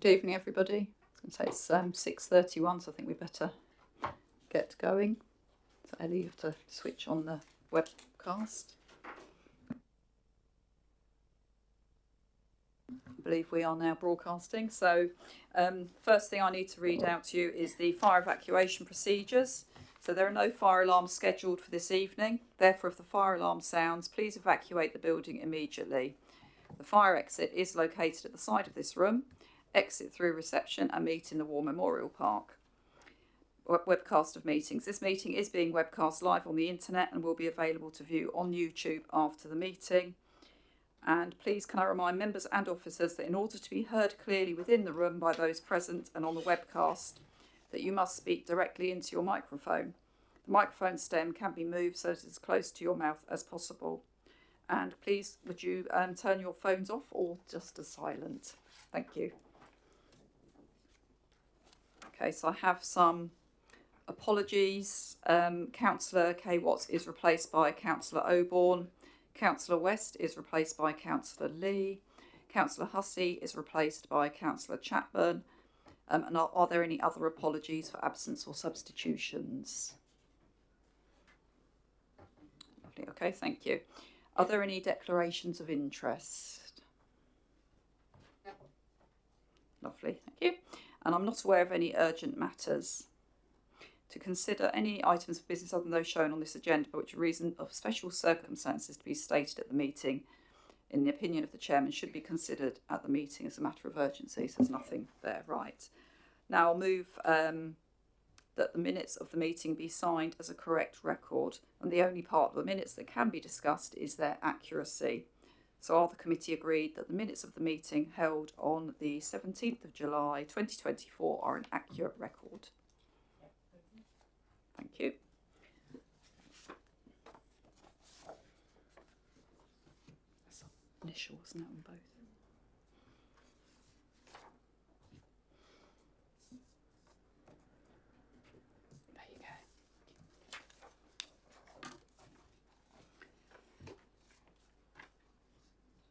Good evening, everybody. I was going to say it's 6:31, so I think we better get going. So Ellie, you have to switch on the webcast. I believe we are now broadcasting. So first thing I need to read out to you is the fire evacuation procedures. So there are no fire alarms scheduled for this evening. Therefore, if the fire alarm sounds, please evacuate the building immediately. The fire exit is located at the side of this room. Exit through reception and meet in the War Memorial Park. Webcast of meetings. This meeting is being webcast live on the internet and will be available to view on YouTube after the meeting. And please can I remind members and officers that in order to be heard clearly within the room by those present and on the webcast, that you must speak directly into your microphone. The microphone stem can be moved so that it's as close to your mouth as possible. And please would you turn your phones off or just to silent? Thank you. Okay, so I have some apologies. Councillor Kay Watts is replaced by Councillor Oborne. Councillor West is replaced by Councillor Lee. Councillor Hussey is replaced by Councillor Chapman. And are there any other apologies for absence or substitutions? Lovely, okay, thank you. Are there any declarations of interest? Lovely, thank you. And I'm not aware of any urgent matters. To consider any items of business other than those shown on this agenda, but which are reason of special circumstances to be stated at the meeting, in the opinion of the chairman, should be considered at the meeting as a matter of urgency. So there's nothing there, right? Now I'll move that the minutes of the meeting be signed as a correct record, and the only part of the minutes that can be discussed is their accuracy. So are the committee agreed that the minutes of the meeting held on the 17th of July 2024 are an accurate record? Thank you. That's initial, wasn't it, on both? There you go.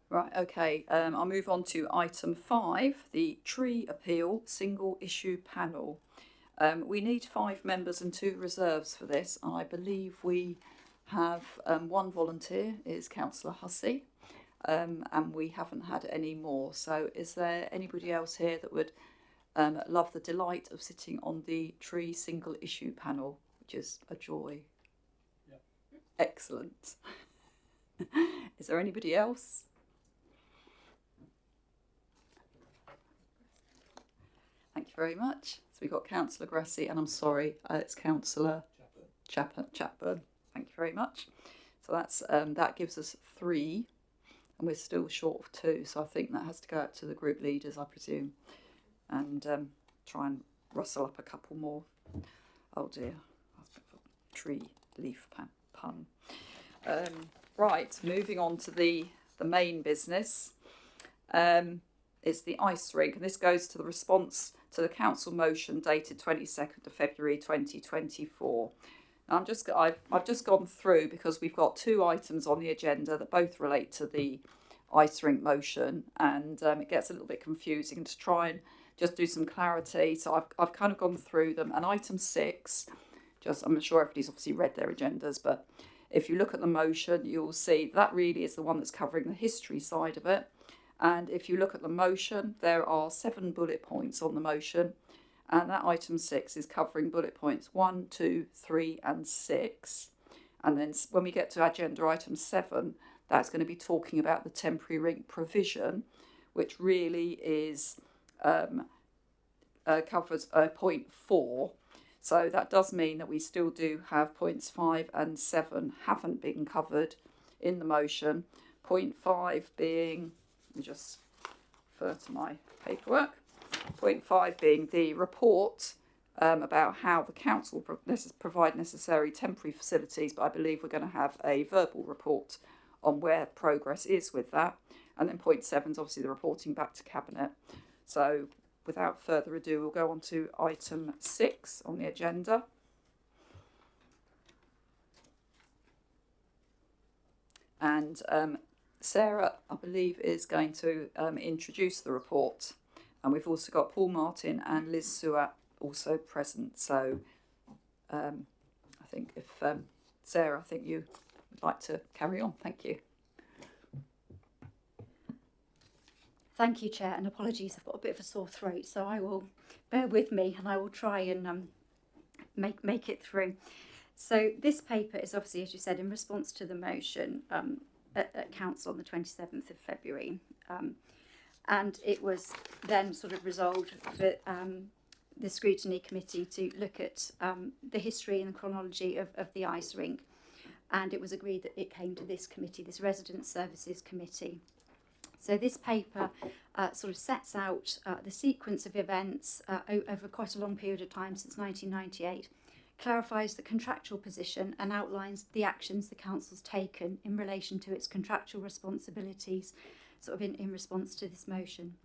Right, okay, I'll move on to item 5, the tree appeal single issue panel. We need 5 members and 2 reserves for this, and I believe we have 1 volunteer, is Councillor Hussey, and we haven't had any more. So is there anybody else here that would love the delight of sitting on the tree single issue panel, which is a joy? Yep. Excellent. Is there anybody else? Thank you very much. So we've got Councillor Grassi, and I'm sorry, it's Councillor Chapman. Thank you very much. So that's that gives us 3, and we're still short of 2. So I think that has to go out to the group leaders, I presume, and try and rustle up a couple more. Oh dear, tree leaf pun. Right, moving on to the main business. It's the ice rink, and this goes to the response to the council motion dated 22nd of February 2024. Now I've just gone through because we've got 2 items on the agenda that both relate to the ice rink motion, and it gets a little bit confusing. To try and just do some clarity, so I've kind of gone through them. And item 6, I'm sure everybody's obviously read their agendas, but if you look at the motion, you'll see that really is the one that's covering the history side of it. And if you look at the motion, there are 7 bullet points on the motion, and that item 6 is covering bullet points 1, 2, 3 and 6. And then when we get to agenda item 7, that's going to be talking about the temporary rink provision, which really is covers point 4. So that does mean that we still do have points 5 and 7 haven't been covered in the motion. Point 5 being, let me just refer to my paperwork. Point 5 being the report about how the council provide necessary temporary facilities, but I believe we're going to have a verbal report on where progress is with that. And then point 7 is obviously the reporting back to Cabinet. So without further ado, we'll go on to item 6 on the agenda. And Sarah, I believe, is going to introduce the report And we've also got Paul Martin and Liz Suat also present. So I think if Sarah, I think you would like to carry on. Thank you. Thank you, Chair, and apologies, I've got a bit of a sore throat, so I will bear with me and I will try and make it through. So this paper is obviously, as you said, in response to the motion at Council on the 27th of February. And it was then sort of resolved for the Scrutiny Committee to look at the history and chronology of the ice rink. And it was agreed that it came to this committee, this Resident Services Committee. So this paper sort of sets out the sequence of events over quite a long period of time since 1998, clarifies the contractual position and outlines the actions the Council's taken in relation to its contractual responsibilities, sort of in response to this motion.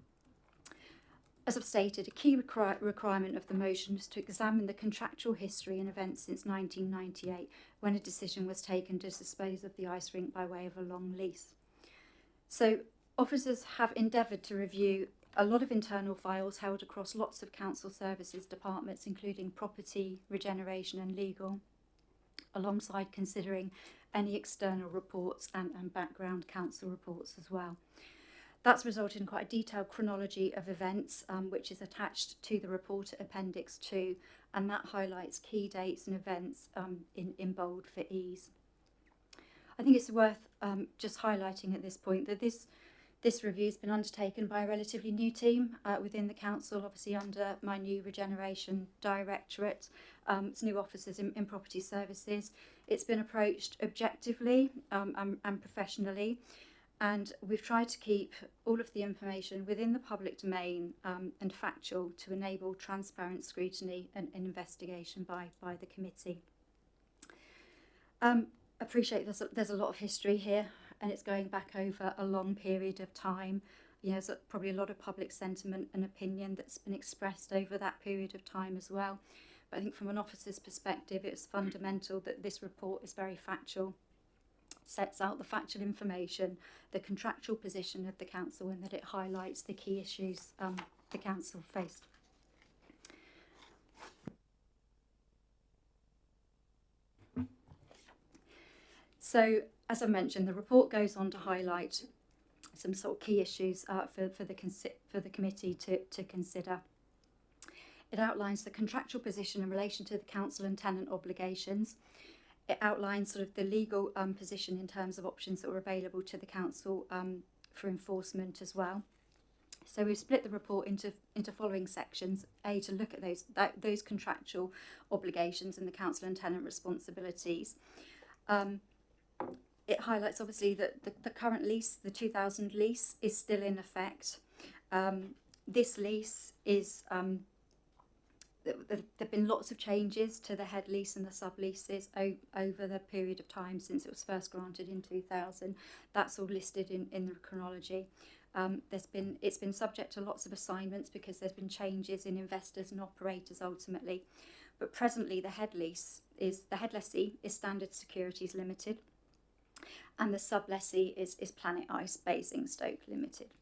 As I've stated, a key requirement of the motion was to examine the contractual history and events since 1998, when a decision was taken to dispose of the ice rink by way of a long lease. So officers have endeavoured to review a lot of internal files held across lots of council services departments, including property, regeneration and legal, alongside considering any external reports and background council reports as well. That's resulted in quite a detailed chronology of events, which is attached to the report at Appendix 2, and that highlights key dates and events in bold for ease. I think it's worth just highlighting at this point that this review has been undertaken by a relatively new team within the council, obviously under my new regeneration directorate. It's new officers in property services. It's been approached objectively and professionally, and we've tried to keep all of the information within the public domain and factual to enable transparent scrutiny and investigation by the committee. Appreciate there's a lot of history here, and it's going back over a long period of time. You know, there's probably a lot of public sentiment and opinion that's been expressed over that period of time as well. But I think from an officer's perspective, it's fundamental that this report is very factual, sets out the factual information, the contractual position of the council, and that it highlights the key issues the council faced. So, as I mentioned, the report goes on to highlight some sort of key issues for the committee to consider. It outlines the contractual position in relation to the council and tenant obligations. It outlines sort of the legal position in terms of options that were available to the council for enforcement as well. So we've split the report into following sections: A, to look at those contractual obligations and the council and tenant responsibilities. It highlights obviously that the current lease, the 2000 lease, is still in effect. This lease is, there have been lots of changes to the head lease and the subleases over the period of time since it was first granted in 2000. That's all listed in the chronology. It's been subject to lots of assignments because there's been changes in investors and operators ultimately. But presently the head lessee is Standard Securities Limited, and the sublessee is Planet Ice Basingstoke Limited.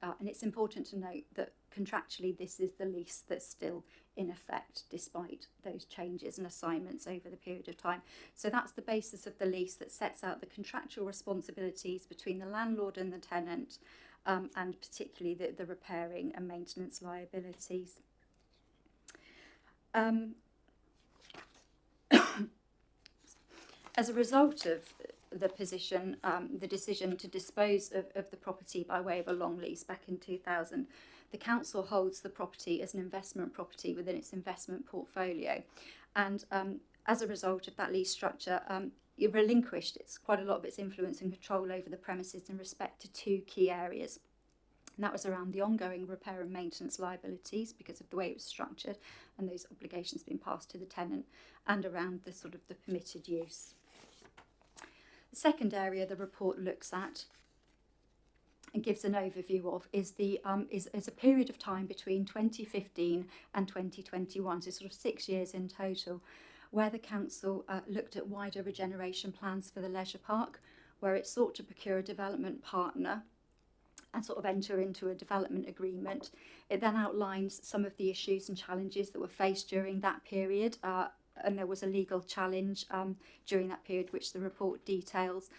And it's important to note that contractually this is the lease that's still in effect despite those changes and assignments over the period of time. So that's the basis of the lease that sets out the contractual responsibilities between the landlord and the tenant, and particularly the repairing and maintenance liabilities. As a result of the decision to dispose of the property by way of a long lease back in 2000, the council holds the property as an investment property within its investment portfolio. And as a result of that lease structure, it relinquished quite a lot of its influence and control over the premises in respect to two key areas. And that was around the ongoing repair and maintenance liabilities because of the way it was structured and those obligations being passed to the tenant, and around the sort of the permitted use. The second area the report looks at and gives an overview of is a period of time between 2015 and 2021, so sort of 6 years in total, where the council looked at wider regeneration plans for the leisure park, where it sought to procure a development partner and sort of enter into a development agreement. It then outlines some of the issues and challenges that were faced during that period, and there was a legal challenge during that period which the report details.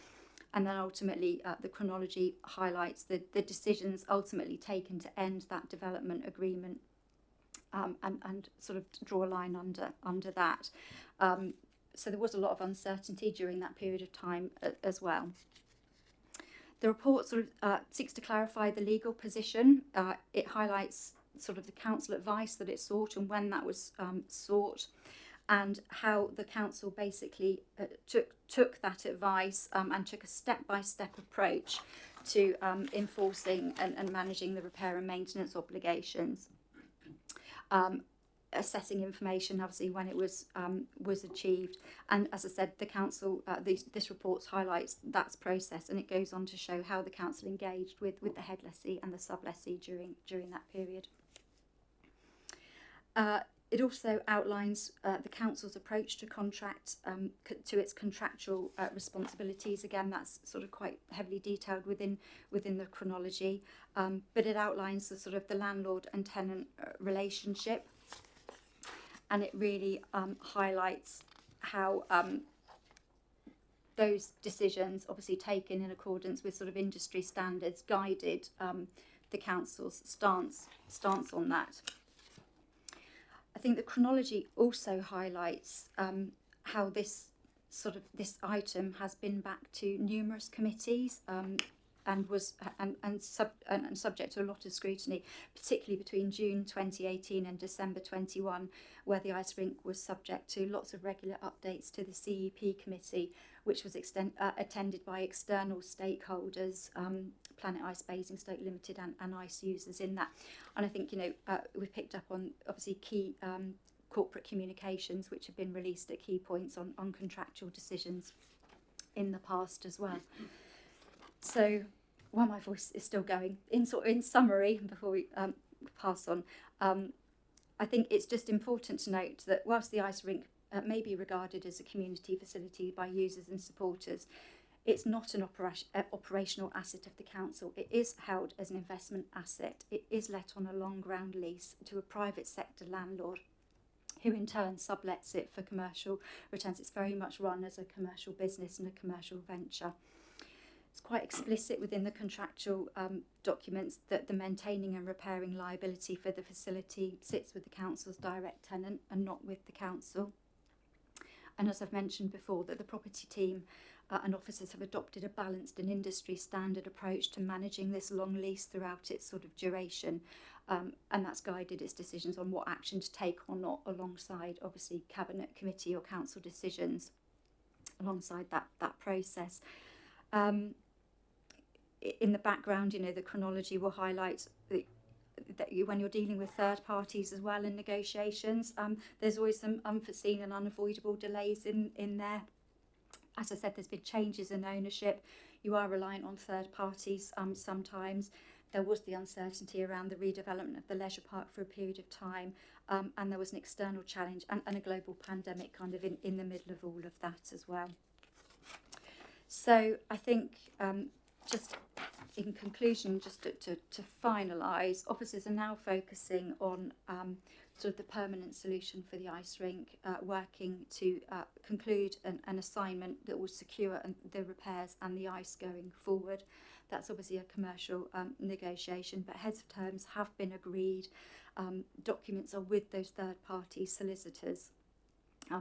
And then ultimately the chronology highlights the decisions ultimately taken to end that development agreement, and sort of draw a line under that. So there was a lot of uncertainty during that period of time as well. The report sort of seeks to clarify the legal position. It highlights sort of the council advice that it sought and when that was sought, and how the council basically took that advice and took a step-by-step approach to enforcing and managing the repair and maintenance obligations. Assessing information, obviously, when it was achieved, and as I said, the council this report highlights that process, and it goes on to show how the council engaged with the head lessee and the sub lessee during that period. It also outlines the council's approach to contract, to its contractual responsibilities. Again, that's sort of quite heavily detailed within the chronology, but it outlines the sort of the landlord and tenant relationship, and it really highlights how those decisions, obviously taken in accordance with sort of industry standards, guided the council's stance on that. I think the chronology also highlights how this item has been back to numerous committees and was subject to a lot of scrutiny, particularly between June 2018 and December 21, where the ice rink was subject to lots of regular updates to the CEP committee, which was attended by external stakeholders, Planet Ice, Basingstoke Limited, and ice users in that. And I think, you know, we've picked up on obviously key corporate communications which have been released at key points on contractual decisions in the past as well. So, while my voice is still going, in summary, before we pass on, I think it's just important to note that whilst the ice rink may be regarded as a community facility by users and supporters, it's not an operational asset of the council. It is held as an investment asset. It is let on a long ground lease to a private sector landlord, who in turn sublets it for commercial returns. It's very much run as a commercial business and a commercial venture. It's quite explicit within the contractual documents that the maintaining and repairing liability for the facility sits with the council's direct tenant and not with the council. And as I've mentioned before, that the property team and officers have adopted a balanced and industry standard approach to managing this long lease throughout its sort of duration, and that's guided its decisions on what action to take or not, alongside obviously cabinet committee or council decisions alongside that process. In the background, you know, the chronology will highlight that when you're dealing with third parties as well in negotiations, there's always some unforeseen and unavoidable delays in there. As I said, there's been changes in ownership. You are reliant on third parties sometimes. There was the uncertainty around the redevelopment of the leisure park for a period of time, and there was an external challenge and a global pandemic kind of in the middle of all of that as well. So I think just in conclusion, just to finalise, officers are now focusing on sort of the permanent solution for the ice rink, working to conclude an assignment that will secure the repairs and the ice going forward. That's obviously a commercial negotiation, but heads of terms have been agreed. Documents are with those third-party solicitors.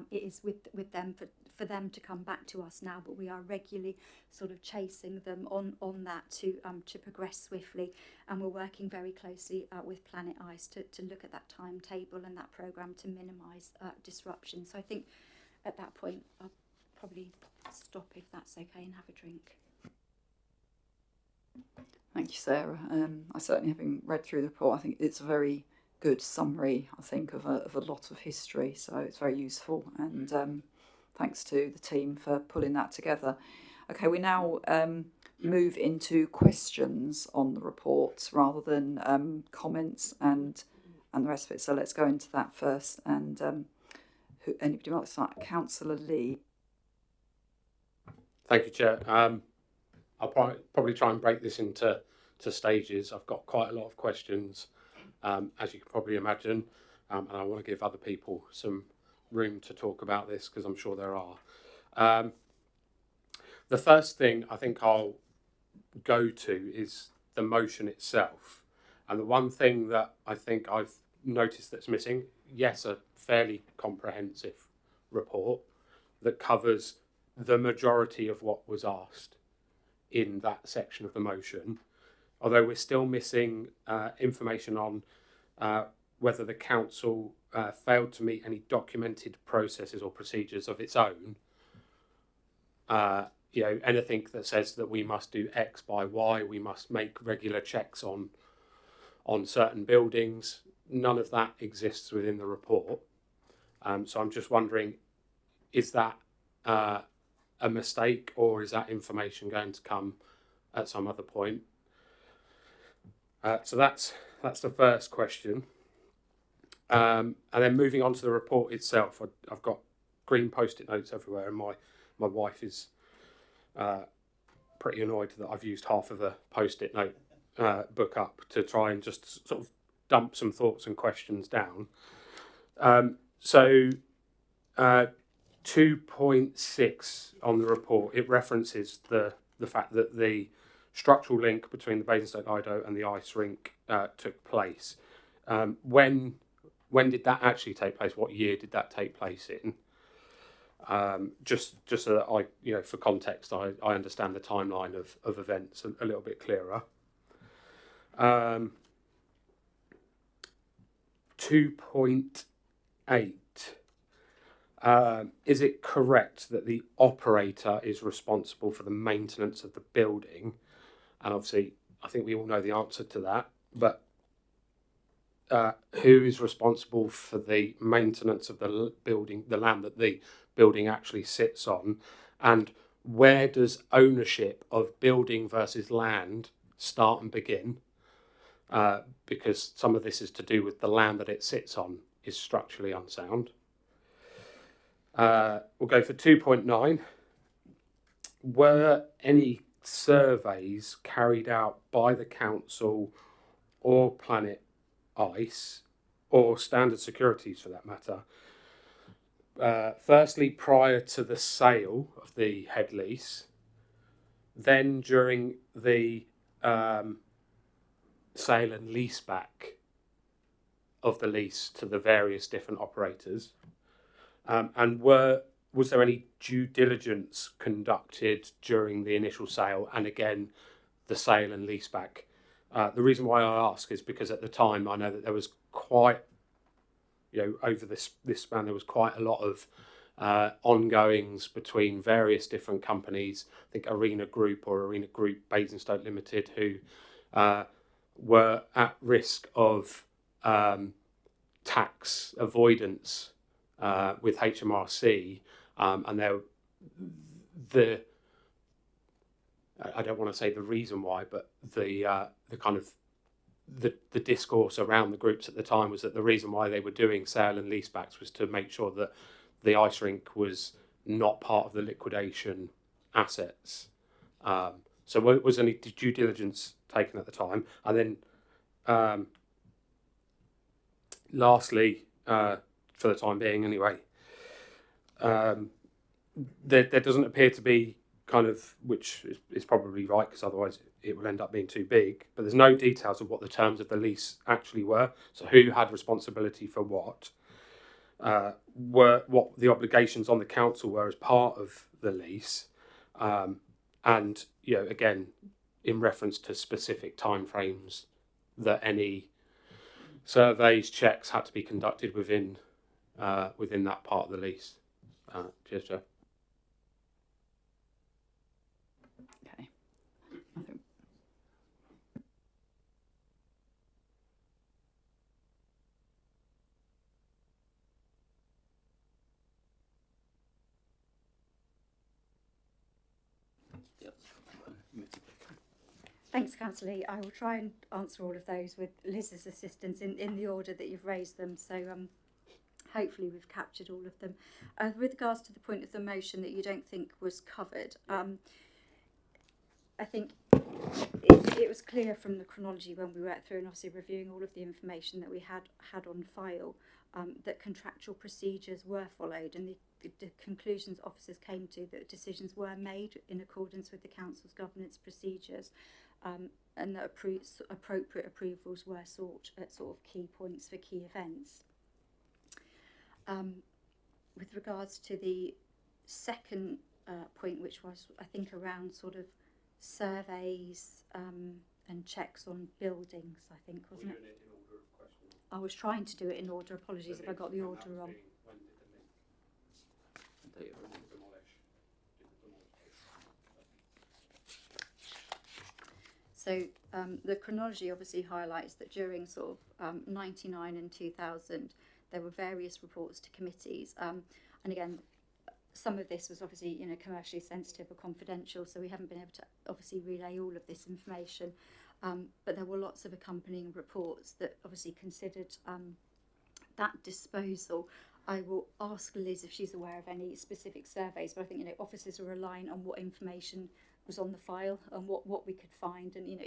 It is with them for them to come back to us now, but we are regularly sort of chasing them on that to progress swiftly, and we're working very closely with Planet Ice to look at that timetable and that programme to minimise disruption. So I think at that point I'll probably stop, if that's okay, and have a drink. Thank you, Sarah. I certainly, having read through the report, I think it's a very good summary, I think, of a lot of history, so it's very useful, and thanks to the team for pulling that together. Okay, we now move into questions on the report rather than comments and the rest of it, so let's go into that first. And anybody like to start? Councillor Lee. Thank you, Chair. I'll probably try and break this into to stages. I've got quite a lot of questions, as you can probably imagine, and I want to give other people some room to talk about this because I'm sure there are. The first thing I think I'll go to is the motion itself. And the one thing that I think I've noticed that's missing, yes, a fairly comprehensive report that covers the majority of what was asked in that section of the motion, although we're still missing information on whether the council failed to meet any documented processes or procedures of its own. Anything that says that we must do X by Y, we must make regular checks on certain buildings. None of that exists within the report. So I'm just wondering, is that a mistake, or is that information going to come at some other point? So that's the first question. And then moving on to the report itself, I've got green post-it notes everywhere, and my wife is pretty annoyed that I've used half of a post-it note book up to try and just sort of dump some thoughts and questions down. So 2.6 on the report, it references the fact that the structural link between the Basingstoke Lido and the ice rink took place. When did that actually take place? What year did that take place in? Just so that I, for context, I understand the timeline of events a little bit clearer. 2.8. Is it correct that the operator is responsible for the maintenance of the building? And obviously, I think we all know the answer to that, but who is responsible for the maintenance of the building, the land that the building actually sits on, and where does ownership of building versus land start and begin? Because some of this is to do with the land that it sits on is structurally unsound. We'll go for 2.9. Were any surveys carried out by the council or Planet Ice, or Standard Securities for that matter, firstly prior to the sale of the head lease, then during the sale and leaseback of the lease to the various different operators, and was there any due diligence conducted during the initial sale and again the sale and leaseback? The reason why I ask is because at the time I know that there was quite, over this span there was quite a lot of ongoings between various different companies. I think Arena Group Basingstoke Limited, who were at risk of tax avoidance with HMRC, and I don't want to say the reason why, but the kind of the discourse around the groups at the time was that the reason why they were doing sale and leasebacks was to make sure that the ice rink was not part of the liquidation assets. So was any due diligence taken at the time? And then lastly, for the time being anyway, there doesn't appear to be kind of, which is probably right because otherwise it will end up being too big, but there's no details of what the terms of the lease actually were. So who had responsibility for what, what the obligations on the council were as part of the lease, and again in reference to specific timeframes that any surveys, checks had to be conducted within that part of the lease. Cheers, Joe. Okay. Thanks, Councillor Lee. I will try and answer all of those with Liz's assistance in the order that you've raised them. So hopefully we've captured all of them. With regards to the point of the motion that you don't think was covered, I think it it was clear from the chronology when we went through and obviously reviewing all of the information that we had on file, that contractual procedures were followed, and the conclusions officers came to that decisions were made in accordance with the council's governance procedures, and that appropriate approvals were sought at sort of key points for key events. With regards to the second point, which was, I think, around sort of surveys and checks on buildings, I think, wasn't it? In order of questions. I was trying to do it in order. Apologies if I got the order wrong. When did the demolish? So the chronology obviously highlights that during sort of 99 and 2000, there were various reports to committees, and again, some of this was obviously, you know, commercially sensitive or confidential, so we haven't been able to obviously relay all of this information. But there were lots of accompanying reports that obviously considered that disposal. I will ask Liz if she's aware of any specific surveys, but I think, you know, officers are relying on what information was on the file and what we could find, and, you know,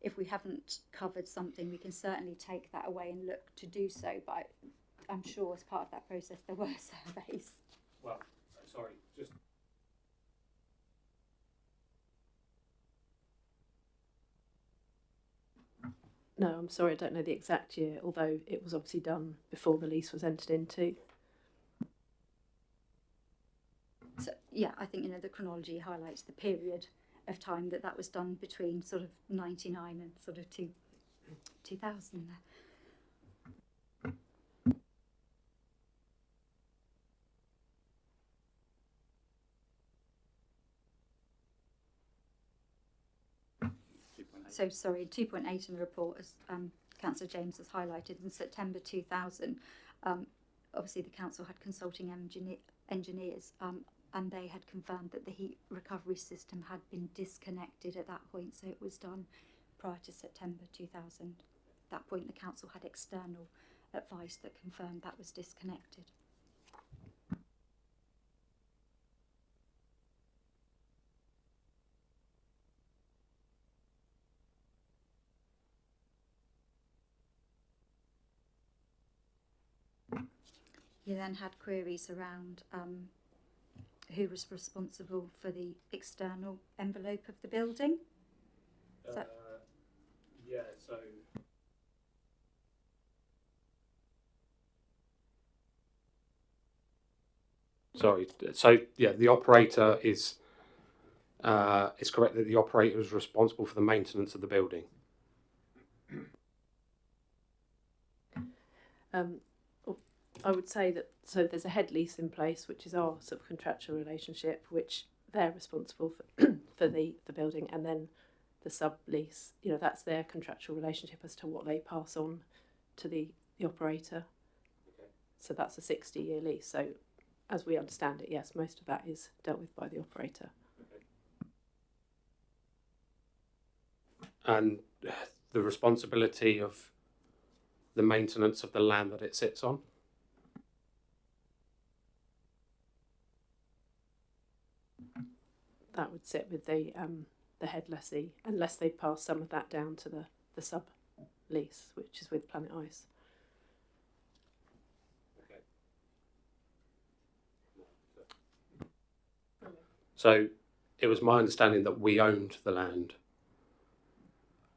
if we haven't covered something, we can certainly take that away and look to do so. But I'm sure as part of that process there were surveys. Well, sorry, just. No, I'm sorry, I don't know the exact year, although it was obviously done before the lease was entered into. So yeah, I think, you know, the chronology highlights the period of time that was done between sort of 99 and sort of 2000 there. So sorry, 2.8 in the report, as Councillor James has highlighted, in September 2000, obviously the council had consulting engineers, and they had confirmed that the heat recovery system had been disconnected at that point, so it was done prior to September 2000. At that point, the council had external advice that confirmed that was disconnected. You then had queries around who was responsible for the external envelope of the building. Yeah, so. Sorry. So yeah, the operator is. It's correct that the operator is responsible for the maintenance of the building. I would say that, so there's a head lease in place, which is our sort of contractual relationship, which they're responsible for, for the building, and then the sublease, you know, that's their contractual relationship as to what they pass on to the operator. Okay. So that's a 60-year lease. So as we understand it, yes, most of that is dealt with by the operator. Okay. And the responsibility of the maintenance of the land that it sits on? That would sit with the head lessee, unless they pass some of that down to the sub lease, which is with Planet Ice. Okay. So it was my understanding that we owned the land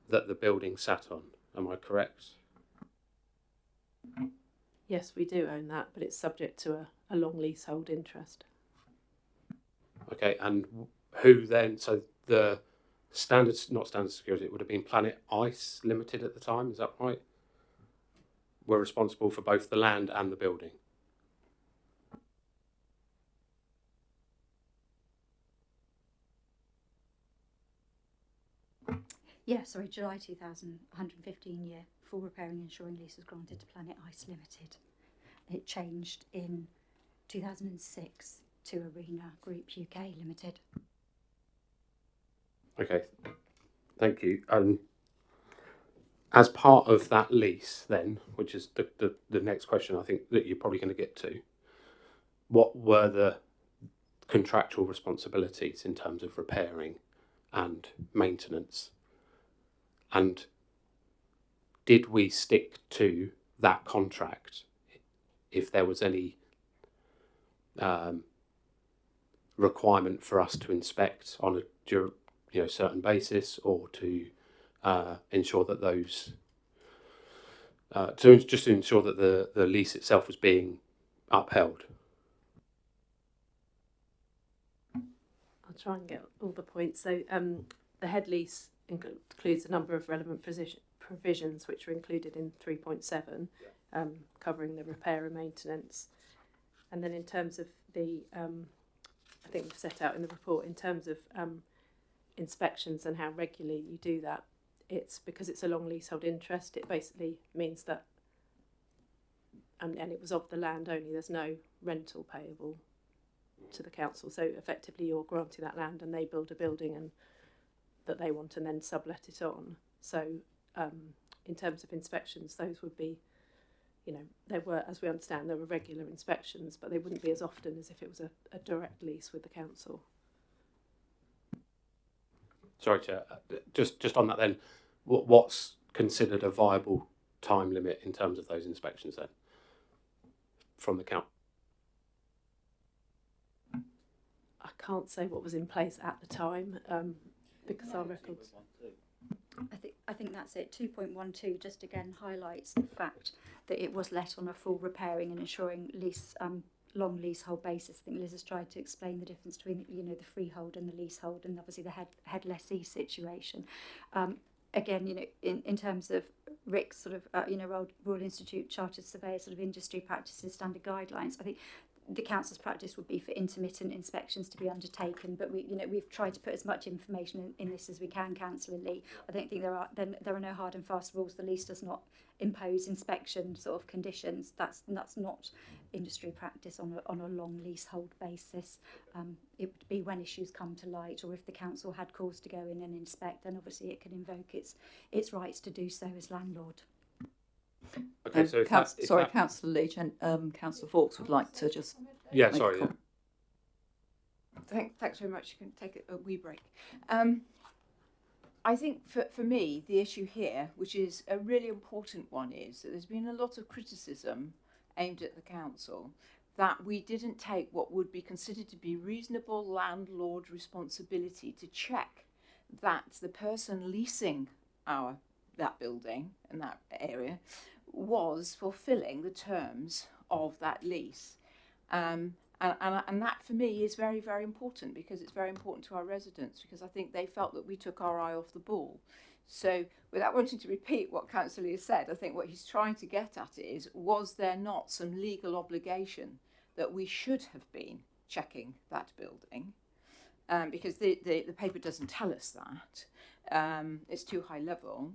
that the building sat on. Am I correct? Yes, we do own that, but it's subject to a long leasehold interest. Okay, and who then? So the standards, not Standard Security, it would have been Planet Ice Limited at the time. Is that right? We're responsible for both the land and the building. Yeah, sorry, July 2000, 115 year, full repairing and insuring lease was granted to Planet Ice Limited. It changed in 2006 to Arena Group UK Limited. Okay, thank you. As part of that lease then, which is the next question I think that you're probably going to get to, what were the contractual responsibilities in terms of repairing and maintenance And did we stick to that contract if there was any requirement for us to inspect on a certain basis, or to ensure that those to ensure that the lease itself was being upheld? I'll try and get all the points. So the head lease includes a number of relevant provisions which are included in 3.7, covering the repair and maintenance. And then in terms of the, I think we've set out in the report, in terms of inspections and how regularly you do that, it's because it's a long leasehold interest, it basically means that, and it was of the land only, there's no rental payable to the council. So effectively you're granting that land and they build a building and that they want and then sublet it on. So in terms of inspections, those would be, there were, as we understand, there were regular inspections, but they wouldn't be as often as if it was a direct lease with the council. Sorry, Chair, just on that then, what's considered a viable time limit in terms of those inspections then from the council? I can't say what was in place at the time because our records. I think that's it. 2.12 just again highlights the fact that it was let on a full repairing and ensuring long leasehold basis. I think Liz has tried to explain the difference between the freehold and the leasehold, and obviously the head lessee situation. Again, in terms of Rick's sort of Royal Institute Chartered Surveyor sort of industry practices, standard guidelines, I think the council's practice would be for intermittent inspections to be undertaken, but we've tried to put as much information in this as we can, Councillor Lee. I don't think there are no hard and fast rules. The lease does not impose inspection sort of conditions. That's not industry practice on a long leasehold basis. It would be when issues come to light, or if the council had cause to go in and inspect, then obviously it can invoke its rights to do so as landlord. Okay, so Councillor Leach and Councillor Fawkes would like to just. Yeah, sorry. Thanks very much. You can take a wee break. I think for me, the issue here, which is a really important one, is that there's been a lot of criticism aimed at the council that we didn't take what would be considered to be reasonable landlord responsibility to check that the person leasing that building and that area was fulfilling the terms of that lease. And that for me is very, very important, because it's very important to our residents, because I think they felt that we took our eye off the ball. So without wanting to repeat what Councillor Lee has said, I think what he's trying to get at is, was there not some legal obligation that we should have been checking that building? Because the paper doesn't tell us that. It's too high level.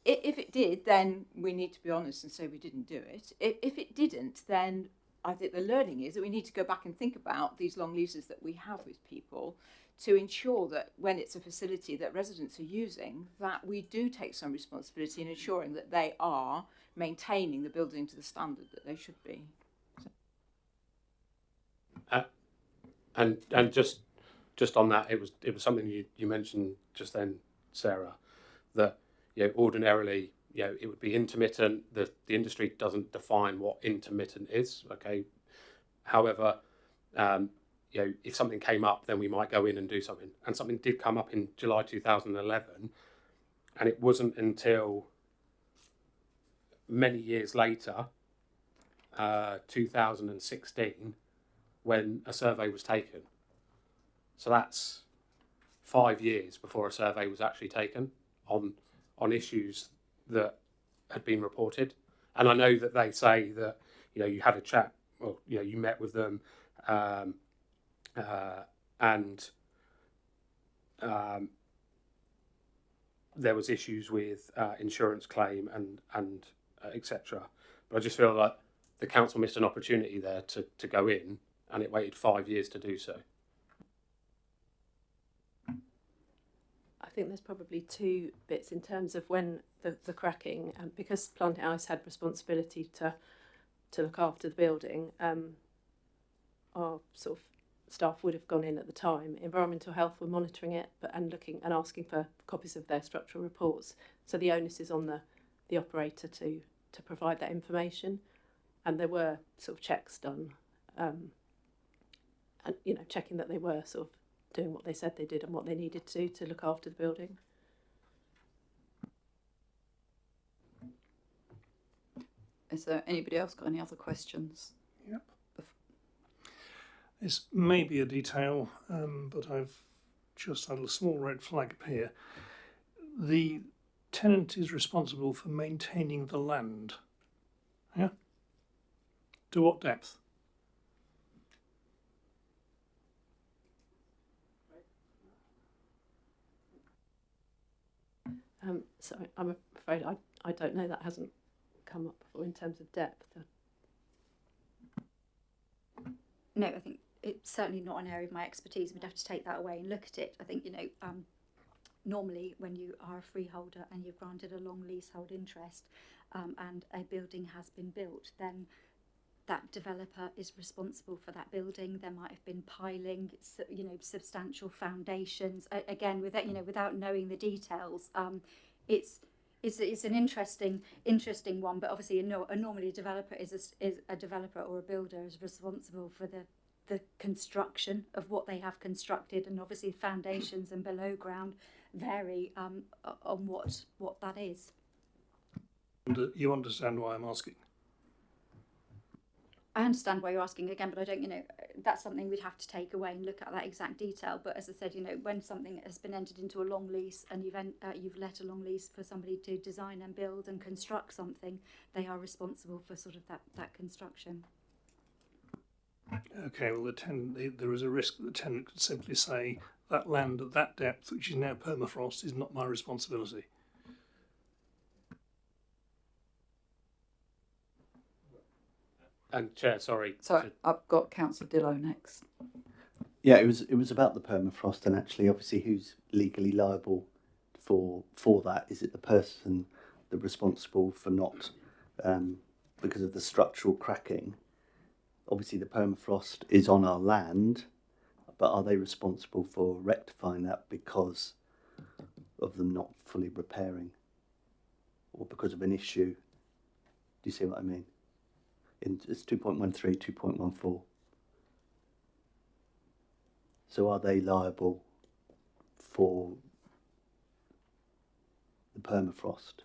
If it did, then we need to be honest and say we didn't do it. If it didn't, then I think the learning is that we need to go back and think about these long leases that we have with people to ensure that when it's a facility that residents are using, that we do take some responsibility in ensuring that they are maintaining the building to the standard that they should be. And just on that, it was something you mentioned just then, Sarah, that ordinarily it would be intermittent. The industry doesn't define what intermittent is. Okay, however, if something came up, then we might go in and do something. And something did come up in July 2011, and it wasn't until many years later, 2016, when a survey was taken. So that's 5 years before a survey was actually taken on issues that had been reported. And I know that they say that you had a chat, or you met with them, and there was issues with insurance claim and etc. But I just feel like the council missed an opportunity there to go in, and it waited 5 years to do so. I think there's probably two bits in terms of when the cracking, because Plant House had responsibility to look after the building, our sort of staff would have gone in at the time. Environmental Health were monitoring it and looking and asking for copies of their structural reports. So the onus is on the operator to provide that information. And there were sort of checks done, and checking that they were sort of doing what they said they did and what they needed to look after the building. Is there anybody else got any other questions? Yep. This may be a detail, but I've just had a small red flag appear. The tenant is responsible for maintaining the land. Yeah? To what depth? So I'm afraid I don't know, that hasn't come up before in terms of depth. No, I think it's certainly not an area of my expertise. We'd have to take that away and look at it. I think, normally when you are a freeholder and you're granted a long leasehold interest and a building has been built, then that developer is responsible for that building. There might have been piling, substantial foundations. Again, without knowing the details, it's an interesting one. But obviously, normally a developer is a developer or a builder is responsible for the construction of what they have constructed, and obviously foundations and below ground vary on what that is. You understand why I'm asking? I understand why you're asking again, but I don't, that's something we'd have to take away and look at that exact detail. But as I said, when something has been entered into a long lease and you've let a long lease for somebody to design and build and construct something, they are responsible for sort of that construction. Okay, well, there is a risk that the tenant could simply say that land at that depth, which is now permafrost, is not my responsibility. And Chair, sorry. So I've got Councillor Dillow next. Yeah, it was about the permafrost, and actually, obviously, who's legally liable for that? Is it the person that's responsible for not, because of the structural cracking? Obviously, the permafrost is on our land, but are they responsible for rectifying that because of them not fully repairing, or because of an issue? Do you see what I mean? It's 2.13, 2.14. So are they liable for the permafrost?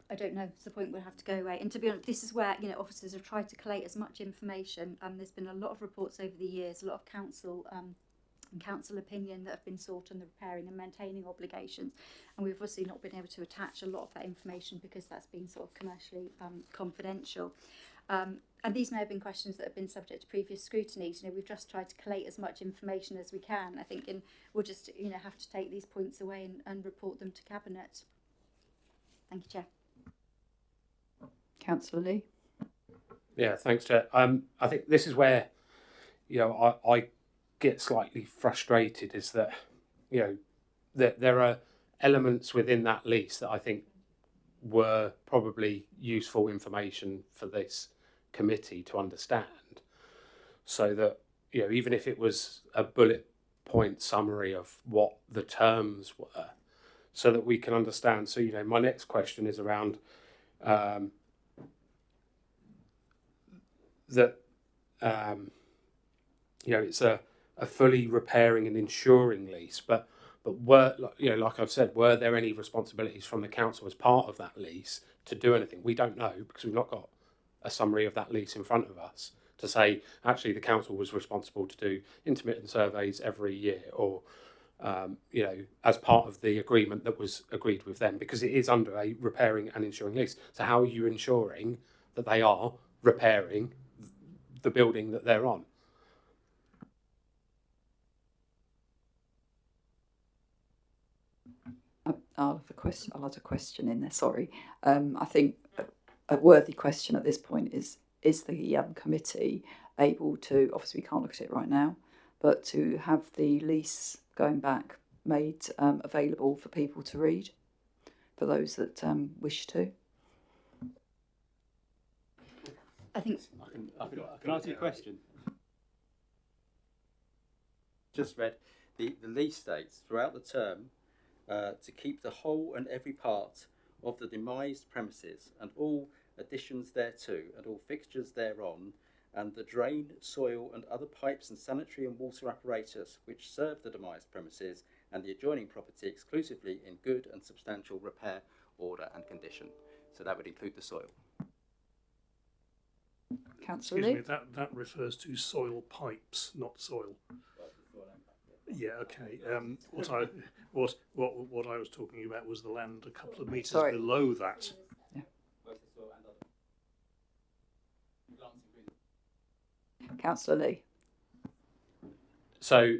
I don't know. It's the point we'll have to go away. And to be honest, this is where officers have tried to collate as much information. There's been a lot of reports over the years, a lot of council and council opinion that have been sought on the repairing and maintaining obligations, and we've obviously not been able to attach a lot of that information because that's been sort of commercially confidential. And these may have been questions that have been subject to previous scrutinies. We've just tried to collate as much information as we can. I think we'll just have to take these points away and report them to Cabinet. Thank you, Chair. Councillor Lee. Yeah, thanks, Chair. I think this is where, I get slightly frustrated, is that, that there are elements within that lease that I think were probably useful information for this committee to understand, so that, even if it was a bullet point summary of what the terms were, so that we can understand. So, my next question is around that, it's a fully repairing and insuring lease, but were, like I've said, were there any responsibilities from the council as part of that lease to do anything? We don't know, because we've not got a summary of that lease in front of us to say, actually, the council was responsible to do intermittent surveys every year, or as part of the agreement that was agreed with them, because it is under a repairing and insuring lease. So how are you ensuring that they are repairing the building that they're on? I'll add a question in there. Sorry. I think a worthy question at this point is the committee able to, obviously we can't look at it right now, but to have the lease going back made available for people to read? for those that wish to. I think I can answer your question. Just read the lease states throughout the term to keep the whole and every part of the demised premises and all additions thereto and all fixtures thereon and the drain, soil and other pipes and sanitary and water apparatus which serve the demised premises and the adjoining property exclusively in good and substantial repair, order and condition. So that would include the soil. Councillor Excuse Lee? me, that refers to soil pipes, not soil. Yeah, okay. What I was talking about was the land a couple of metres below that. Yeah. Councillor Lee? So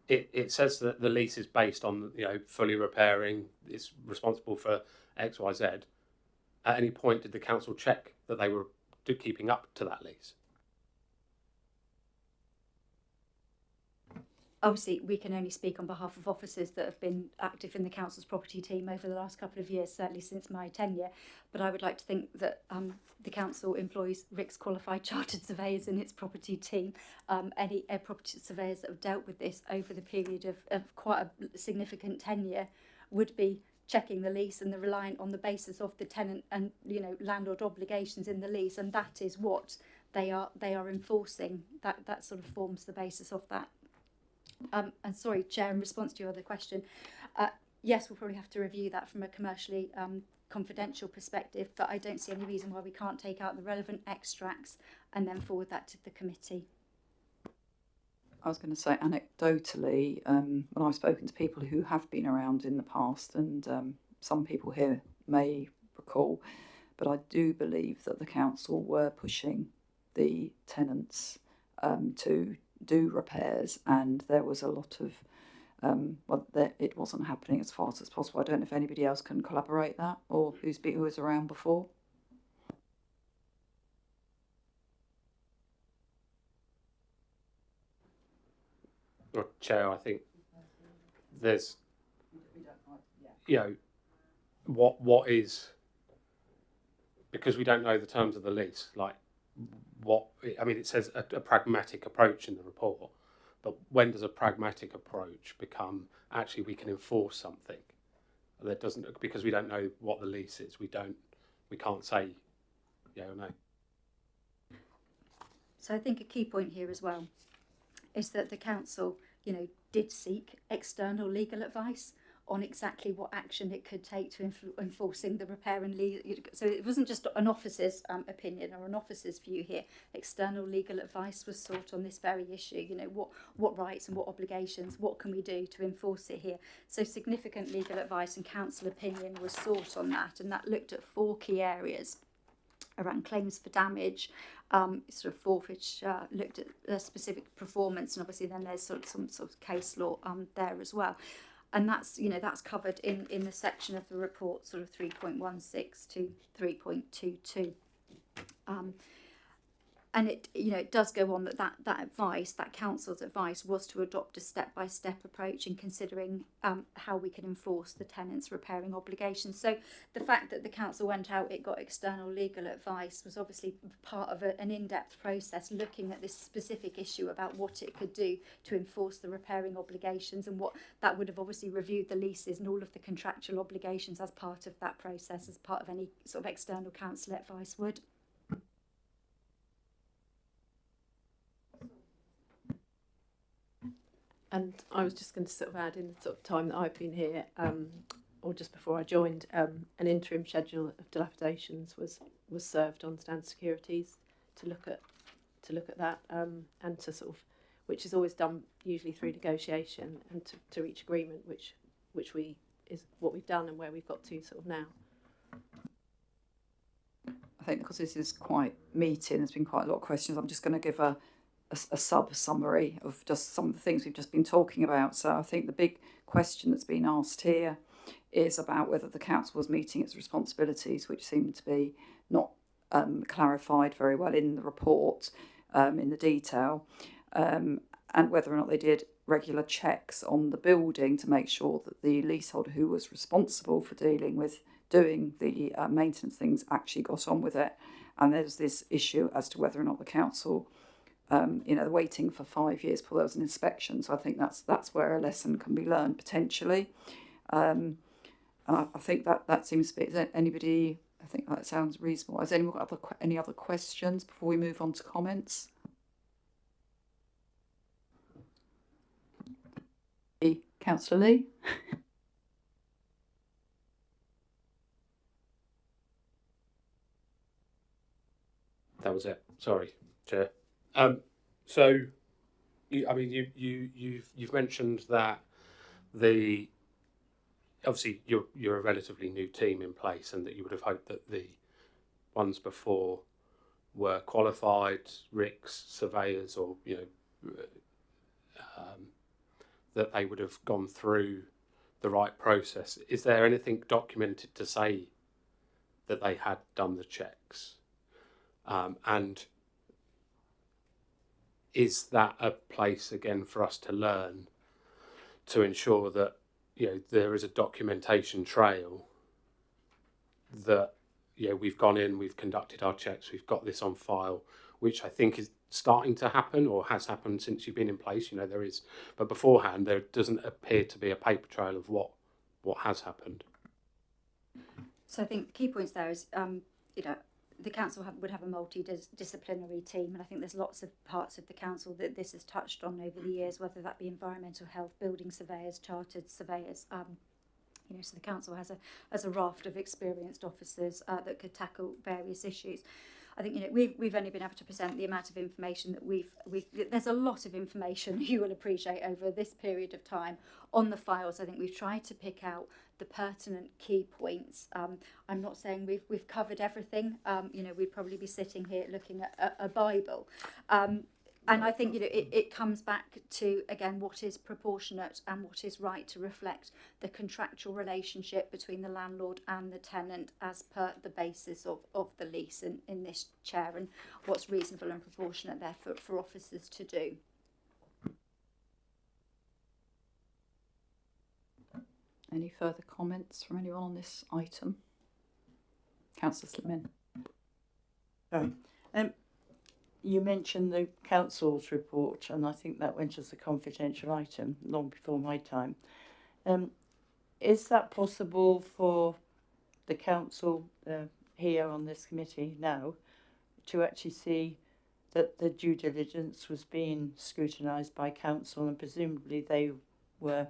it says that the lease is based on, you know, fully repairing, it's responsible for X, Y, Z. At any point did the council check that they were keeping up to that lease? obviously we can only speak on behalf of officers that have been active in the council's property team over the last couple of years, certainly since my tenure. But I would like to think that the council employs RICS qualified chartered surveyors in its property team. Any property surveyors that have dealt with this over the period of quite a significant tenure would be checking the lease and the reliant on the basis of the tenant and landlord obligations in the lease, and that is what they are enforcing. That sort of forms the basis of that. And sorry, Chair, in response to your other question, yes, we'll probably have to review that from a commercially confidential perspective, but I don't see any reason why we can't take out the relevant extracts and then forward that to the committee. I was going to say anecdotally, when I've spoken to people who have been around in the past, and some people here may recall, but I do believe that the council were pushing the tenants to do repairs, and there was a lot of it wasn't happening as fast as possible. I don't know if anybody else can collaborate that, or who was around before. Well, Chair, I think there's, what is, because we don't know the terms of the lease, like it says a pragmatic approach in the report, but when does a pragmatic approach become actually we can enforce something that doesn't, because we don't know what the lease is, we can't say yeah or no. So I think a key point here as well is that the council, did seek external legal advice on exactly what action it could take to enforcing the repair and lease. So it wasn't just an officer's opinion or an officer's view here. External legal advice was sought on this very issue. What rights and what obligations, what can we do to enforce it here? So significant legal advice and council opinion was sought on that, and that looked at 4 key areas around claims for damage, sort of forfeiture, looked at specific performance, and obviously then there's some sort of case law there as well. And that's covered in the section of the report, sort of 3.16 to 3.22. And it does go on that advice, that council's advice, was to adopt a step-by-step approach in considering how we can enforce the tenant's repairing obligations. So the fact that the council went out, it got external legal advice, was obviously part of an in-depth process looking at this specific issue about what it could do to enforce the repairing obligations, and what that would have obviously reviewed the leases and all of the contractual obligations as part of that process, as part of any sort of external council advice would. And I was just going to sort of add, in the sort of time that I've been here, or just before I joined, an interim schedule of dilapidations was served on Standard Securities to look at that, and to sort of, which is always done usually through negotiation, and to reach agreement, which is what we've done and where we've got to sort of now. I think because this is quite meaty and there's been quite a lot of questions, I'm just going to give a sub-summary of just some of the things we've just been talking about. So I think the big question that's been asked here is about whether the council was meeting its responsibilities, which seem to be not clarified very well in the report, in the detail, and whether or not they did regular checks on the building to make sure that the leaseholder who was responsible for dealing with doing the maintenance things actually got on with it. And there's this issue as to whether or not the council, waiting for 5 years before there was an inspection. So I think that's where a lesson can be learned potentially. And I think that seems to be. Is there anybody? I think that sounds reasonable. Has anyone got any other questions before we move on to comments? Councillor Lee. That was it. Sorry, Chair. So, you've mentioned that obviously you're a relatively new team in place, and that you would have hoped that the ones before were qualified RICS surveyors, or that they would have gone through the right process. Is there anything documented to say that they had done the checks? And is that a place again for us to learn, to ensure that there is a documentation trail that we've gone in, we've conducted our checks, we've got this on file, which I think is starting to happen, or has happened since you've been in place. There is, but beforehand there doesn't appear to be a paper trail of what has happened. So I think key points there is the council would have a multidisciplinary team, and I think there's lots of parts of the council that this has touched on over the years, whether that be environmental health, building surveyors, chartered surveyors. So the council has a raft of experienced officers that could tackle various issues. I think we've only been able to present the amount of information that we've. There's a lot of information you will appreciate over this period of time on the files. I think we've tried to pick out the pertinent key points. I'm not saying we've covered everything. We'd probably be sitting here looking at a Bible. And I think it comes back to, again, what is proportionate and what is right to reflect the contractual relationship between the landlord and the tenant as per the basis of the lease in this chair, and what's reasonable and proportionate there for officers to do. Any further comments from anyone on this item? Councillor Slimin. Sorry. You mentioned the council's report, and I think that went as a confidential item long before my time. Is that possible for the council here on this committee now to actually see that the due diligence was being scrutinised by council, and presumably they were,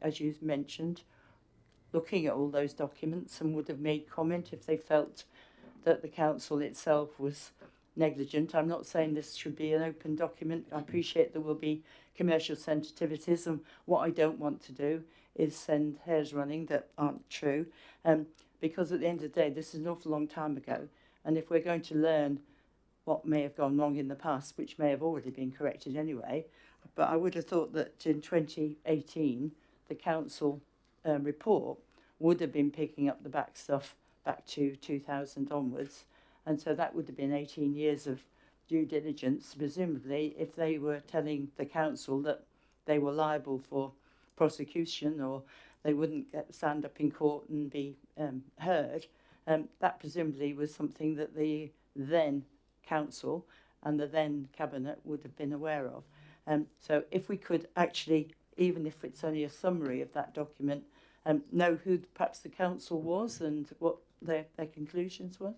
as you mentioned, looking at all those documents and would have made comment if they felt that the council itself was negligent? I'm not saying this should be an open document. I appreciate there will be commercial sensitivities, and what I don't want to do is send hairs running that aren't true, because at the end of the day this is an awful long time ago, and if we're going to learn what may have gone wrong in the past, which may have already been corrected anyway, but I would have thought that in 2018 the council report would have been picking up the back stuff back to 2000 onwards. And so that would have been 18 years of due diligence, presumably, if they were telling the council that they were liable for prosecution, or they wouldn't stand up in court and be heard. That presumably was something that the then council and the then cabinet would have been aware of. So if we could actually, even if it's only a summary of that document, know who perhaps the council was and what their conclusions were.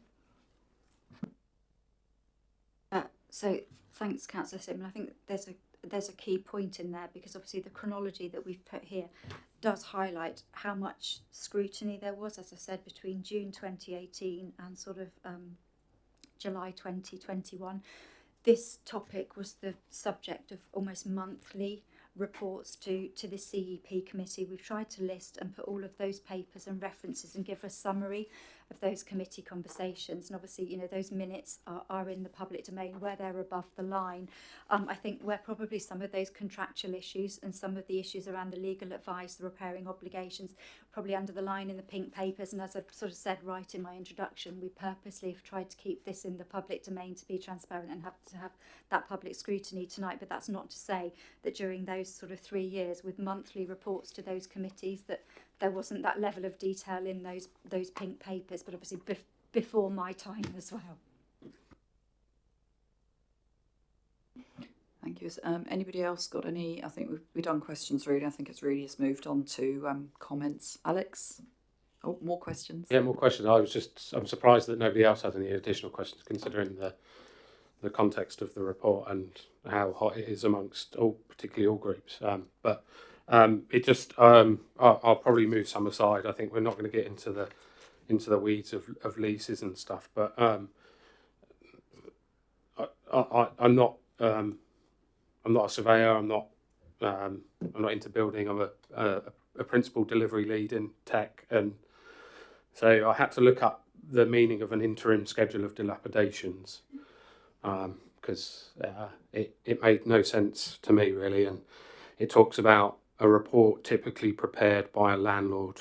So thanks, Councillor Simon. I think there's a key point in there, because obviously the chronology that we've put here does highlight how much scrutiny there was, as I said, between June 2018 and sort of July 2021. This topic was the subject of almost monthly reports to the CEP committee. We've tried to list and put all of those papers and references and give a summary those committee conversations. And obviously, you know, those minutes are in the public domain where they're above the line. I think where probably some of those contractual issues and some of the issues around the legal advice, the repairing obligations, probably under the line in the pink papers. And as I've sort of said right in my introduction, we purposely have tried to keep this in the public domain to be transparent and have to have that public scrutiny tonight. But that's not to say that during those sort of 3 years with monthly reports to those committees that there wasn't that level of detail in those pink papers, but obviously before my time as well. Thank you. Anybody else got any? I think we've done questions really. I think it's really just moved on to comments. Alex? Oh, more questions? Yeah, more questions. I'm surprised that nobody else had any additional questions, considering the context of the report and how hot it is amongst particularly all groups. But it just, I'll probably move some aside. I think we're not going to get into the weeds of leases and stuff. But I'm not a surveyor. I'm not into building. I'm a principal delivery lead in tech, and so I had to look up the meaning of an interim schedule of dilapidations, because it made no sense to me really. And it talks about a report typically prepared by a landlord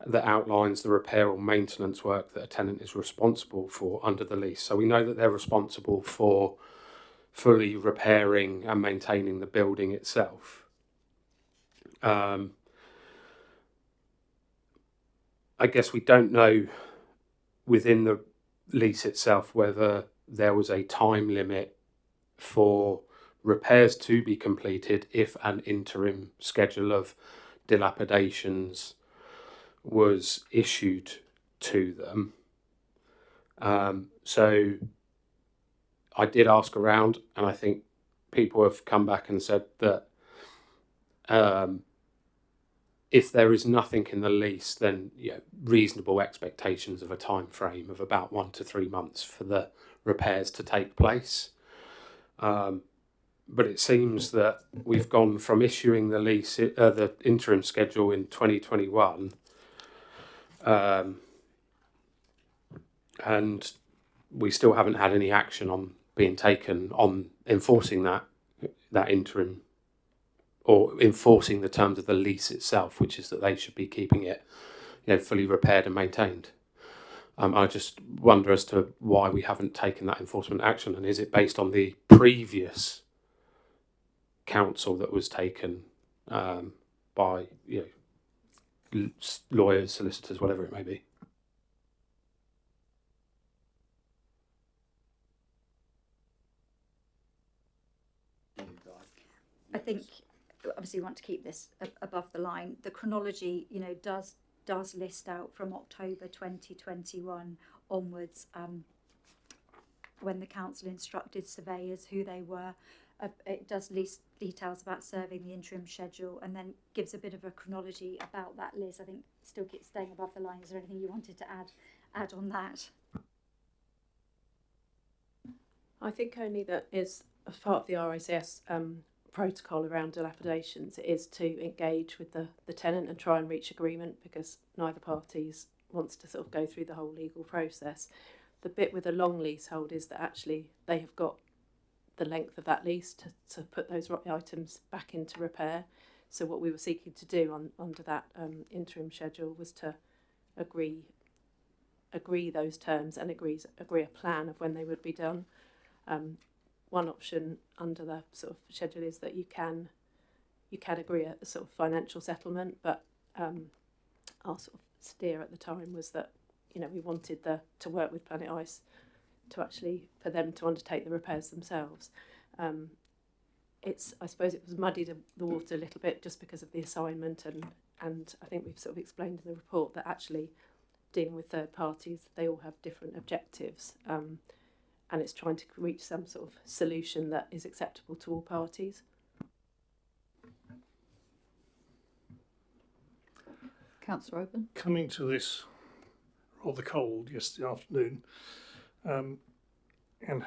that outlines the repair or maintenance work that a tenant is responsible for under the lease. So we know that they're responsible for fully repairing and maintaining the building itself. I guess we don't know within the lease itself whether there was a time limit for repairs to be completed if an interim schedule of dilapidations was issued to them. So I did ask around, and I think people have come back and said that if there is nothing in the lease, then reasonable expectations of a time frame of about 1 to 3 months for the repairs to take place. But it seems that we've gone from issuing the lease, the interim schedule in 2021, and we still haven't had any action on being taken on enforcing that interim, or enforcing the terms of the lease itself, which is that they should be keeping it, fully repaired and maintained. I just wonder as to why we haven't taken that enforcement action, and is it based on the previous counsel that was taken by lawyers, solicitors, whatever it may be? I think obviously we want to keep this above the line. The chronology, does list out from October 2021 onwards, when the council instructed surveyors who they were. It does list details about serving the interim schedule, and then gives a bit of a chronology about that, Liz. I think still keep staying above the line. Is there anything you wanted to add on that? I think only that is as part of the RICS protocol around dilapidations, it is to engage with the tenant and try and reach agreement, because neither parties wants to sort of go through the whole legal process. The bit with a long leasehold is that actually they have got the length of that lease to put those items back into repair. So what we were seeking to do under that interim schedule was to agree those terms and agree a plan of when they would be done. One option under the sort of schedule is that you can agree a sort of financial settlement, but our sort of steer at the time was that we wanted to work with Planet Ice to actually for them to undertake the repairs themselves. I suppose it was muddied the water a little bit just because of the assignment, and I think we've sort of explained in the report that actually dealing with third parties, they all have different objectives. And it's trying to reach some sort of solution that is acceptable to all parties. Councillor Open? Coming to this rather cold yesterday afternoon, and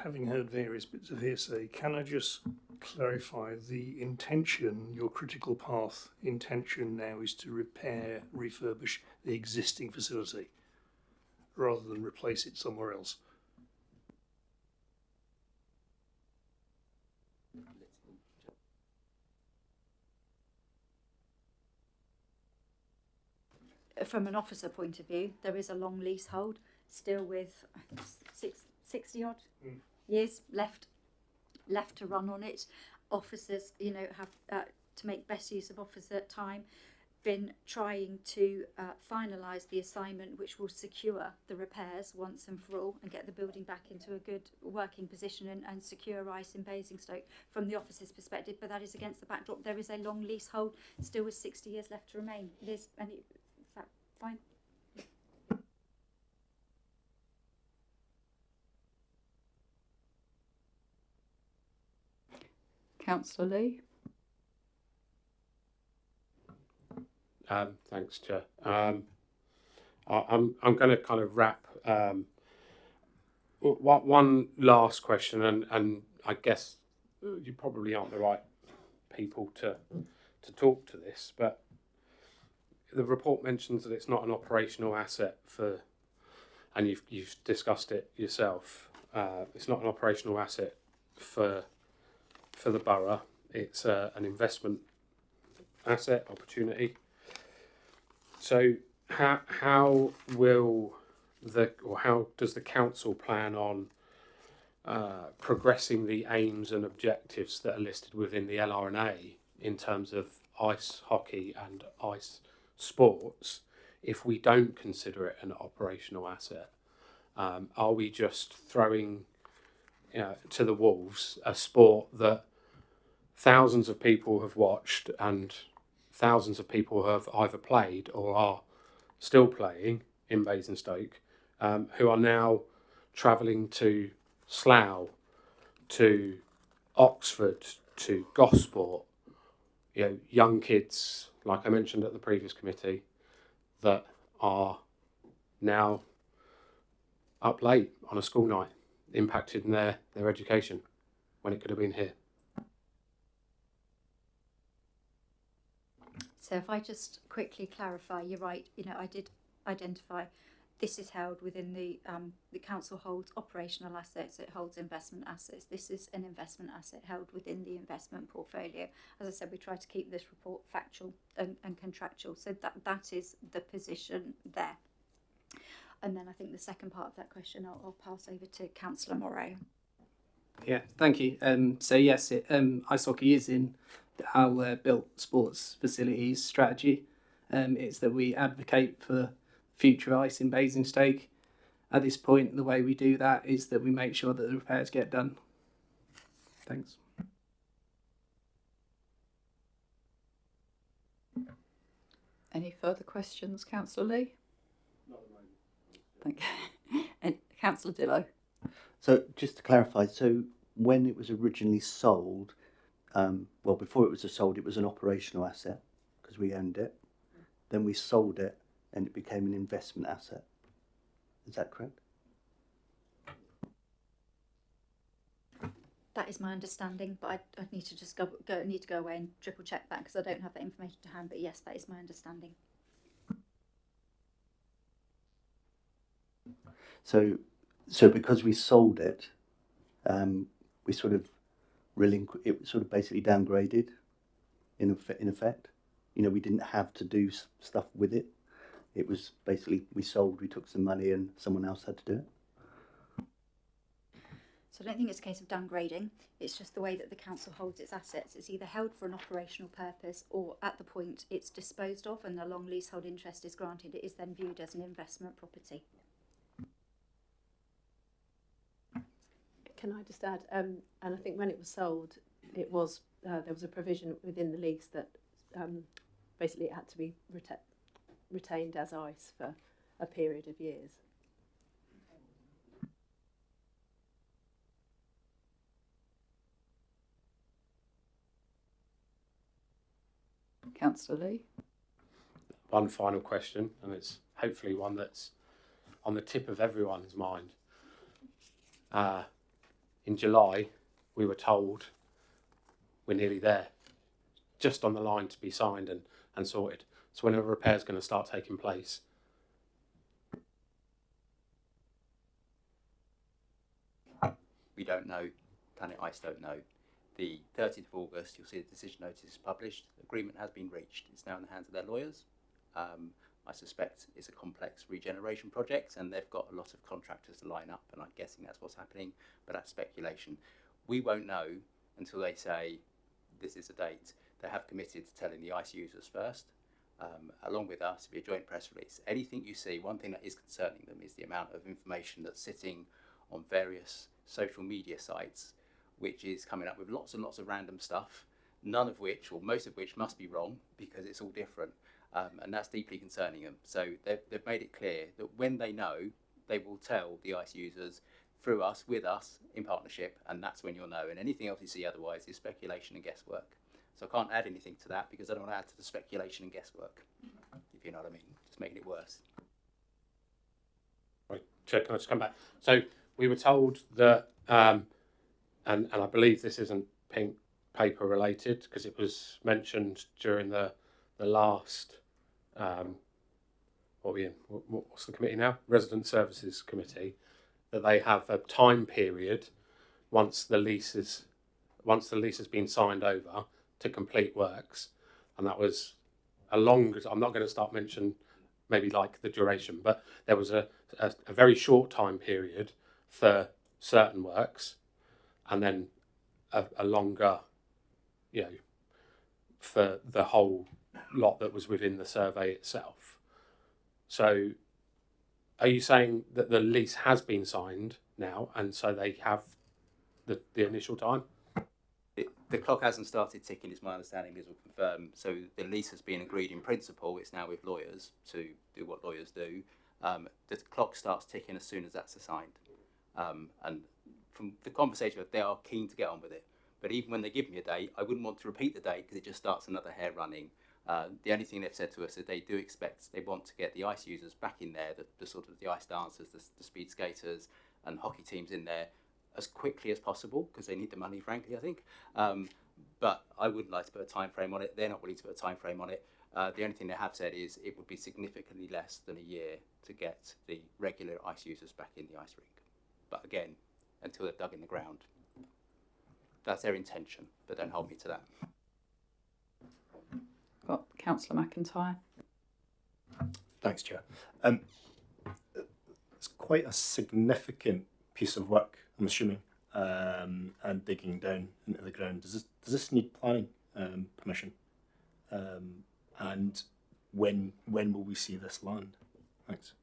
having heard various bits of hearsay, can I just clarify the intention, your critical path intention now is to repair, refurbish the existing facility? rather than replace it somewhere else. From an officer point of view, there is a long leasehold, still with 60 odd years left to run on it. Officers, you know, have to make best use of officer time, been trying to finalise the assignment which will secure the repairs once and for all and get the building back into a good working position and secure ice in Basingstoke from the officer's perspective. But that is against the backdrop. There is a long leasehold, still with 60 years left to remain. Liz, is that fine? Councillor Lee. Thanks, Chair. I'm going to kind of wrap. One last question, and I guess you probably aren't the right people to talk to this, but the report mentions that it's not an operational asset for, and you've discussed it yourself. It's not an operational asset for the borough. It's an investment asset opportunity. So how does the council plan on progressing the aims and objectives that are listed within the LRNA in terms of ice hockey and ice sports if we don't consider it an operational asset? Are we just throwing to the wolves a sport that thousands of people have watched and thousands of people have either played or are still playing in Basingstoke, who are now travelling to Slough, to Oxford, to Gosport, young kids, like I mentioned at the previous committee, that are now up late on a school night, impacted in their education when it could have been here. So if I just quickly clarify, you're right, I did identify this is held within the council holds operational assets, it holds investment assets. This is an investment asset held within the investment portfolio. As I said, we try to keep this report factual and contractual. So that is the position there. And then I think the second part of that question I'll pass over to Councillor Morrow. Yeah, thank you. So yes, ice hockey is in our built sports facilities strategy. It's that we advocate for future ice in Basingstoke. At this point, the way we do that is that we make sure that the repairs get done. Thanks. Any further questions, Councillor Lee? Not at the moment. Thank you. And Councillor Dillow. So just to clarify, so when it was originally sold, well, before it was sold, it was an operational asset because we owned it. Then we sold it and it became an investment asset. Is that correct? That is my understanding, but I need to just go away and triple check that because I don't have that information to hand. But yes, that is my understanding. So because we sold it, we sort of it sort of basically downgraded in effect. We didn't have to do stuff with it. It was basically we took some money and someone else had to do it. So I don't think it's a case of downgrading. It's just the way that the council holds its assets. It's either held for an operational purpose or at the point it's disposed of and a long leasehold interest is granted, it is then viewed as an investment property. Can I just add, and I think when it was sold, it was there was a provision within the lease that basically it had to be retained as ice for a period of years. Councillor Lee. One final question, and it's hopefully one that's on the tip of everyone's mind. In July, we were told we're nearly there, just on the line to be signed and sorted. So when a repair is going to start taking place? We don't know. Planet Ice don't know. The 30th of August, you'll see the decision notice is published. The agreement has been reached. It's now in the hands of their lawyers. I suspect it's a complex regeneration project, and they've got a lot of contractors to line up, and I'm guessing that's what's happening, but that's speculation. We won't know until they say this is a date. They have committed to telling the ICE users first, along with us, it'll be a joint press release. Anything you see, one thing that is concerning them is the amount of information that's sitting on various social media sites, which is coming up with lots and lots of random stuff, none of which, or most of which, must be wrong because it's all different. And that's deeply concerning them. So they've made it clear that when they know, they will tell the ICE users through us, with us, in partnership, and that's when you'll know. And anything else you see otherwise is speculation and guesswork. So I can't add anything to that because I don't want to add to the speculation and guesswork, if you know what I mean, just making it worse. Right, Chair, can I just come back? So we were told that, and I believe this isn't pink paper related because it was mentioned during the last, what's the committee now? Resident Services Committee, that they have a time period once the lease has been signed over to complete works, and that was a long. I'm not going to start mentioning maybe like the duration, but there was a very short time period for certain works, and then a longer, for the whole lot that was within the survey itself. So are you saying that the lease has been signed now and so they have the initial time? The clock hasn't started ticking, is my understanding. Liz will confirm. So the lease has been agreed in principle. It's now with lawyers to do what lawyers do. The clock starts ticking as soon as that's assigned. And from the conversation, they are keen to get on with it. But even when they give me a date, I wouldn't want to repeat the date because it just starts another hair running. The only thing they've said to us is they do expect, they want to get the ICE users back in there, the sort of the ice dancers, the speed skaters and hockey teams in there as quickly as possible because they need the money, frankly, I think. But I wouldn't like to put a time frame on it. They're not willing to put a time frame on it. The only thing they have said is it would be significantly less than a year to get the regular ice users back in the ice rink. But again, until they've dug in the ground. That's their intention, but don't hold me to that. Got Councillor McIntyre. Thanks, Chair. It's quite a significant piece of work, I'm assuming, and digging down into the ground. Does this need planning permission? And when will we see this land? Thanks.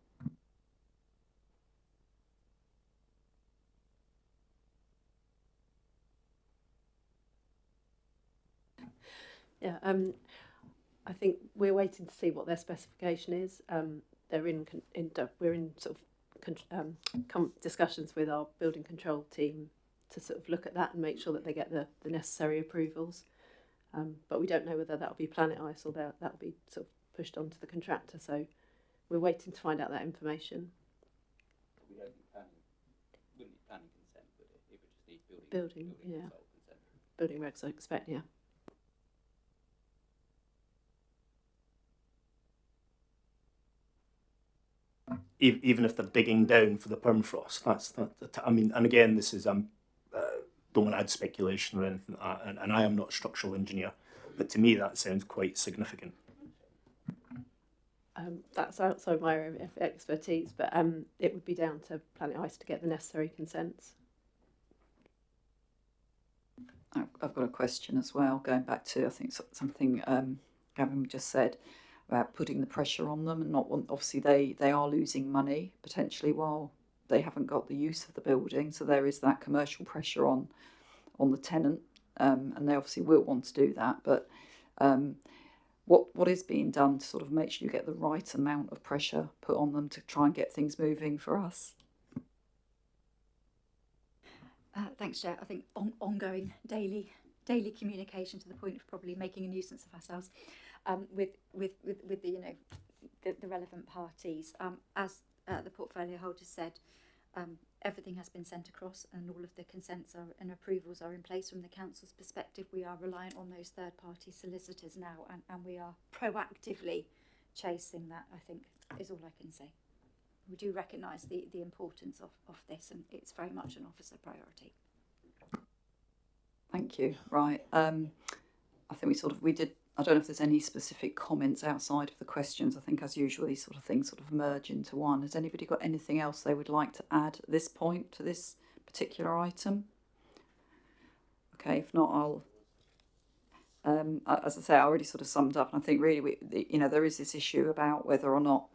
Yeah, I think we're waiting to see what their specification is. We're in sort of discussions with our building control team to sort of look at that and make sure that they get the necessary approvals. But we don't know whether that'll be Planet Ice or that'll be sort of pushed onto the contractor. So we're waiting to find out that information. We don't need planning. Wouldn't need planning consent, but it would just need building yeah. consent. Building regs, I expect, yeah. Even if they're digging down for the permafrost, I mean, and again, this is don't want to add speculation or anything like that, and I am not a structural engineer, but to me that sounds quite significant. That's outside my area of expertise, but it would be down to Planet Ice to get the necessary consents. I've got a question as well, going back to, I think, something Gavin just said about putting the pressure on them and not want, obviously they are losing money potentially while they haven't got the use of the building, so there is that commercial pressure on the tenant, and they obviously will want to do that, but what is being done to sort of make sure you get the right amount of pressure put on them to try and get things moving for us? Thanks, Chair. I think ongoing daily communication to the point of probably making a nuisance of ourselves with the relevant parties. As the portfolio holder said, everything has been sent across and all of the consents and approvals are in place. From the council's perspective, we are reliant on those third-party solicitors now, and we are proactively chasing that, I think, is all I can say. We do recognise the importance of this, and it's very much an officer priority. Thank you. Right. I think we did. I don't know if there's any specific comments outside of the questions. I think, as usual, these sort of things sort of merge into one. Has anybody got anything else they would like to add at this point to this particular item? Okay, if not, I'll. As I say, I already sort of summed up, and I think really, there is this issue about whether or not,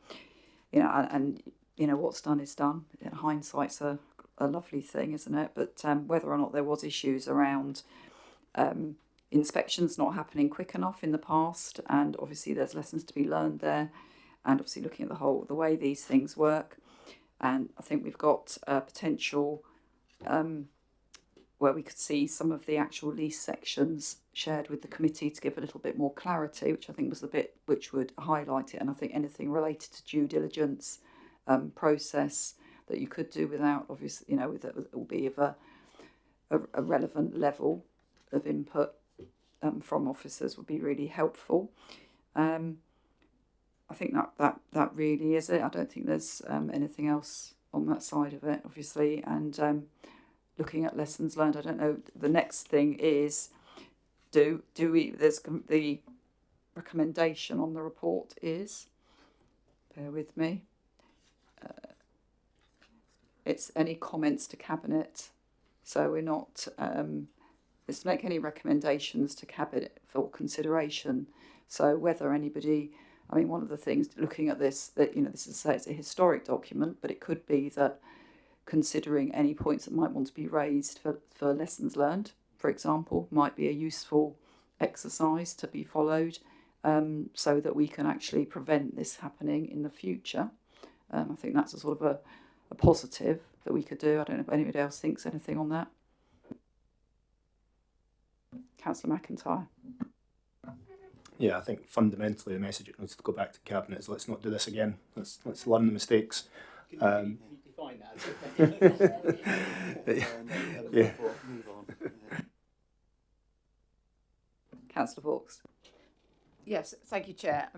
and what's done is done. Hindsight's a lovely thing, isn't it? But whether or not there was issues around inspections not happening quick enough in the past, and obviously there's lessons to be learned there, and obviously looking at the way these things work, and I think we've got potential where we could see some of the actual lease sections shared with the committee to give a little bit more clarity, which I think was the bit which would highlight it. And I think anything related to due diligence process that you could do without, obviously, it will be of a relevant level of input from officers would be really helpful. I think that really is it. I don't think there's anything else on that side of it, obviously. And looking at lessons learned, I don't know. The next thing is, there's the recommendation on the report is, bear with me, it's any comments to Cabinet. So we're not, let's make any recommendations to Cabinet for consideration. So whether anybody, one of the things looking at this, that, this is, say, it's a historic document, but it could be that considering any points that might want to be raised for lessons learned, for example, might be a useful exercise to be followed, so that we can actually prevent this happening in the future. I think that's a sort of a positive that we could do. I don't know if anybody else thinks anything on that. Councillor McIntyre. Yeah, I think fundamentally the message that needs to go back to Cabinet is let's not do this again. Let's learn the mistakes. Can you define that? Yeah. Councillor Vaux. Yes, thank you, Chair.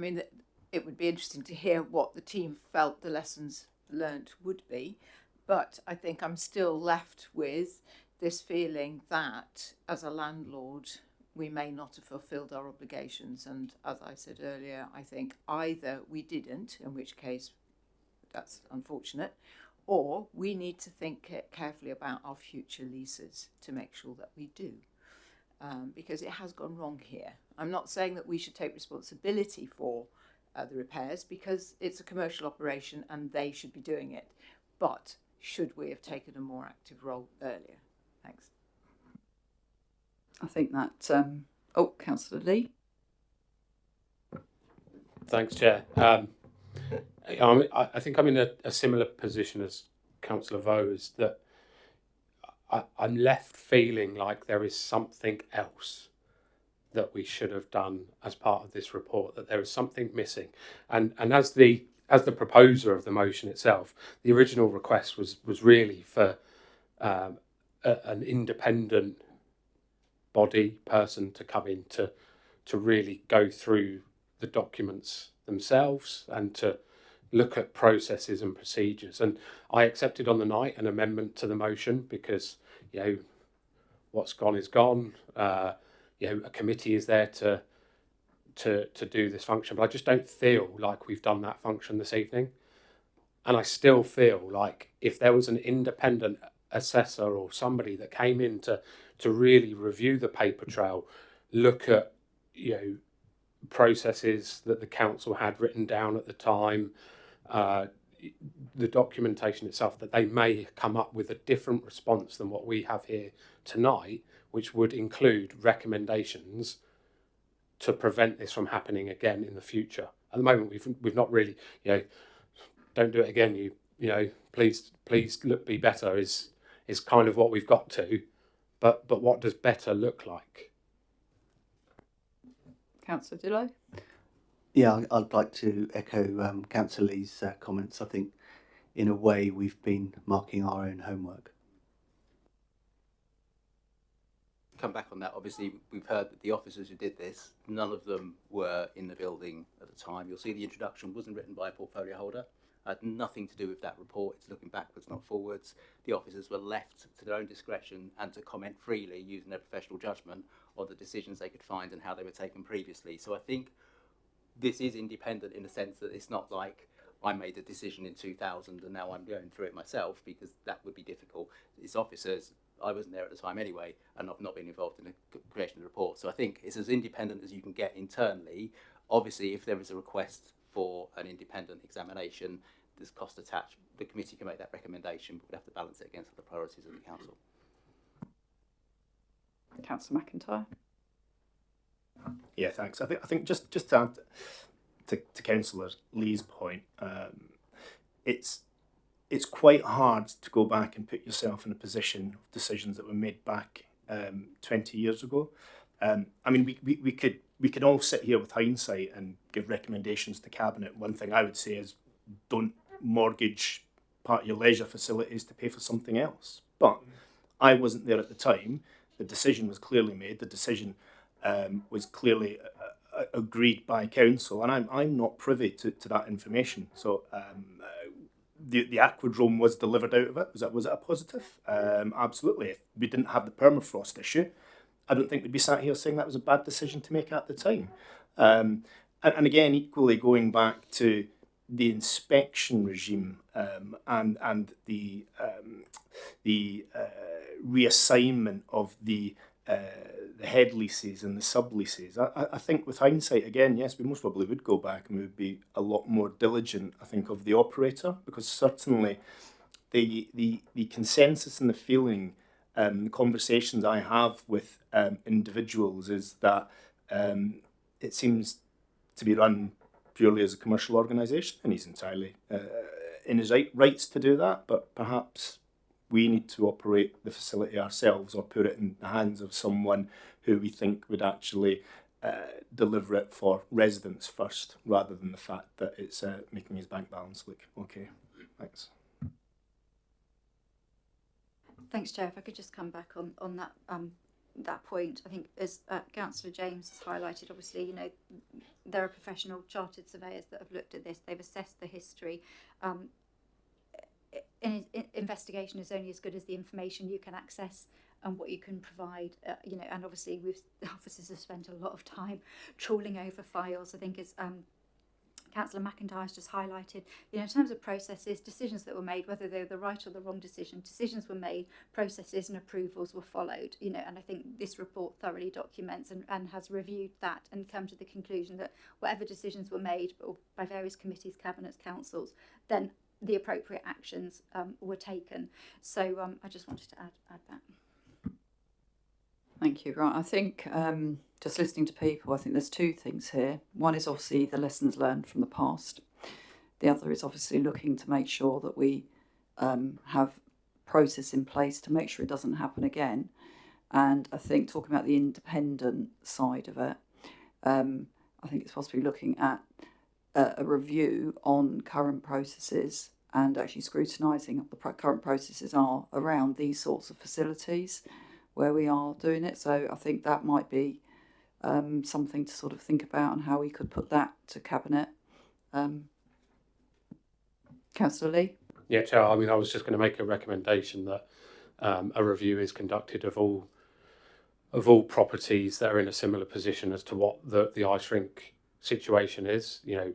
It would be interesting to hear what the team felt the lessons learned would be, but I think I'm still left with this feeling that as a landlord we may not have fulfilled our obligations, and as I said earlier, I think either we didn't, in which case that's unfortunate, or we need to think carefully about our future leases to make sure that we do, because it has gone wrong here. I'm not saying that we should take responsibility for the repairs, because it's a commercial operation and they should be doing it, but should we have taken a more active role earlier? Thanks. I think that, Councillor Lee. Thanks, Chair. I think I'm in a similar position as Councillor Vaux, that I'm left feeling like there is something else that we should have done as part of this report, that there is something missing. And as the proposer of the motion itself, the original request was really for an independent person to come in to really go through the documents themselves and to look at processes and procedures. And I accepted on the night an amendment to the motion because, what's gone is gone. A committee is there to do this function, but I just don't feel like we've done that function this evening. And I still feel like if there was an independent assessor or somebody that came in to really review the paper trail, look at processes that the council had written down at the time, the documentation itself, that they may come up with a different response than what we have here tonight, which would include recommendations to prevent this from happening again in the future. At the moment, we've not really, don't do it again. Please be better is kind of what we've got to, but what does better look like? Councillor Dillow. Yeah, I'd like to echo Councillor Lee's comments. I think, in a way, we've been marking our own homework. Come back on that. Obviously, we've heard that the officers who did this, none of them were in the building at the time. You'll see the introduction wasn't written by a portfolio holder. had nothing to do with that report. It's looking backwards, not forwards. The officers were left to their own discretion and to comment freely using their professional judgment on the decisions they could find and how they were taken previously. So I think this is independent in the sense that it's not like I made a decision in 2000 and now I'm going through it myself, because that would be difficult. It's officers. I wasn't there at the time anyway, and I've not been involved in the creation of the report. So I think it's as independent as you can get internally. Obviously, if there is a request for an independent examination, there's cost attached. The committee can make that recommendation, but we'd have to balance it against other priorities of the council. Councillor McIntyre. Yeah, thanks. I think just to add to Councillor Lee's point, it's quite hard to go back and put yourself in a position of decisions that were made back 20 years ago. I mean, we could all sit here with hindsight and give recommendations to Cabinet. One thing I would say is don't mortgage part of your leisure facilities to pay for something else. But I wasn't there at the time. The decision was clearly made. The decision was clearly agreed by council, and I'm not privy to that information. So the aquadrome was delivered out of it. Was it a positive? Absolutely. If we didn't have the permafrost issue, I don't think we'd be sat here saying that was a bad decision to make at the time. And again, equally going back to the inspection regime and the reassignment of the head leases and the subleases. I think with hindsight, again, yes, we most probably would go back and we would be a lot more diligent, I think, of the operator, because certainly the consensus and the feeling, the conversations I have with individuals is that it seems to be run purely as a commercial organisation, and he's entirely in his rights to do that, but perhaps we need to operate the facility ourselves or put it in the hands of someone who we think would actually deliver it for residents first, rather than the fact that it's making his bank balance look okay. Thanks. Thanks, Chair. If I could just come back on that that point, I think as Councillor James has highlighted, obviously, you know, there are professional chartered surveyors that have looked at this. They've assessed the history. Investigation is only as good as the information you can access and what you can provide, you know, and obviously the officers have spent a lot of time trawling over files. I think as Councillor McIntyre has just highlighted, you know, in terms of processes, decisions that were made, whether they were the right or the wrong decision, decisions were made, processes and approvals were followed, you know, and I think this report thoroughly documents and has reviewed that and come to the conclusion that whatever decisions were made by various committees, cabinets, councils, then the appropriate actions were taken. So I just wanted to add that. Thank you. Right, I think just listening to people, I think there's two things here. One is obviously the lessons learned from the past. The other is obviously looking to make sure that we have process in place to make sure it doesn't happen again. And I think talking about the independent side of it, I think it's possibly looking at a review on current processes and actually scrutinising what the current processes are around these sorts of facilities where we are doing it. So I think that might be something to sort of think about and how we could put that to Cabinet. Councillor Lee? Yeah, Chair, I mean, I was just going to make a recommendation that a review is conducted of all properties that are in a similar position as to what the ice rink situation is, you know,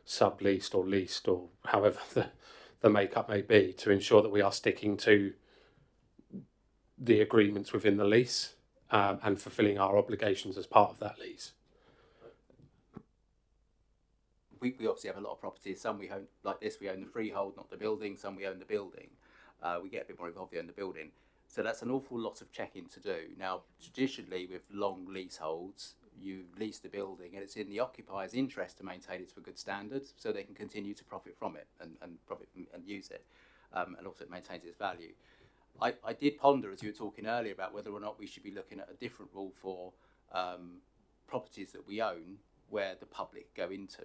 subleased or leased or however the makeup may be, to ensure that we are sticking to the agreements within the lease and fulfilling our obligations as part of that lease. We obviously have a lot of properties. Some we own, like this, we own the freehold, not the building. Some we own the building. We get a bit more involved, we own the building. So that's an awful lot of checking to do. Now, traditionally, with long leaseholds, you lease the building and it's in the occupier's interest to maintain it to a good standard so they can continue to profit from it and profit and use it, and also it maintains its value. I did ponder, as you were talking earlier, about whether or not we should be looking at a different rule for properties that we own where the public go into,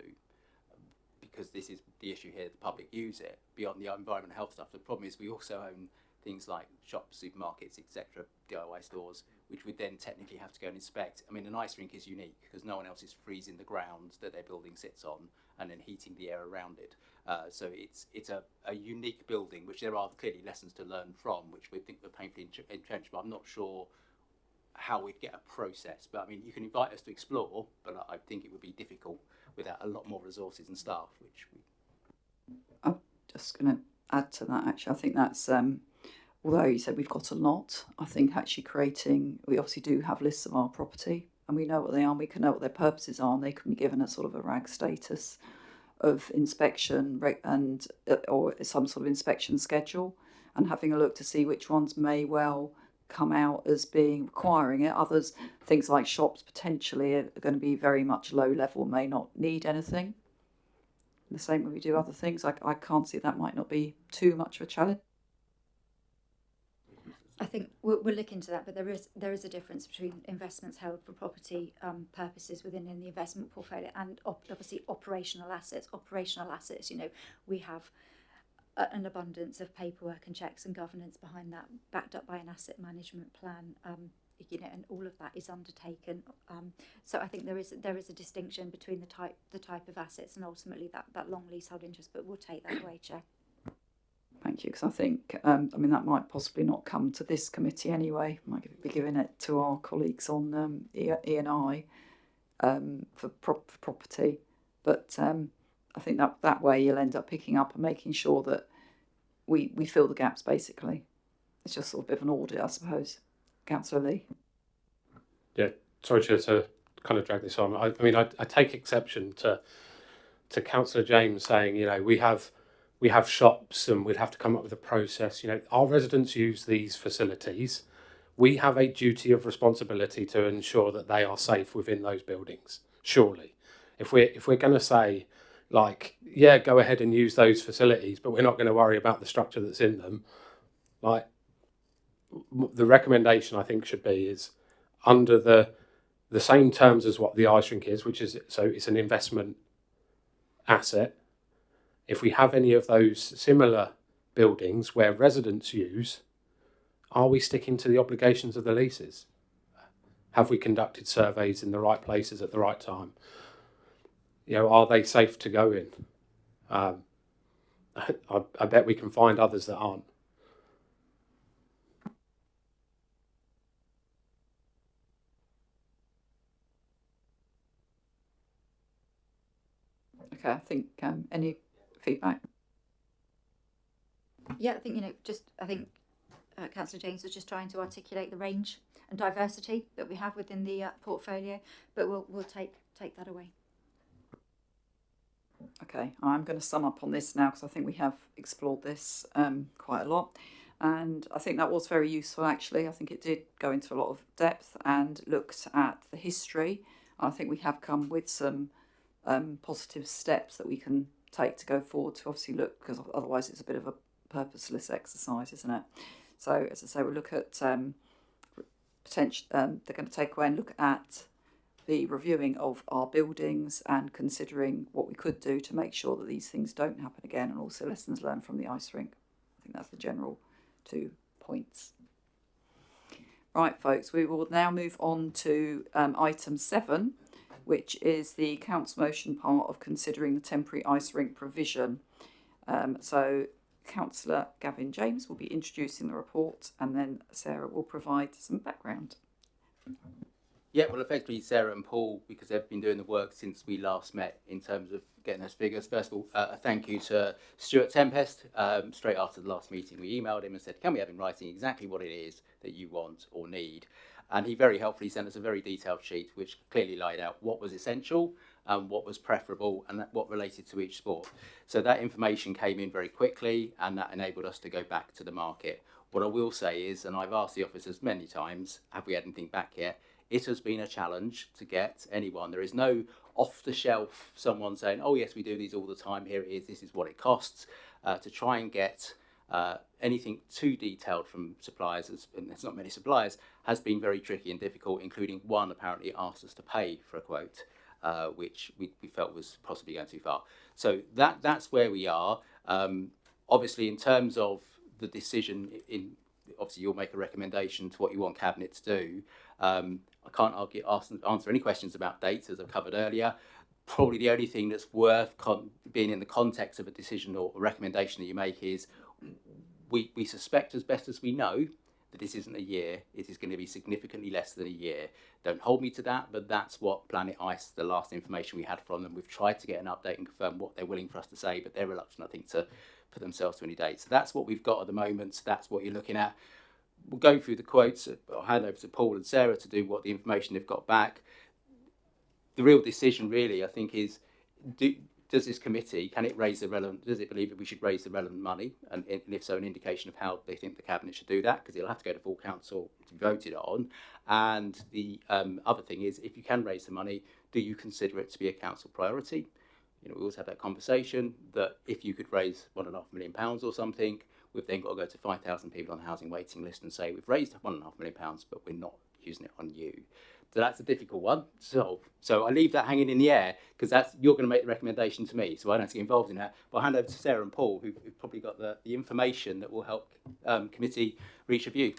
because this is the issue here, the public use it beyond the environment and health stuff. The problem is we also own things like shops, supermarkets, etc., DIY stores, which would then technically have to go and inspect. I mean, an ice rink is unique because no one else is freezing the ground that their building sits on and then heating the air around it. So it's a unique building, which there are clearly lessons to learn from, which we think were painfully entrenched, but I'm not sure how we'd get a process. But I mean, you can invite us to explore, but I think it would be difficult without a lot more resources and staff, which we... I'm just going to add to that, actually. I think that's, although you said we've got a lot, I think actually we obviously do have lists of our property and we know what they are, and we can know what their purposes are, and they can be given a sort of a RAG status of inspection and or some sort of inspection schedule, and having a look to see which ones may well come out as being requiring it. Others, things like shops, potentially are going to be very much low level, may not need anything. The same when we do other things. I can't see that might not be too much of a challenge. I think we'll look into that, but there is a difference between investments held for property purposes within the investment portfolio and obviously operational assets. Operational assets, we have an abundance of paperwork and checks and governance behind that, backed up by an asset management plan. And all of that is undertaken. So I think there is a distinction between the type of assets and ultimately that long leasehold interest. But we'll take that away, Chair. Thank you, because I think that might possibly not come to this committee anyway. Might be giving it to our colleagues on E&I for property. But I think that way you'll end up picking up and making sure that we fill the gaps. Basically, it's just sort of a bit of an audit, I suppose. Councillor Lee. Yeah, sorry to kind of drag this on. I mean, I take exception to Councillor James saying, we have shops and we'd have to come up with a process. Our residents use these facilities. We have a duty of responsibility to ensure that they are safe within those buildings. Surely, if we're going to say, like, yeah, go ahead and use those facilities, but we're not going to worry about the structure that's in them, like. The recommendation I think should be is under the same terms as what the ice rink is, which is, so it's an investment asset. If we have any of those similar buildings where residents use, are we sticking to the obligations of the leases? Have we conducted surveys in the right places at the right time? Are they safe to go in? I bet we can find others that aren't. Okay, I think any feedback? Yeah, I think Councillor James was just trying to articulate the range and diversity that we have within the portfolio, but we'll take that away. Okay, I'm going to sum up on this now because I think we have explored this quite a lot, and I think that was very useful actually. I think it did go into a lot of depth and looked at the history. I think we have come with some positive steps that we can take to go forward to obviously look, because otherwise it's a bit of a purposeless exercise, isn't it? So as I say, we'll look at potential. They're going to take away and look at the reviewing of our buildings and considering what we could do to make sure that these things don't happen again, and also lessons learned from the ice rink. I think that's the general 2 points. Right, folks, we will now move on to item 7, which is the council motion part of considering the temporary ice rink provision. So Councillor Gavin James will be introducing the report, and then Sarah will provide some background. Yeah, well, effectively, Sarah and Paul, because they've been doing the work since we last met in terms of getting those figures. First of all, a thank you to Stuart Tempest. Straight after the last meeting, we emailed him and said, can we have in writing exactly what it is that you want or need? And he very helpfully sent us a very detailed sheet which clearly laid out what was essential, what was preferable, and what related to each sport. So that information came in very quickly, and that enabled us to go back to the market. What I will say is, and I've asked the officers many times, have we had anything back yet? It has been a challenge to get anyone. There is no off-the-shelf someone saying, oh yes, we do these all the time, here it is, this is what it costs. To try and get anything too detailed from suppliers, and there's not many suppliers, has been very tricky and difficult, including one apparently asked us to pay for a quote, which we felt was possibly going too far. So that's where we are. Obviously, in terms of the decision in obviously you'll make a recommendation to what you want Cabinet to do. I can't answer any questions about dates, as I've covered earlier. Probably the only thing that's worth being in the context of a decision or a recommendation that you make is we suspect, as best as we know, that this isn't a year. It is going to be significantly less than a year. Don't hold me to that, but that's what Planet Ice, the last information we had from them. We've tried to get an update and confirm what they're willing for us to say, but they're reluctant, I think, to put themselves to any date. So that's what we've got at the moment. So that's what you're looking at. We'll go through the quotes. I'll hand over to Paul and Sarah to do what the information they've got back. The real decision, really, I think, is does this committee, can it raise the relevant, does it believe that we should raise the relevant money? And if so, an indication of how they think the Cabinet should do that, because it'll have to go to full council to be voted on. And the other thing is, if you can raise the money, do you consider it to be a council priority? You know, we always have that conversation that if you could raise £1.5 million or something, we've then got to go to 5,000 people on the housing waiting list and say, we've raised £1.5 million, but we're not using it on you. So that's a difficult one to solve. So I leave that hanging in the air because you're going to make the recommendation to me, so I don't have to get involved in that. But I'll hand over to Sarah and Paul, who've probably got the information that will help committee reach a view.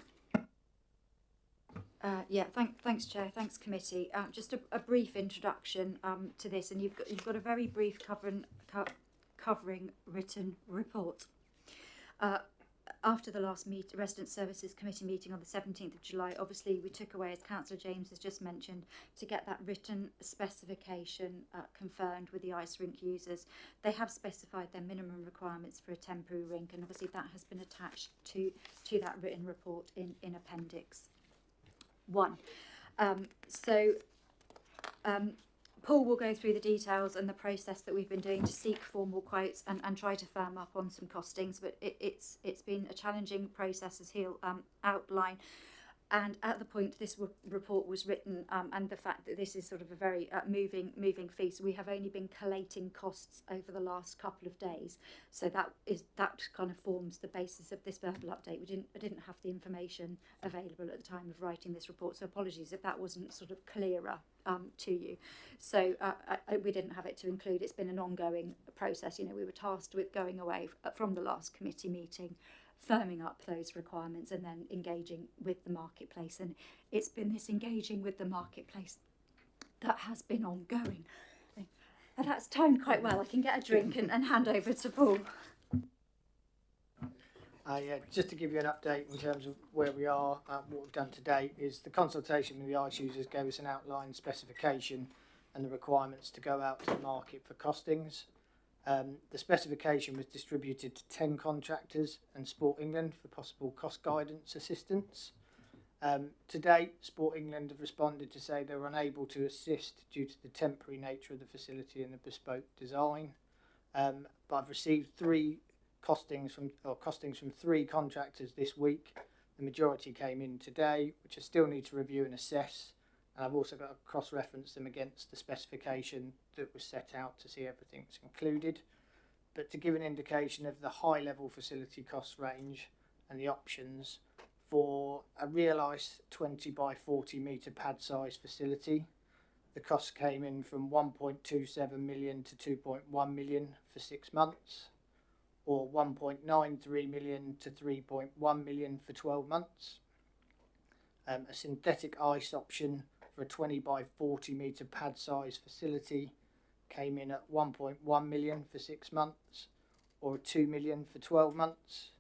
Thanks, Chair. Thanks, committee. Just a brief introduction to this, and you've got a very brief covering written report. After the last Resident Services Committee meeting on the 17th of July, obviously we took away, as Councillor James has just mentioned, to get that written specification confirmed with the ice rink users. They have specified their minimum requirements for a temporary rink, and obviously that has been attached to that written report in Appendix 1. Paul will go through the details and the process that we've been doing to seek formal quotes and try to firm up on some costings, but it's been a challenging process, as he'll outline. And at the point this report was written, and the fact that this is sort of a very moving feast, we have only been collating costs over the last couple of days. So that kind of forms the basis of this verbal update. I didn't have the information available at the time of writing this report, so apologies if that wasn't sort of clearer to you. So we didn't have it to include. It's been an ongoing process. You know, we were tasked with going away from the last committee meeting, firming up those requirements and then engaging with the marketplace. And it's been this engaging with the marketplace that has been ongoing. And that's timed quite well. I can get a drink and hand over to Paul. Just to give you an update in terms of where we are, what we've done to date is the consultation with the ice users gave us an outline specification and the requirements to go out to the market for costings. The specification was distributed to 10 contractors and Sport England for possible cost guidance assistance. To date, Sport England have responded to say they were unable to assist due to the temporary nature of the facility and the bespoke design. But I've received costings from 3 contractors this week. The majority came in today, which I still need to review and assess. And I've also got to cross-reference them against the specification that was set out to see everything that's included. But to give an indication of the high-level facility cost range and the options for a real ice 20 by 40 metre pad size facility, the cost came in from 1.27 million to 2.1 million for 6 months, or 1.93 million to 3.1 million for 12 months. A synthetic ice option for a 20 by 40 metre pad size facility came in at 1.1 million for 6 months, or 2 million for 12 months.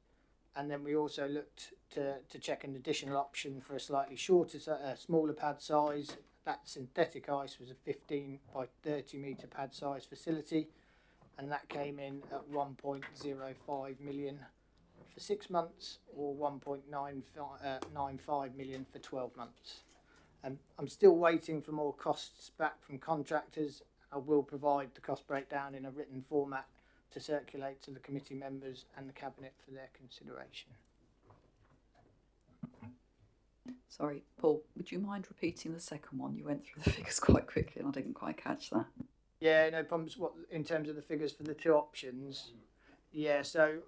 And then we also looked to check an additional option for a slightly shorter, smaller pad size. That synthetic ice was a 15 by 30 metre pad size facility, and that came in at 1.05 million for 6 months, or 1.95 million for 12 months. I'm still waiting for more costs back from contractors. I will provide the cost breakdown in a written format to circulate to the committee members and the Cabinet for their consideration. Sorry, Paul, would you mind repeating the second one? You went through the figures quite quickly and I didn't quite catch that. Yeah, no problems. What in terms of the figures for the 2 options? Yeah, so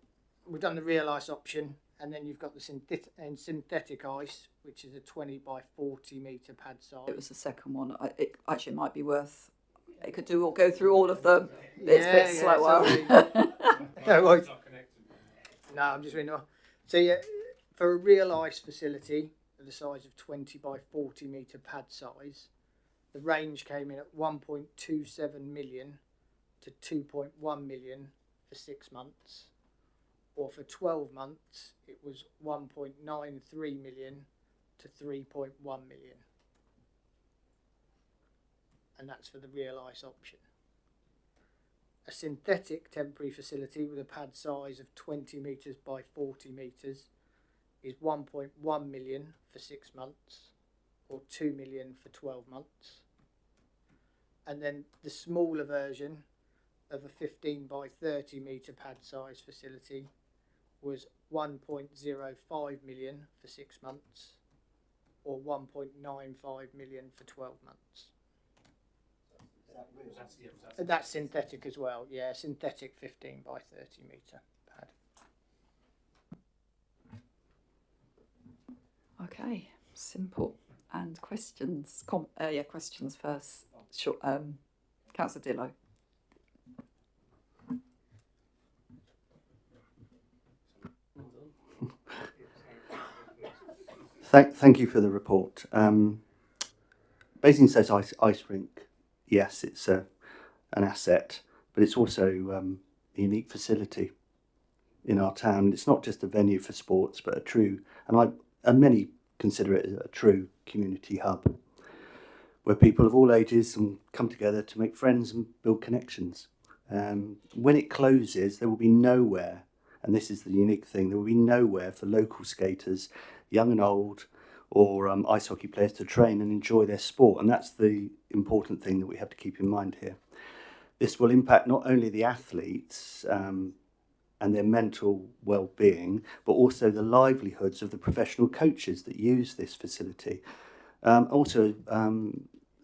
we've done the real ice option, and then you've got the synthetic ice, which is a 20 by 40 metre pad size. It was the second one. It actually might be worth. It could go through all of them. It's a bit slower. No, right. No, I'm just reading. So yeah, for a real ice facility of the size of 20 by 40 metre pad size, the range came in at 1.27 million to 2.1 million for 6 months, or for 12 months it was 1.93 million to 3.1 million, and that's for the real ice option. A synthetic temporary facility with a pad size of 20 metres by 40 metres is 1.1 million for 6 months, or 2 million for 12 months. And then the smaller version of a 15 by 30 metre pad size facility was 1.05 million for 6 months, or 1.95 million for 12 months. That's synthetic as well, yeah, synthetic 15 by 30 metre pad. Okay, simple. And questions? Questions first. Sure. Councillor Dillo. Thank you for the report. Basingstoke's ice rink, yes, it's an asset, but it's also a unique facility in our town. It's not just a venue for sports, but a true, and many consider it a true community hub, where people of all ages can come together to make friends and build connections. When it closes, there will be nowhere, and this is the unique thing, there will be nowhere for local skaters, young and old, or ice hockey players to train and enjoy their sport. And that's the important thing that we have to keep in mind here. This will impact not only the athletes and their mental well-being, but also the livelihoods of the professional coaches that use this facility. Also,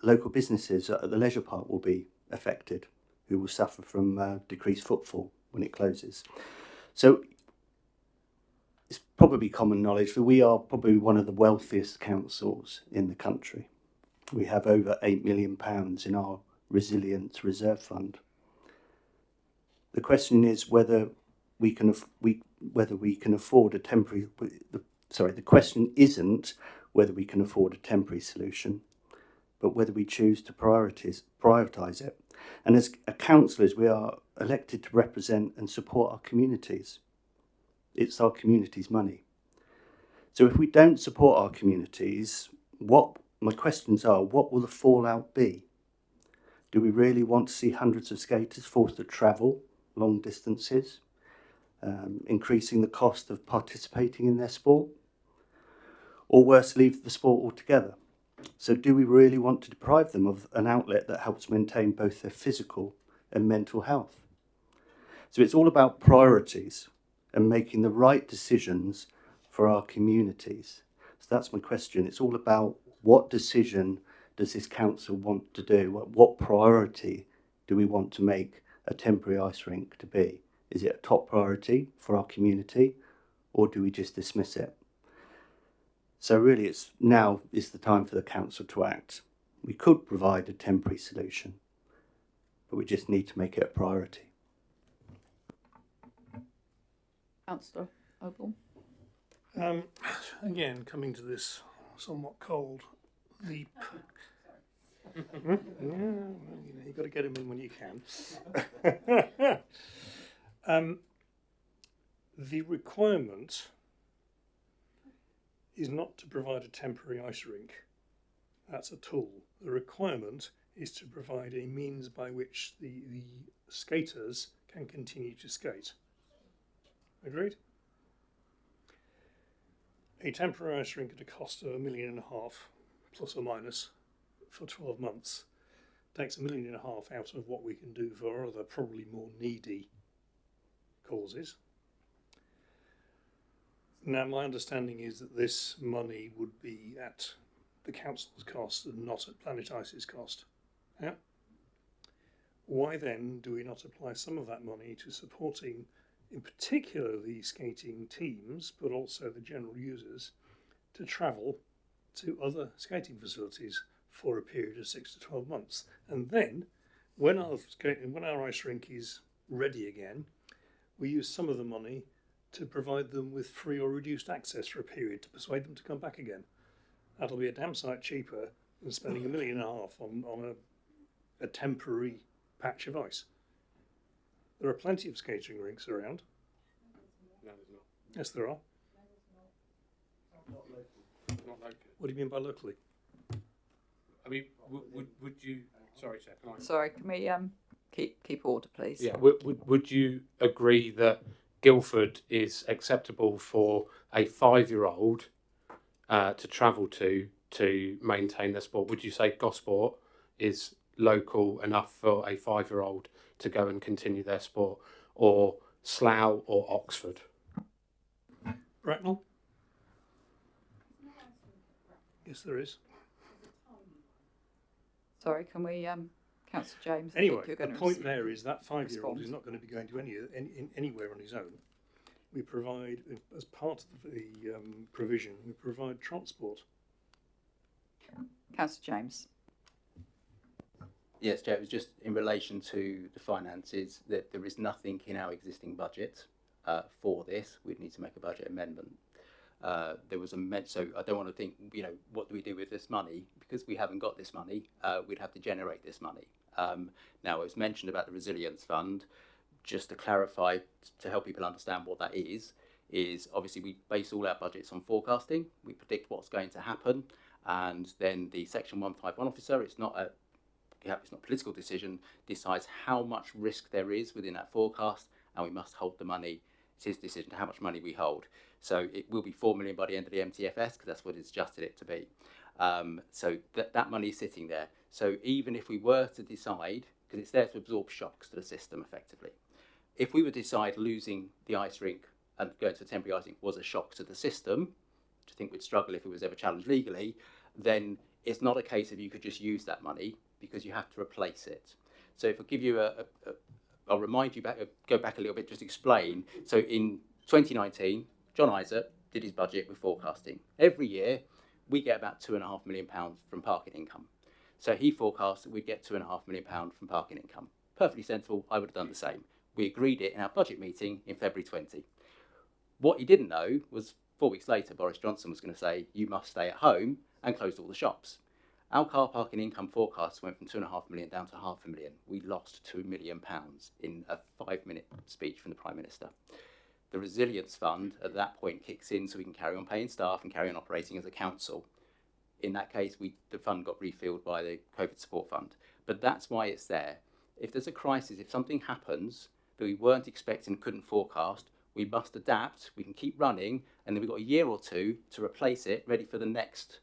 local businesses at the leisure park will be affected, who will suffer from decreased footfall when it closes. So it's probably common knowledge that we are probably one of the wealthiest councils in the country. We have over £8 million in our Resilience Reserve Fund. The question is whether we can afford a temporary. The question isn't whether we can afford a temporary solution, but whether we choose to prioritise it. And as councillors, we are elected to represent and support our communities. It's our community's money. So if we don't support our communities, my questions are, what will the fallout be? Do we really want to see hundreds of skaters forced to travel long distances, increasing the cost of participating in their sport? Or worse, leave the sport altogether? So do we really want to deprive them of an outlet that helps maintain both their physical and mental health? So it's all about priorities and making the right decisions for our communities. So that's my question. It's all about what decision does this council want to do? What priority do we want to make a temporary ice rink to be? Is it a top priority for our community, or do we just dismiss it? So really now is the time for the council to act. We could provide a temporary solution, but we just need to make it a priority. Councillor Ogle. Again, coming to this somewhat cold, you've got to get them in when you can. The requirement is not to provide a temporary ice rink. That's a tool. The requirement is to provide a means by which the skaters can continue to skate. Agreed? A temporary ice rink at a cost of £1.5 million, plus or minus, for 12 months, takes £1.5 million out of what we can do for other, probably more needy causes. Now, my understanding is that this money would be at the council's cost and not at Planet Ice's cost. Yeah? Why then do we not apply some of that money to supporting, in particular, the skating teams, but also the general users, to travel to other skating facilities for a period of 6 to 12 months? And then, when our ice rink is ready again, we use some of the money to provide them with free or reduced access for a period to persuade them to come back again. That'll be a damn sight cheaper than spending $1.5 million on a temporary patch of ice. There are plenty of skating rinks around. No, there's not. Yes, there are. Not local. What do you mean by locally? I mean, would you? Sorry, Chair. Can I? Sorry, can we keep order, please? Yeah. Would you agree that Guildford is acceptable for a 5-year-old to travel to maintain their sport? Would you say Gosport is local enough for a 5-year-old to go and continue their sport, or Slough or Oxford? Bracknell? Yes, there is. Sorry, can we, Councillor James? I Anyway, think you're the going point there is that 5-year-old respond. is not going to be going to anywhere on his own. We provide, as part of the provision, we provide transport. Councillor James. Yes, Chair, it was just in relation to the finances that there is nothing in our existing budget for this. We'd need to make a budget amendment. There was so I don't want to think, what do we do with this money? Because we haven't got this money, we'd have to generate this money. Now, it was mentioned about the Resilience Fund. Just to clarify, to help people understand what that is obviously we base all our budgets on forecasting. We predict what's going to happen, and then the Section 151 officer, it's not a political decision, decides how much risk there is within that forecast, and we must hold the money. It's his decision how much money we hold. So it will be 4 million by the end of the MTFS, because that's what it's adjusted it to be. So that money is sitting there. So even if we were to decide, because it's there to absorb shocks to the system effectively, if we would decide losing the ice rink and going to a temporary ice rink was a shock to the system, which I think we'd struggle if it was ever challenged legally, then it's not a case of you could just use that money, because you have to replace it. So if I give you I'll remind you go back a little bit, just explain. So in 2019, John Isaac did his budget with forecasting. Every year, we get about £2.5 million from parking income. So he forecast that we'd get £2.5 million from parking income. Perfectly sensible, I would have done the same. We agreed it in our budget meeting in February 20. What he didn't know was 4 weeks later, Boris Johnson was going to say, you must stay at home, and closed all the shops. Our car parking income forecast went from £2.5 million down to £500,000. We lost £2 million in a 5-minute speech from the Prime Minister. The Resilience Fund at that point kicks in so we can carry on paying staff and carry on operating as a council. In that case, the fund got refilled by the COVID Support Fund. But that's why it's there. If there's a crisis, if something happens that we weren't expecting, couldn't forecast, we must adapt, we can keep running, and then we've got a year or two to replace it, ready for the next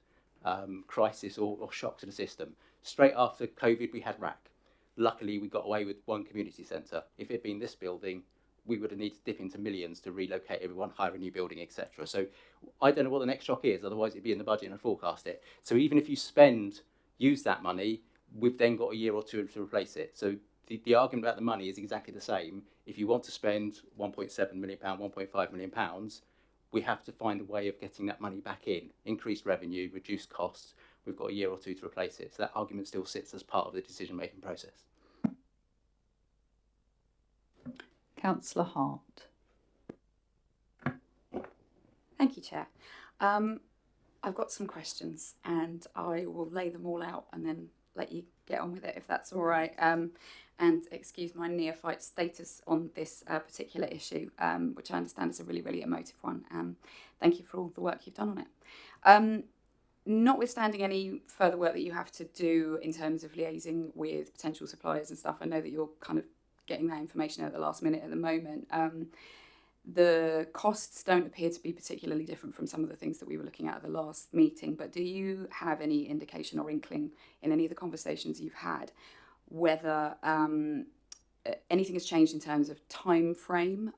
crisis or shock to the system. Straight after COVID, we had RAC. Luckily, we got away with one community centre. If it had been this building, we would have needed to dip into millions to relocate everyone, hire a new building, etc. So I don't know what the next shock is, otherwise it'd be in the budget and forecast it. So even if you use that money, we've then got a year or two to replace it. So the argument about the money is exactly the same. If you want to spend £1.7 million, £1.5 million, we have to find a way of getting that money back in, increased revenue, reduced costs. We've got a year or two to replace it. So that argument still sits as part of the decision-making process. Councillor Hart. Thank you, Chair. I've got some questions, and I will lay them all out and then let you get on with it, if that's all right. And excuse my neophyte status on this particular issue, which I understand is a really, really emotive one. Thank you for all the work you've done on it. Notwithstanding any further work that you have to do in terms of liaising with potential suppliers and stuff, I know that you're kind of getting that information at the last minute at the moment. The costs don't appear to be particularly different from some of the things that we were looking at the last meeting, but do you have any indication or inkling in any of the conversations you've had whether anything has changed in terms of time frame,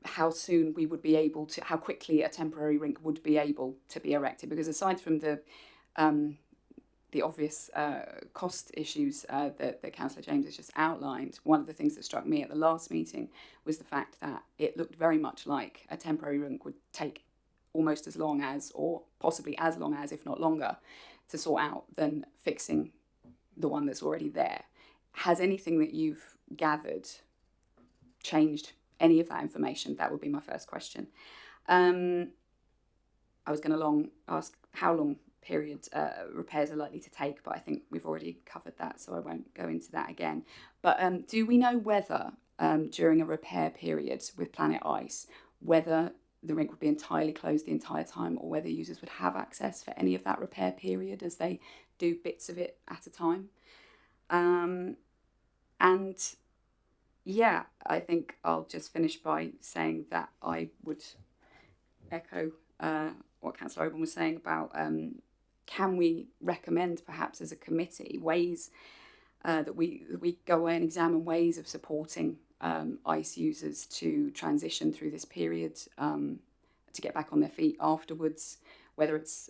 how soon we would be able to, how quickly a temporary rink would be able to be erected? Because aside from the obvious cost issues that Councillor James has just outlined, one of the things that struck me at the last meeting was the fact that it looked very much like a temporary rink would take almost as long as, or possibly as long as, if not longer, to sort out than fixing the one that's already there. Has anything that you've gathered changed any of that information? That would be my first question. I was going to ask how long period repairs are likely to take, but I think we've already covered that, so I won't go into that again. But do we know whether during a repair period with Planet Ice, whether the rink would be entirely closed the entire time, or whether users would have access for any of that repair period as they do bits of it at a time? And yeah, I think I'll just finish by saying that I would echo what Councillor Oban was saying about can we recommend perhaps as a committee ways that we go away and examine ways of supporting ICE users to transition through this period, to get back on their feet afterwards, whether it's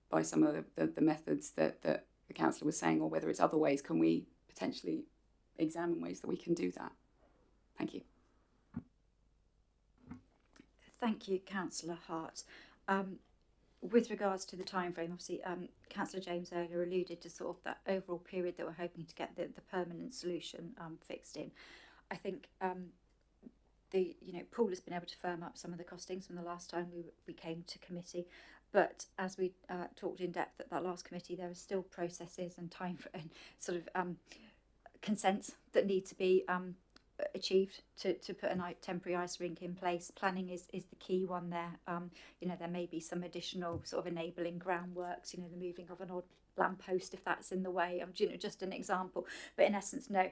by some of the methods that the councillor was saying, or whether it's other ways. Can we potentially examine ways that we can do that? Thank you. Thank you, Councillor Hart. With regards to the time frame, obviously, Councillor James earlier alluded to sort of that overall period that we're hoping to get the permanent solution fixed in. I think Paul has been able to firm up some of the costings from the last time we came to committee, but as we talked in depth at that last committee, there are still processes and time and sort of consents that need to be achieved to put a temporary ice rink in place. Planning is the key one there. There may be some additional sort of enabling groundworks, the moving of an odd lamppost if that's in the way. Just an example. But in essence, no.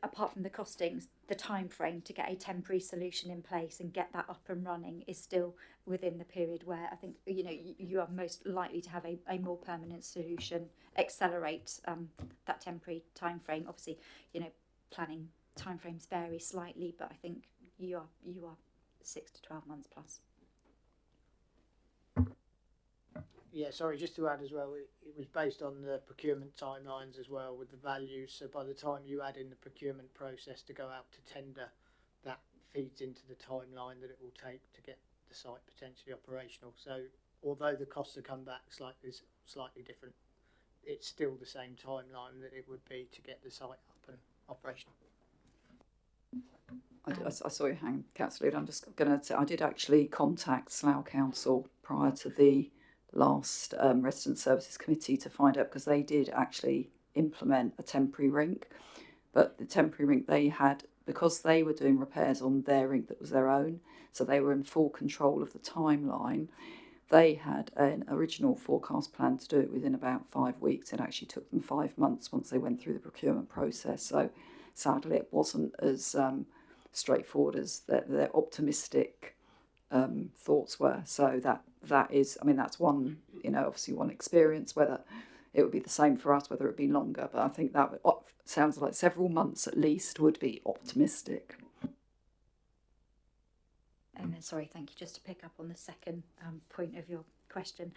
Apart from the costings, the time frame to get a temporary solution in place and get that up and running is still within the period where I think you are most likely to have a more permanent solution. Accelerate that temporary time frame. Obviously, planning timeframes vary slightly, but I think you are 6 to 12 months plus. Yeah, sorry, just to add as well, it was based on the procurement timelines as well with the values. So by the time you add in the procurement process to go out to tender, that feeds into the timeline that it will take to get the site potentially operational. So although the costs have come back slightly different, it's still the same timeline that it would be to get the site up and operational. I saw your hand, Councillor. I'm just going to say I did actually contact Slough Council prior to the last Resident Services Committee to find out, because they did actually implement a temporary rink, but the temporary rink they had, because they were doing repairs on their rink that was their own, so they were in full control of the timeline. They had an original forecast plan to do it within about 5 weeks. It actually took them 5 months once they went through the procurement process. So sadly, it wasn't as straightforward as their optimistic thoughts were. So that is, I mean, that's one, obviously one experience. Whether it would be the same for us, whether it would be longer, but I think that sounds like several months at least would be optimistic. And then, sorry, thank you. Just to pick up on the second point of your question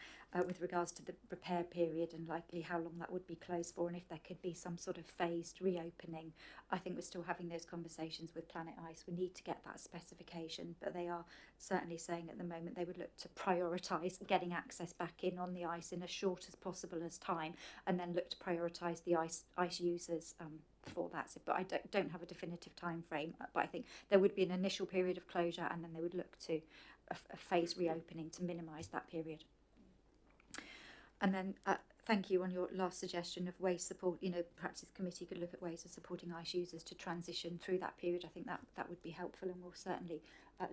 with regards to the repair period and likely how long that would be closed for, and if there could be some sort of phased reopening. I think we're still having those conversations with Planet Ice. We need to get that specification, but they are certainly saying at the moment they would look to prioritise getting access back in on the ice in as short as possible as time, and then look to prioritise the ice users for that. So, but I don't have a definitive time frame, but I think there would be an initial period of closure, and then they would look to a phased reopening to minimise that period. And then thank you on your last suggestion of ways support. Perhaps this committee could look at ways of supporting ICE users to transition through that period. I think that would be helpful, and we'll certainly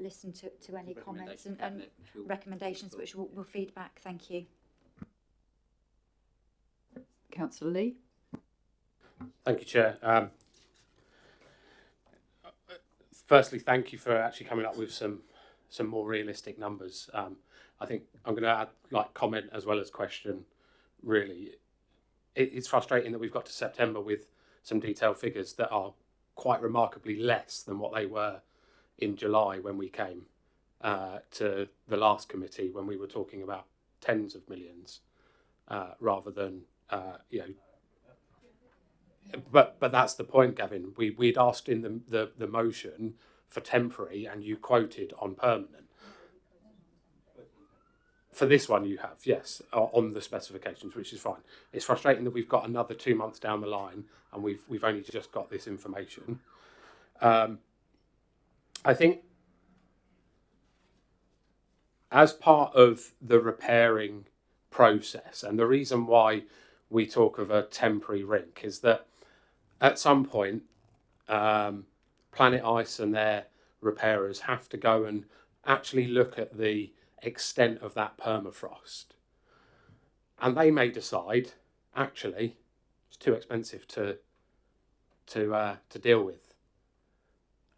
listen to any comments and recommendations which we'll feed back. Thank you. Councillor Lee. Thank you, Chair. Firstly, thank you for actually coming up with some more realistic numbers. I think I'm going to add comment as well as question. Really, it's frustrating that we've got to September with some detailed figures that are quite remarkably less than what they were in July when we came to the last committee, when we were talking about tens of millions rather than But that's the point, Gavin. We'd asked in the motion for temporary, and you quoted on permanent. For this one, you have, yes, on the specifications, which is fine. It's frustrating that we've got another 2 months down the line, and we've only just got this information. I think as part of the repairing process, and the reason why we talk of a temporary rink is that at some point, Planet Ice and their repairers have to go and actually look at the extent of that permafrost. And they may decide, actually, it's too expensive to deal with.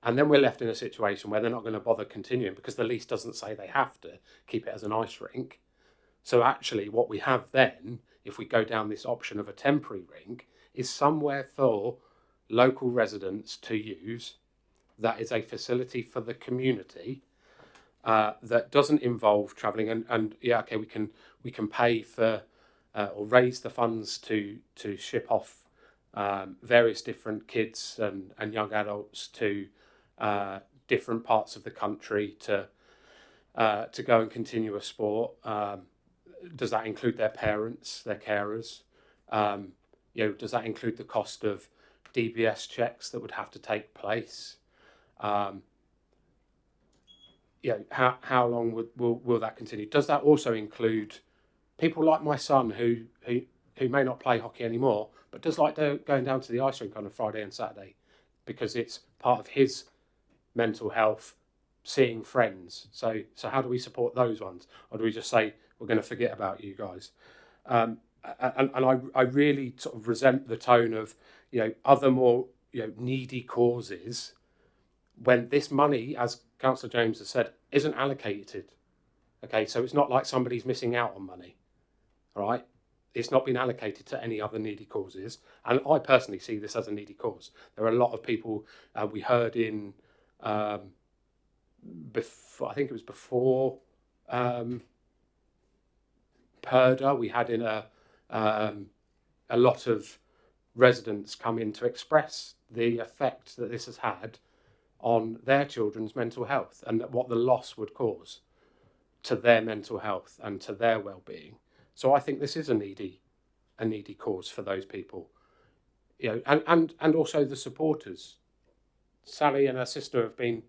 And then we're left in a situation where they're not going to bother continuing because the lease doesn't say they have to keep it as an ice rink. So actually what we have then, if we go down this option of a temporary rink, is somewhere for local residents to use that is a facility for the community that doesn't involve travelling. And yeah, okay, we can pay for or raise the funds to ship off various different kids and young adults to different parts of the country to go and continue a sport. Does that include their parents, their carers? Does that include the cost of DBS checks that would have to take place? How long will that continue? Does that also include people like my son who may not play hockey anymore, but does like going down to the ice rink on a Friday and Saturday because it's part of his mental health, seeing friends? So how do we support those ones? Or do we just say, we're going to forget about you guys? And I really sort of resent the tone of, other more, needy causes when this money, as Councillor James has said, isn't allocated. Okay, so it's not like somebody's missing out on money, all right? It's not been allocated to any other needy causes. And I personally see this as a needy cause. There are a lot of people, we heard in, before, I think it was before Purda, we had in a lot of residents come in to express the effect that this has had on their children's mental health and what the loss would cause to their mental health and to their well-being. So I think this is a needy cause for those people, and also the supporters. Sally and her sister have been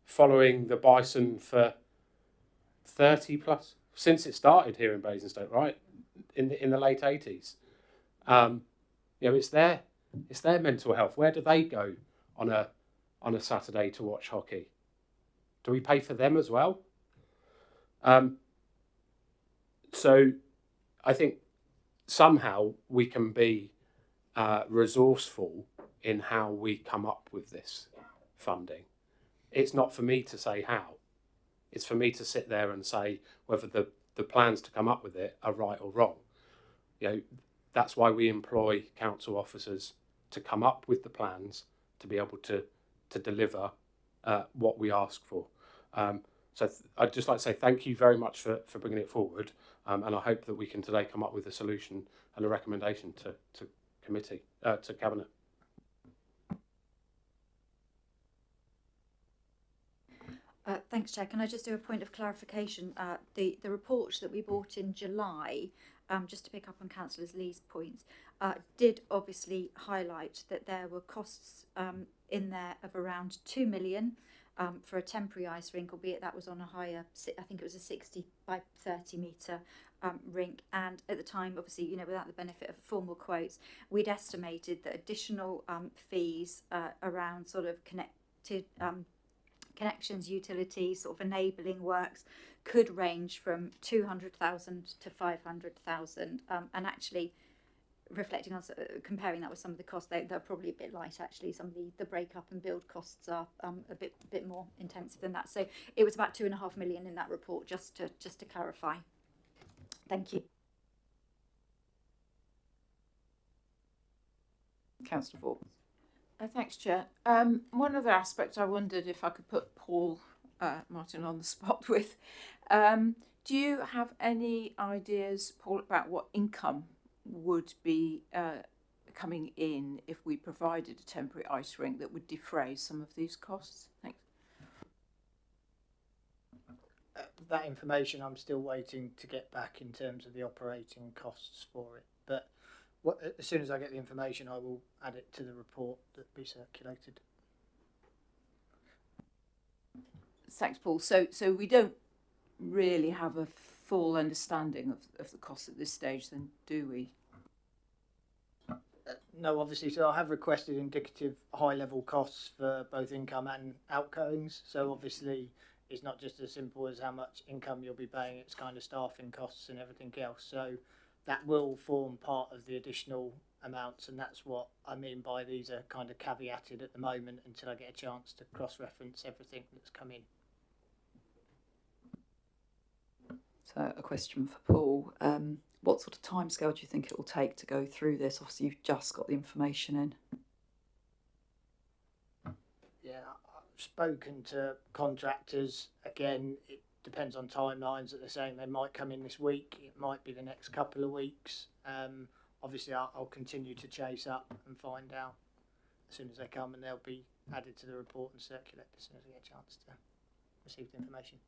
following the Bison for 30 plus since it started here in Basingstoke, right? In the late 80s. It's their mental health. Where do they go on a Saturday to watch hockey? Do we pay for them as well? So I think somehow we can be resourceful in how we come up with this funding. It's not for me to say how. It's for me to sit there and say whether the plans to come up with it are right or wrong. That's why we employ council officers to come up with the plans to be able to deliver what we ask for. So I'd just like to say thank you very much for bringing it forward, and I hope that we can today come up with a solution and a recommendation to committee, to Cabinet. Thanks, Chair. Can I just do a point of clarification? The report that we bought in July, just to pick up on Councillor Lee's points, did obviously highlight that there were costs in there of around 2 million for a temporary ice rink, albeit that was on a higher, I think it was a 60 by 30 metre rink. And at the time, obviously, without the benefit of formal quotes, we'd estimated that additional fees around sort of connections, utilities, sort of enabling works could range from 200,000 to 500,000, and actually reflecting on comparing that with some of the costs, they're probably a bit light actually. Some of the break up and build costs are a bit more intensive than that. So it was about 2.5 million in that report, just to clarify. Thank you. Councillor Ford. Thanks, Chair. One other aspect I wondered if I could put Paul Martin on the spot with. Do you have any ideas, Paul, about what income would be coming in if we provided a temporary ice rink that would defray some of these costs? Thanks. That information I'm still waiting to get back in terms of the operating costs for it. But as soon as I get the information, I will add it to the report that be circulated. Thanks, Paul. So we don't really have a full understanding of the costs at this stage, then, do we? No, obviously. So I have requested indicative high-level costs for both income and outgoings. So obviously, it's not just as simple as how much income you'll be paying. It's kind of staffing costs and everything else. So that will form part of the additional amounts, and that's what I mean by these are kind of caveated at the moment until I get a chance to cross-reference everything that's come in. So a question for Paul. What sort of timescale do you think it will take to go through this? Obviously, you've just got the information in. Yeah, I've spoken to contractors. Again, it depends on timelines that they're saying they might come in this week. It might be the next couple of weeks. Obviously, I'll continue to chase up and find out as soon as they come, and they'll be added to the report and circulated as soon as I get a chance to receive the information.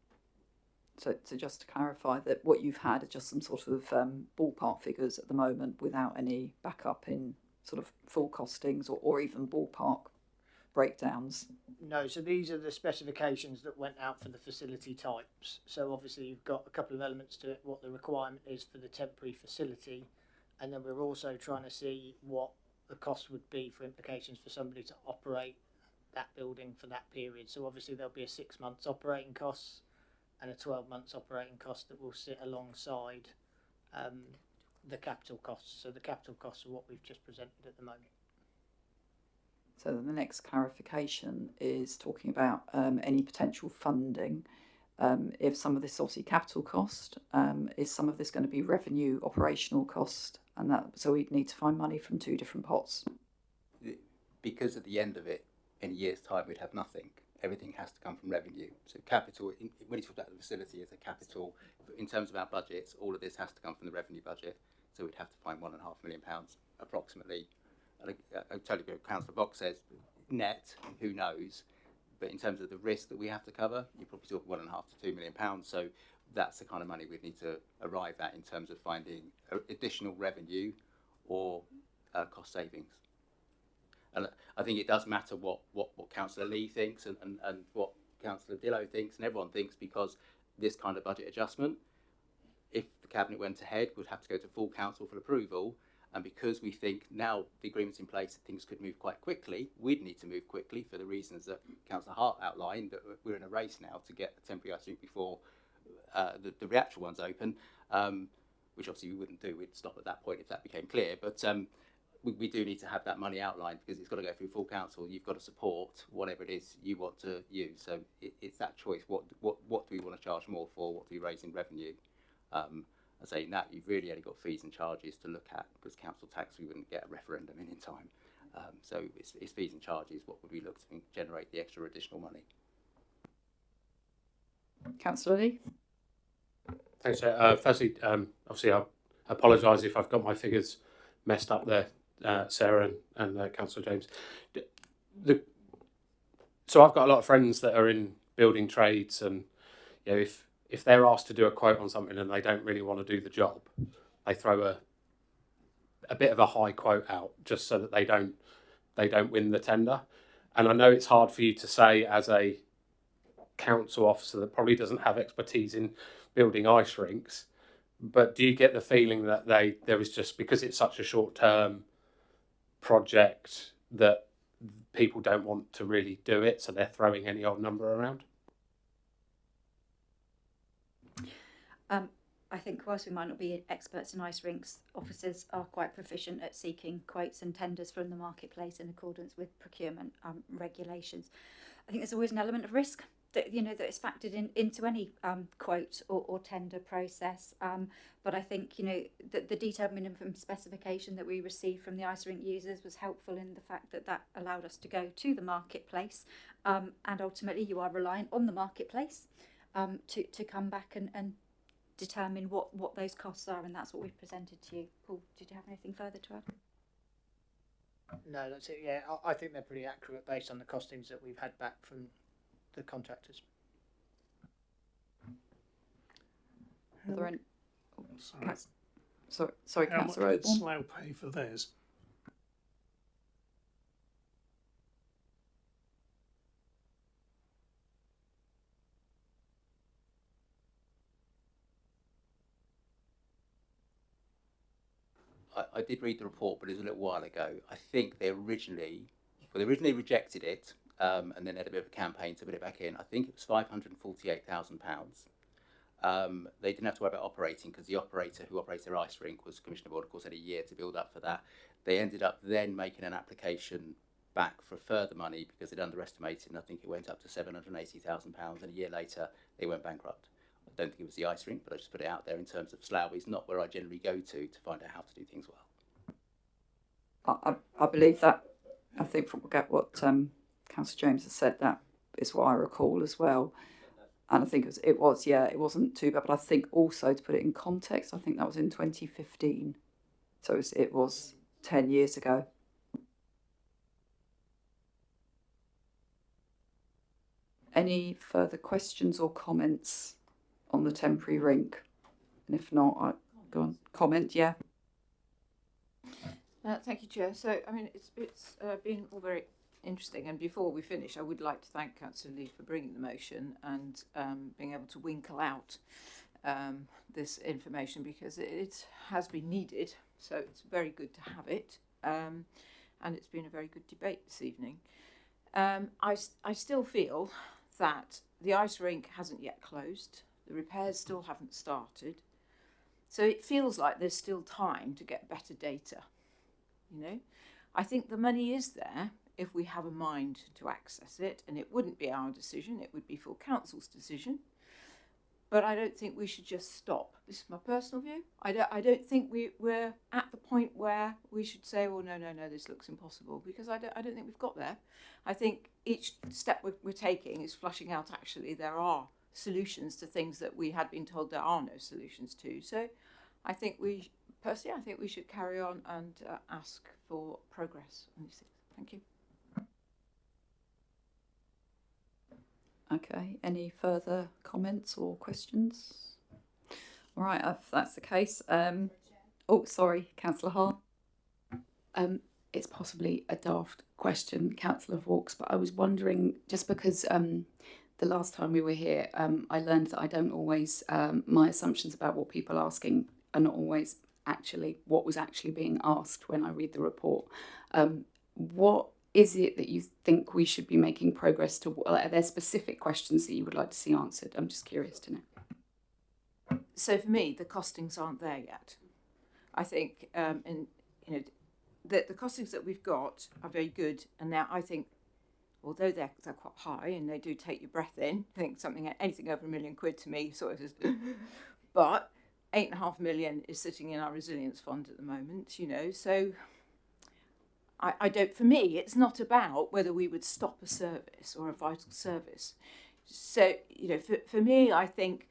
So just to clarify, that what you've had are just some sort of ballpark figures at the moment without any backup in sort of full costings or even ballpark breakdowns? No, so these are the specifications that went out for the facility types. So obviously you've got a couple of elements to it, what the requirement is for the temporary facility, and then we're also trying to see what the cost would be for implications for somebody to operate that building for that period. So obviously there'll be a 6 months operating costs and a 12 months operating cost that will sit alongside the capital costs. So the capital costs are what we've just presented at the moment. So the next clarification is talking about any potential funding. If some of this obviously capital cost, is some of this going to be revenue operational cost? And that, so we'd need to find money from two different pots. Because at the end of it, in a year's time, we'd have nothing. Everything has to come from revenue. So capital, when you talk about the facility as a capital, in terms of our budgets, all of this has to come from the revenue budget. So we'd have to find £1.5 million approximately. And I totally agree with Councillor Vox says, net, who knows? But in terms of the risk that we have to cover, you're probably talking £1.5 to £2 million. So that's the kind of money we'd need to arrive at in terms of finding additional revenue or cost savings. And I think it does matter what Councillor Lee thinks and what Councillor Dillo thinks and everyone thinks, because this kind of budget adjustment, if the Cabinet went ahead, would have to go to full council for approval. And because we think now the agreement's in place, things could move quite quickly, we'd need to move quickly for the reasons that Councillor Hart outlined, that we're in a race now to get the temporary ice rink before the actual one's open, which obviously we wouldn't do. We'd stop at that point if that became clear. But we do need to have that money outlined, because it's got to go through full council. You've got to support whatever it is you want to use. So it's that choice. What do we want to charge more for? What do we raise in revenue? I say that you've really only got fees and charges to look at, because council tax we wouldn't get a referendum in time. So it's fees and charges. What would we look to generate the extra additional money? Councillor Lee? Thanks, Chair. Firstly, obviously I apologise if I've got my figures messed up there, Sarah and Councillor James. So I've got a lot of friends that are in building trades, and you know, if they're asked to do a quote on something and they don't really want to do the job, they throw a bit of a high quote out just so that they don't win the tender. And I know it's hard for you to say as a council officer that probably doesn't have expertise in building ice rinks, but do you get the feeling that there is just, because it's such a short-term project, that people don't want to really do it, so they're throwing any old number around? I think whilst we might not be experts in ice rinks, officers are quite proficient at seeking quotes and tenders from the marketplace in accordance with procurement regulations. I think there's always an element of risk that that is factored into any quote or tender process. But I think that the detailed minimum specification that we received from the ice rink users was helpful in the fact that allowed us to go to the marketplace, and ultimately you are reliant on the marketplace to come back and determine what those costs are, and that's what we've presented to you. Paul, did you have anything further to add? No, that's it. Yeah, I think they're pretty accurate based on the costings that we've had back from the contractors. Are there any... Sorry. Sorry, How much Councillor did Oborne? Slough pay for theirs? I did read the report, but it was a little while ago. I think they originally rejected it, and then had a bit of a campaign to put it back in. I think it was £548,000. They didn't have to worry about operating because the operator who operates their ice rink was Commissioner Board, of course, had a year to build up for that. They ended up then making an application back for further money because they'd underestimated, and I think it went up to £780,000, and a year later they went bankrupt. I don't think it was the ice rink, but I just put it out there in terms of Slough is not where I generally go to find out how to do things well. I believe that. I think from what Councillor James has said, that is what I recall as well. And I think it wasn't too bad, but I think also, to put it in context, I think that was in 2015. So it was 10 years ago. Any further questions or comments on the temporary rink? And if not, I go on. Comment, yeah. Thank you, Chair. So, I mean, it's been all very interesting. And before we finish, I would like to thank Councillor Lee for bringing the motion and being able to winkle out this information, because it has been needed. So it's very good to have it. And it's been a very good debate this evening. I still feel that the ice rink hasn't yet closed. The repairs still haven't started. So it feels like there's still time to get better data. You know, I think the money is there if we have a mind to access it, and it wouldn't be our decision, it would be full council's decision. But I don't think we should just stop. This is my personal view. I don't think we're at the point where we should say, well, no, this looks impossible, because I don't think we've got there. I think each step we're taking is flushing out actually there are solutions to things that we had been told there are no solutions to. So I think personally, I think we should carry on and ask for progress on these things. Thank you. Okay, any further comments or questions? All right, if that's the case. Oh, sorry, Councillor Hart. It's possibly a daft question, Councillor Vaux, but I was wondering, just because the last time we were here, I learned that I don't always, my assumptions about what people are asking are not always actually what was actually being asked when I read the report. What is it that you think we should be making progress to? Are there specific questions that you would like to see answered? I'm just curious to know. So for me, the costings aren't there yet. I think, the costings that we've got are very good, and now I think, although they're quite high and they do take your breath in, I think anything over £1 million to me sort of is, but 8.5 million is sitting in our resilience fund at the moment, you know, so I don't, for me, it's not about whether we would stop a service or a vital service. So, you know, for me, I think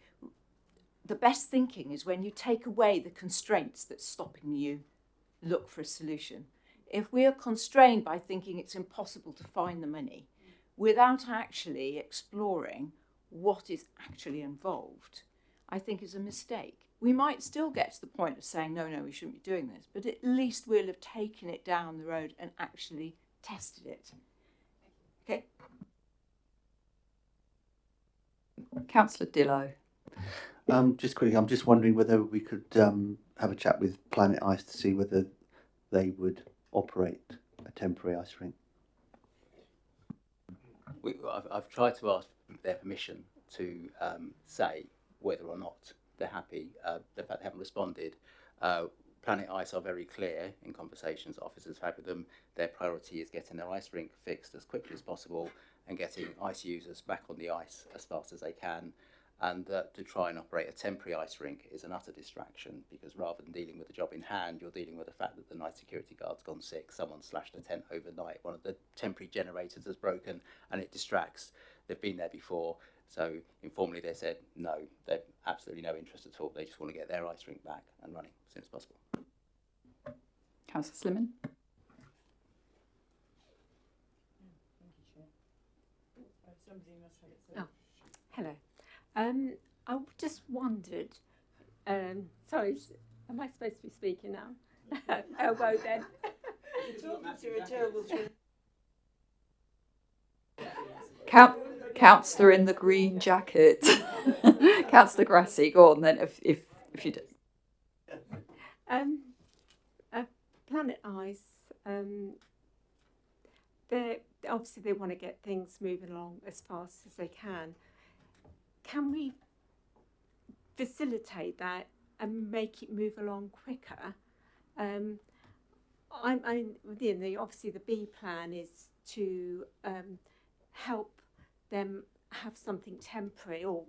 the best thinking is when you take away the constraints that's stopping you look for a solution. If we are constrained by thinking it's impossible to find the money without actually exploring what is actually involved, I think is a mistake. We might still get to the point of saying, no, we shouldn't be doing this, but at least we'll have taken it down the road and actually tested it. Okay? Councillor Dillow. Just quickly, I'm just wondering whether we could have a chat with Planet Ice to see whether they would operate a temporary ice rink. I've tried to ask their permission to say whether or not they're happy. The fact they haven't responded. Planet Ice are very clear in conversations officers have had with them. Their priority is getting their ice rink fixed as quickly as possible and getting ice users back on the ice as fast as they can. And to try and operate a temporary ice rink is an utter distraction, because rather than dealing with the job in hand, you're dealing with the fact that the night security guard's gone sick, someone slashed a tent overnight, one of the temporary generators has broken, and it distracts. They've been there before, so informally they said no, they've absolutely no interest at all. They just want to get their ice rink back and running as soon as possible. Councillor Slimmon. Oh, hello. I just wondered, sorry, am I supposed to be speaking now? Elbow then. You're talking to a terrible Councillor in the green jacket. Councillor Grassi, go on then, if you do. Planet Ice, they obviously they want to get things moving along as fast as they can. Can we facilitate that and make it move along quicker? Obviously the B plan is to help them have something temporary, or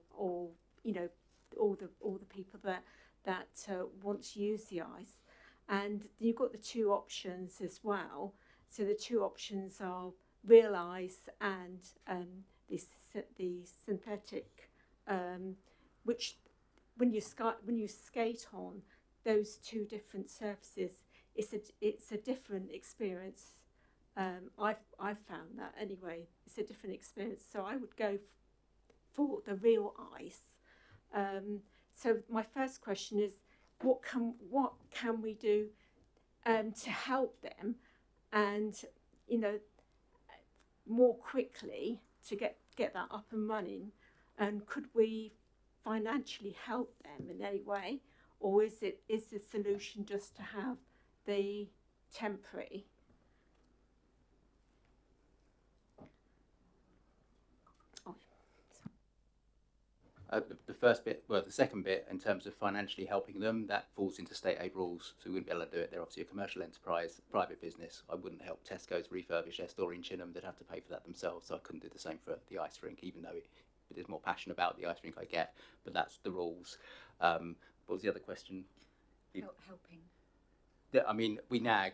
you know, all the people that want to use the ice, and you've got the two options as well. So the two options are real ice and the synthetic, which when you skate on those two different surfaces, it's a different experience. I've found that anyway. It's a different experience. So I would go for the real ice. So my first question is, what can we do to help them, and you know, more quickly to get that up and running? And could we financially help them in any way, or is the solution just to have the temporary? The first bit, well, the second bit, in terms of financially helping them, that falls into state aid rules, so we wouldn't be able to do it. They're obviously a commercial enterprise, private business. I wouldn't help Tesco's refurbish their store in Chinham. They'd have to pay for that themselves, so I couldn't do the same for the ice rink, even though it is more passion about the ice rink I get, but that's the rules. What was the other question? Helping. I mean, we nag.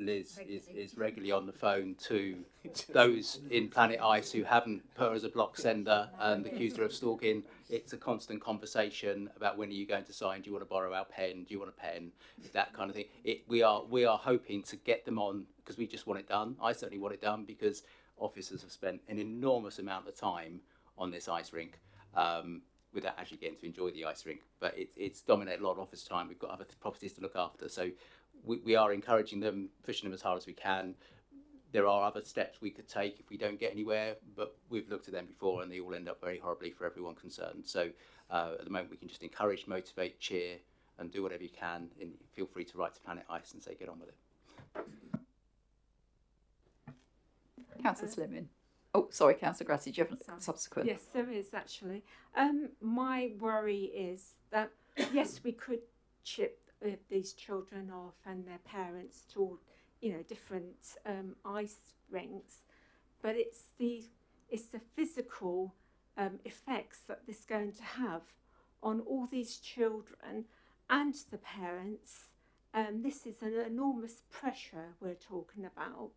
Liz is regularly on the phone to those in Planet Ice who haven't put her as a block sender and accused her of stalking. It's a constant conversation about when are you going to sign, do you want to borrow our pen, do you want a pen, that kind of thing. We are hoping to get them on because we just want it done. I certainly want it done because officers have spent an enormous amount of time on this ice rink without actually getting to enjoy the ice rink. But it's dominated a lot of officer time. We've got other properties to look after. So we are encouraging them, pushing them as hard as we can. There are other steps we could take if we don't get anywhere, but we've looked at them before and they all end up very horribly for everyone concerned. So at the moment we can just encourage, motivate, cheer and do whatever you can. And feel free to write to Planet Ice and say get on with it. Councillor Slimin. Oh, sorry, Councillor Grassi, do you have a subsequent? Yes, there is actually. My worry is that, yes, we could chip these children off and their parents to, you know, different ice rinks, but it's the physical effects that this is going to have on all these children and the parents. This is an enormous pressure we're talking about.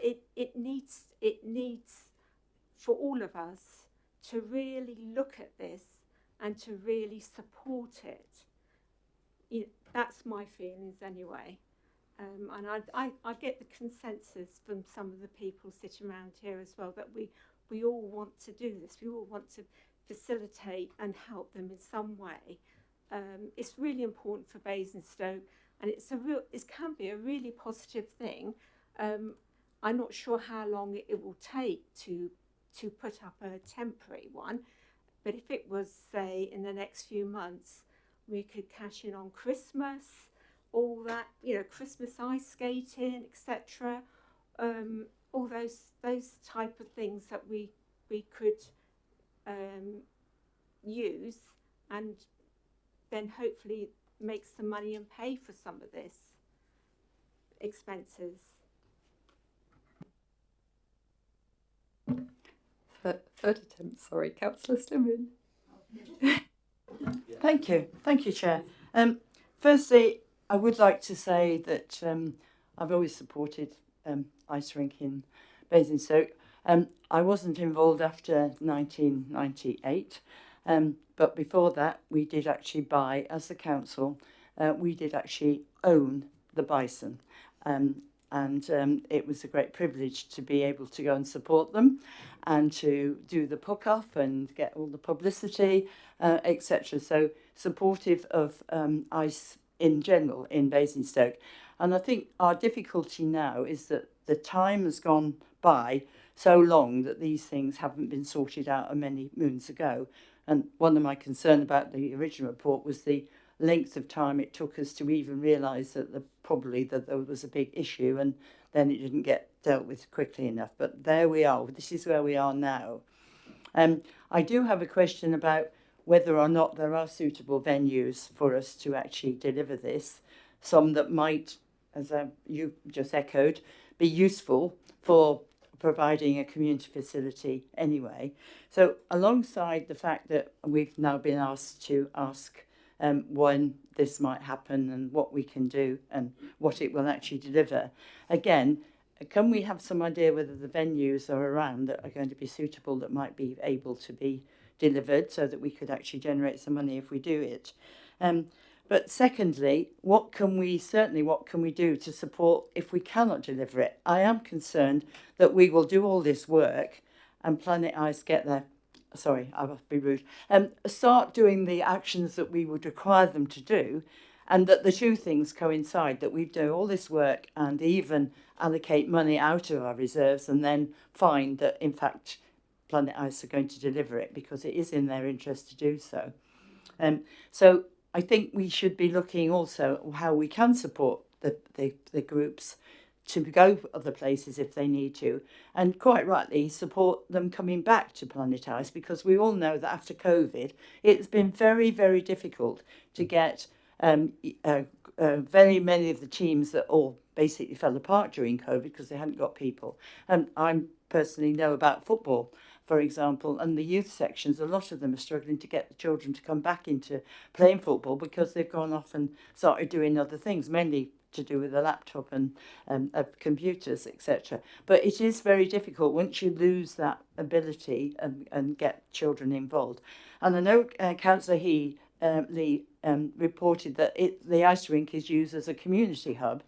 It needs for all of us to really look at this and to really support it. You know, that's my feelings anyway, and I get the consensus from some of the people sitting around here as well that we all want to do this. We all want to facilitate and help them in some way. It's really important for Basingstoke, and it can be a really positive thing. I'm not sure how long it will take to put up a temporary one, but if it was, say, in the next few months, we could cash in on Christmas, all that, you know, Christmas ice skating, etc. All those type of things that we could use, and then hopefully make some money and pay for some of this expenses. Third attempt, sorry, Councillor Slimin. Thank you, Chair. Firstly, I would like to say that I've always supported ice rink in Basingstoke. I wasn't involved after 1998, but before that we did actually buy, as the council, we did actually own the Bison. And it was a great privilege to be able to go and support them and to do the puck-off and get all the publicity, etc. So supportive of ice in general in Basingstoke. And I think our difficulty now is that the time has gone by so long that these things haven't been sorted out many moons ago. And one of my concerns about the original report was the length of time it took us to even realise that probably that there was a big issue, and then it didn't get dealt with quickly enough. But there we are. This is where we are now. I do have a question about whether or not there are suitable venues for us to actually deliver this. Some that might, as you just echoed, be useful for providing a community facility anyway. So alongside the fact that we've now been asked to ask when this might happen and what we can do and what it will actually deliver, again, can we have some idea whether the venues are around that are going to be suitable, that might be able to be delivered, so that we could actually generate some money if we do it? But secondly, what can we do to support if we cannot deliver it? I am concerned that we will do all this work and Planet Ice get there. Sorry, I must be rude. Start doing the actions that we would require them to do, and that the two things coincide, that we do all this work and even allocate money out of our reserves and then find that, in fact, Planet Ice are going to deliver it because it is in their interest to do so. So I think we should be looking also at how we can support the groups to go other places if they need to, and quite rightly support them coming back to Planet Ice, because we all know that after COVID it's been very, very difficult to get very many of the teams that all basically fell apart during COVID because they hadn't got people. And I personally know about football, for example, and the youth sections, a lot of them are struggling to get the children to come back into playing football because they've gone off and started doing other things, mainly to do with a laptop and computers, etc. But it is very difficult once you lose that ability and get children involved. And I know Councillor Lee reported that the ice rink is used as a community hub.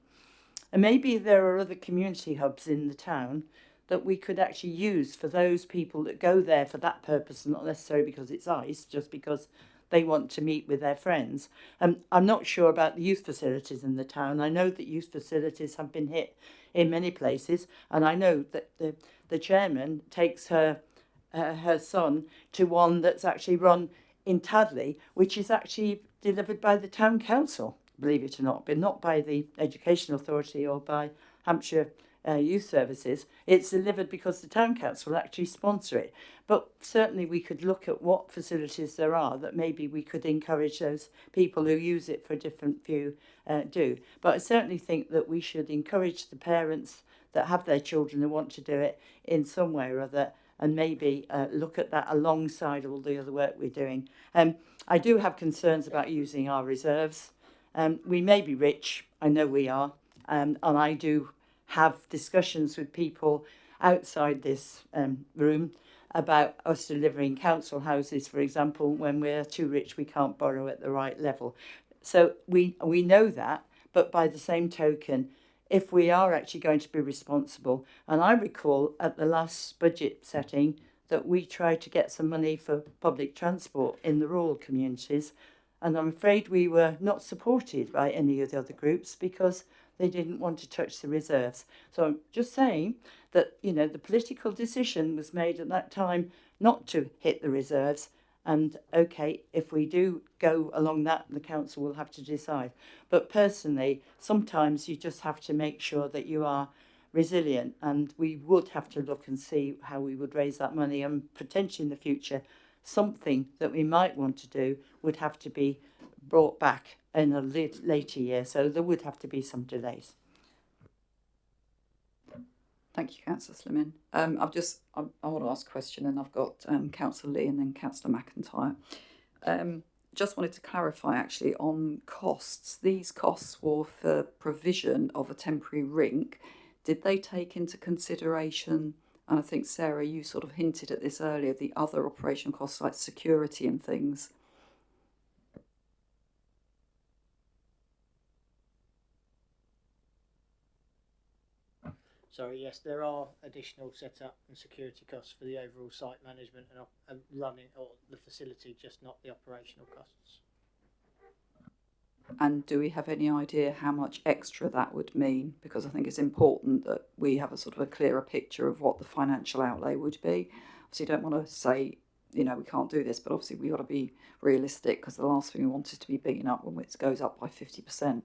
And maybe there are other community hubs in the town that we could actually use for those people that go there for that purpose, not necessarily because it's ice, just because they want to meet with their friends. I'm not sure about the youth facilities in the town. I know that youth facilities have been hit in many places, and I know that the chairman takes her son to one that's actually run in Tadley, which is actually delivered by the town council, believe it or not, but not by the Education Authority or by Hampshire Youth Services. It's delivered because the town council actually sponsor it. But certainly we could look at what facilities there are that maybe we could encourage those people who use it for a different view do. But I certainly think that we should encourage the parents that have their children who want to do it in some way or other, and maybe look at that alongside all the other work we're doing. I do have concerns about using our reserves. We may be rich, I know we are, and I do have discussions with people outside this room about us delivering council houses, for example. When we're too rich, we can't borrow at the right level. So we know that, but by the same token, if we are actually going to be responsible, and I recall at the last budget setting that we tried to get some money for public transport in the rural communities, and I'm afraid we were not supported by any of the other groups because they didn't want to touch the reserves. So I'm just saying that, you know, the political decision was made at that time not to hit the reserves. And okay, if we do go along that, the council will have to decide. But personally, sometimes you just have to make sure that you are resilient, and we would have to look and see how we would raise that money, and potentially in the future, something that we might want to do would have to be brought back in a later year, so there would have to be some delays. Thank you, Councillor Slimin. I want to ask a question, and I've got Councillor Lee and then Councillor McIntyre. Just wanted to clarify actually on costs. These costs were for provision of a temporary rink. Did they take into consideration, and I think Sarah, you sort of hinted at this earlier, the other operational costs like security and things? Sorry, yes, there are additional setup and security costs for the overall site management and running or the facility, just not the operational costs. And do we have any idea how much extra that would mean? Because I think it's important that we have a sort of a clearer picture of what the financial outlay would be. Obviously, you don't want to say you know, we can't do this, but obviously we've got to be realistic, because the last thing we want is to be beaten up when it goes up by 50%.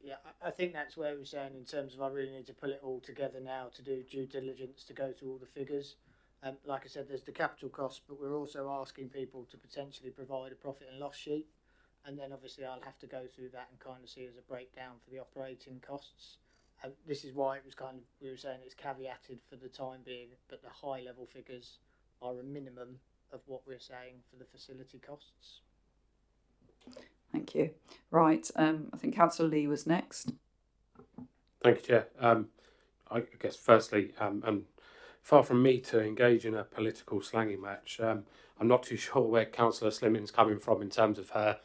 Yeah, I think that's where we're saying in terms of I really need to pull it all together now to do due diligence, to go through all the figures. Like I said, there's the capital costs, but we're also asking people to potentially provide a profit and loss sheet. And then obviously I'll have to go through that and kind of see as a breakdown for the operating costs. This is why it was kind of, we were saying it's caveated for the time being, but the high level figures are a minimum of what we're saying for the facility costs. Thank you. Right, I think Councillor Lee was next. Thank you, Chair. I guess firstly, and far from me to engage in a political slanging match, I'm not too sure where Councillor Slimming's coming from in terms of her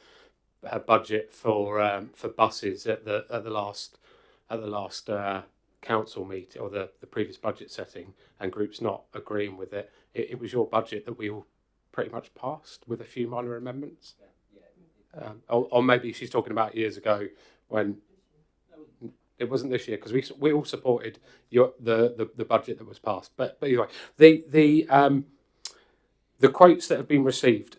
budget for buses at the last council meeting, or the previous budget setting, and groups not agreeing with it. It was your budget that we all pretty much passed with a few minor amendments. Or maybe she's talking about years ago when it wasn't this year, because we all supported the budget that was passed. But anyway, the quotes that have been received,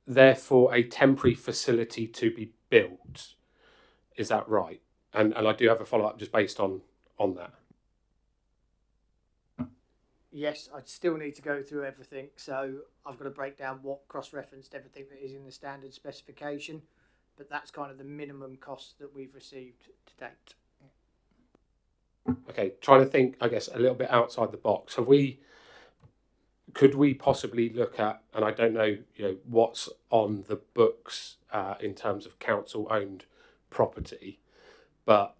they're for a temporary facility to be built. Is that right? And I do have a follow up just based on that. Yes, I still need to go through everything, so I've got to break down what cross-referenced everything that is in the standard specification, but that's kind of the minimum cost that we've received to date. Okay, trying to think, I guess, a little bit outside the box. Could we possibly look at, and I don't know, what's on the books in terms of council-owned property, but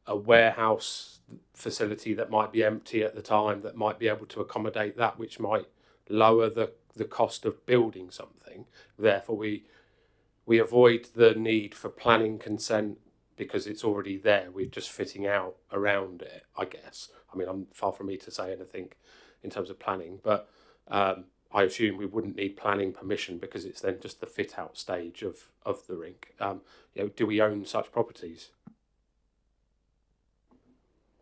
a warehouse facility that might be empty at the time, that might be able to accommodate that, which might lower the cost of building something. Therefore, we avoid the need for planning consent because it's already there. We're just fitting out around it, I guess. I mean, I'm far from me to say anything in terms of planning, but I assume we wouldn't need planning permission because it's then just the fit out stage of the rink. Do we own such properties?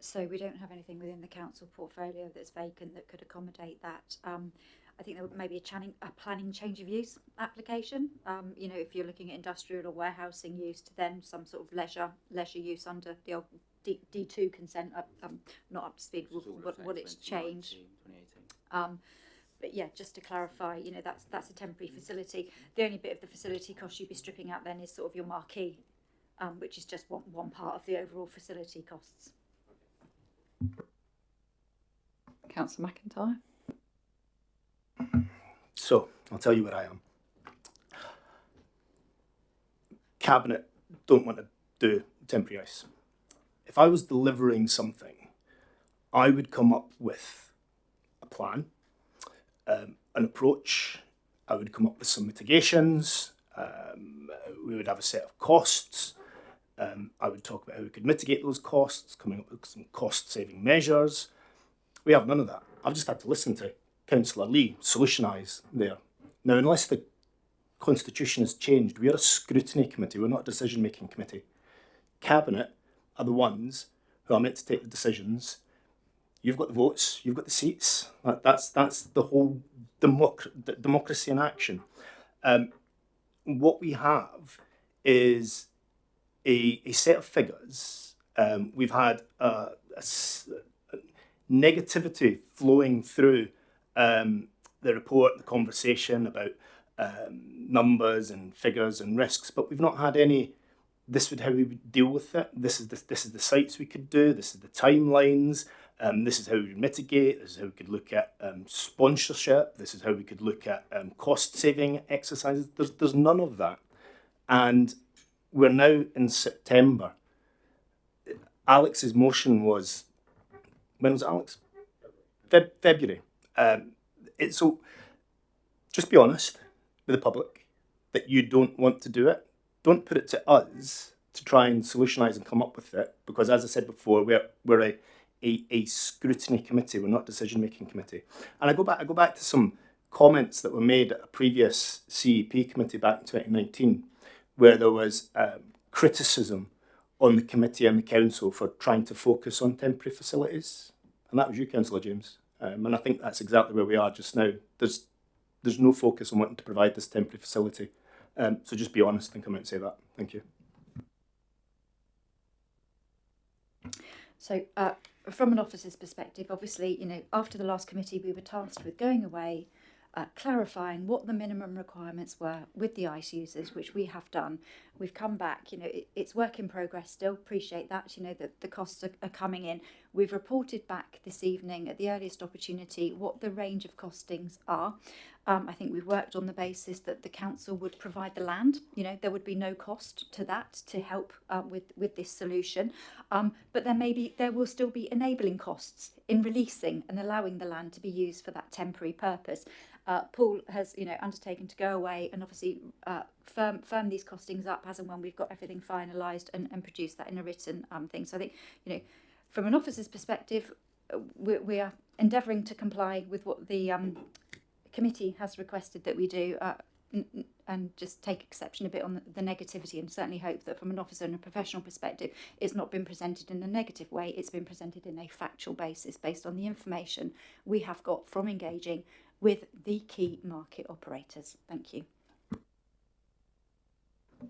So we don't have anything within the council portfolio that's vacant that could accommodate that. I think there may be a planning change of use application. If you're looking at industrial or warehousing use, to then some sort of leisure use under the old D2 consent. I'm not up to speed with what it's changed. But yeah, just to clarify, that's a temporary facility. The only bit of the facility cost you'd be stripping out then is sort of your marquee, which is just one part of the overall facility costs. Councillor McIntyre. So, I'll tell you where I am. Cabinet don't want to do temporary ice. If I was delivering something, I would come up with a plan, an approach. I would come up with some mitigations. We would have a set of costs. I would talk about how we could mitigate those costs, coming up with some cost-saving measures. We have none of that. I've just had to listen to Councillor Lee solutionise there. Now, unless the Constitution has changed, we are a scrutiny committee, we're not a decision-making committee. Cabinet are the ones who are meant to take the decisions. You've got the votes, you've got the seats. That's the whole democracy in action. What we have is a set of figures. We've had a negativity flowing through the report, the conversation about numbers and figures and risks, but we've not had any. This is how we would deal with it. This is the sites we could do. This is the timelines. This is how we would mitigate. This is how we could look at sponsorship. This is how we could look at cost saving exercises. There's none of that, and we're now in September. Alex's motion was, when was it, Alex? February. So just be honest with the public that you don't want to do it. Don't put it to us to try and solutionise and come up with it, because as I said before, we're a scrutiny committee. We're not a decision-making committee. And I go back to some comments that were made at a previous CEP committee back in 2019, where there was criticism on the committee and the council for trying to focus on temporary facilities. And that was you, Councillor James. And I think that's exactly where we are just now. There's no focus on wanting to provide this temporary facility. So just be honest and come out and say that. Thank you. So from an officer's perspective, obviously, you know, after the last committee, we were tasked with going away, clarifying what the minimum requirements were with the ICE users, which we have done. We've come back, you know, it's work in progress still, appreciate that, you know, that the costs are coming in. We've reported back this evening at the earliest opportunity what the range of costings are. I think we've worked on the basis that the council would provide the land, you know, there would be no cost to that to help with this solution. But there will still be enabling costs in releasing and allowing the land to be used for that temporary purpose. Paul has, you know, undertaken to go away and obviously firm these costings up as and when we've got everything finalised and produce that in a written thing. So I think, you know, from an officer's perspective, we are endeavouring to comply with what the committee has requested that we do, and just take exception a bit on the negativity, and certainly hope that from an officer and a professional perspective, it's not been presented in a negative way. It's been presented in a factual basis based on the information we have got from engaging with the key market operators. Thank you.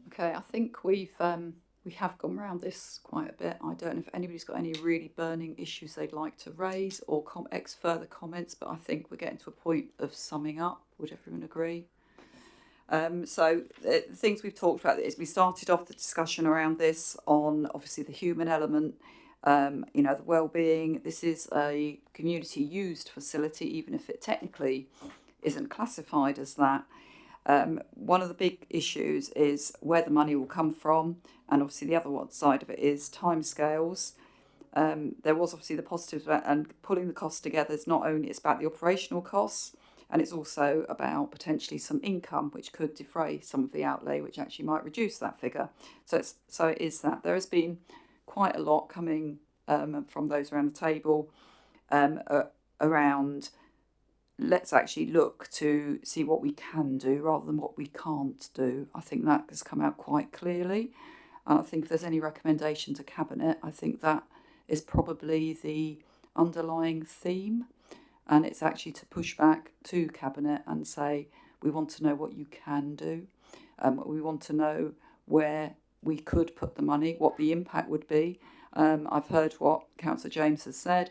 Okay, I think we have gone around this quite a bit. I don't know if anybody's got any really burning issues they'd like to raise or further comments, but I think we're getting to a point of summing up. Would everyone agree? So the things we've talked about is we started off the discussion around this on obviously the human element, you know, the well-being. This is a community used facility, even if it technically isn't classified as that. One of the big issues is where the money will come from, and obviously the other side of it is timescales. There was obviously the positives and pulling the costs together is not only it's about the operational costs, and it's also about potentially some income which could defray some of the outlay, which actually might reduce that figure. So it is that there has been quite a lot coming from those around the table around. Let's actually look to see what we can do rather than what we can't do. I think that has come out quite clearly. And I think if there's any recommendation to Cabinet, I think that is probably the underlying theme. And it's actually to push back to Cabinet and say, we want to know what you can do. We want to know where we could put the money, what the impact would be. I've heard what Councillor James has said.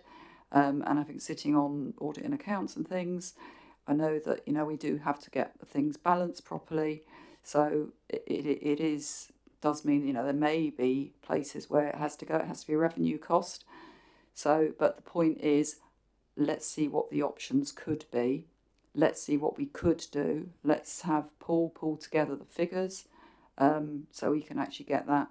And I think sitting on audit and accounts and things, I know that, you know, we do have to get things balanced properly. So it does mean, you know, there may be places where it has to go, it has to be a revenue cost. So, but the point is, let's see what the options could be. Let's see what we could do. Let's have Paul pull together the figures so we can actually get that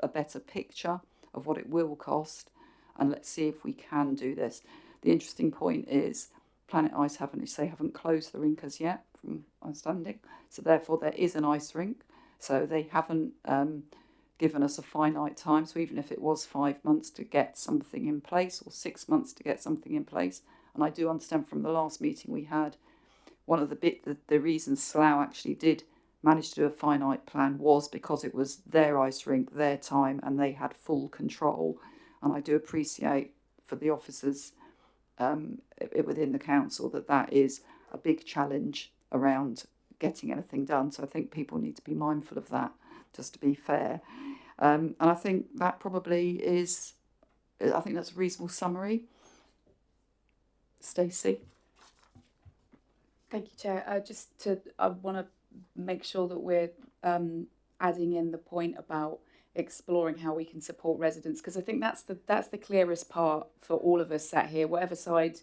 a better picture of what it will cost. And let's see if we can do this. The interesting point is Planet Ice haven't closed the rink as yet, from understanding. So therefore there is an ice rink. So they haven't given us a finite time. So even if it was 5 months to get something in place or 6 months to get something in place, and I do understand from the last meeting we had, one of the reasons Slough actually did manage to do a finite plan was because it was their ice rink, their time, and they had full control. And I do appreciate for the officers within the council that is a big challenge around getting anything done. So I think people need to be mindful of that, just to be fair. And I think that probably is, I think that's a reasonable summary. Stacey? Thank you, Chair. I want to make sure that we're adding in the point about exploring how we can support residents, because I think that's the clearest part for all of us sat here, whatever side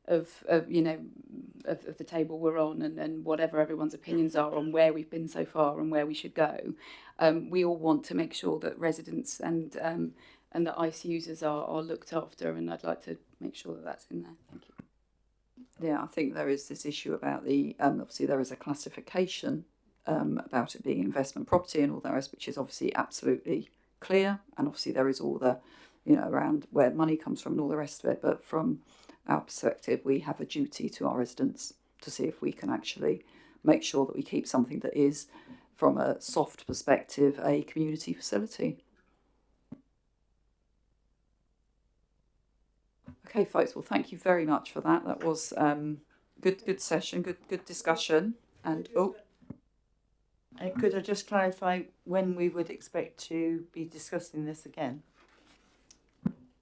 of the table we're on, and whatever everyone's opinions are on where we've been so far and where we should go. We all want to make sure that residents and the ICE users are looked after, and I'd like to make sure that that's in there. Thank you. Yeah, I think there is this issue about the obviously there is a classification about it being investment property and all the rest, which is obviously absolutely clear, and obviously there is all the, you know, around where money comes from and all the rest of it. But from our perspective, we have a duty to our residents to see if we can actually make sure that we keep something that is, from a soft perspective, a community facility. Okay, folks. Well, thank you very much for that. That was good session, good discussion. And could I just clarify when we would expect to be discussing this again?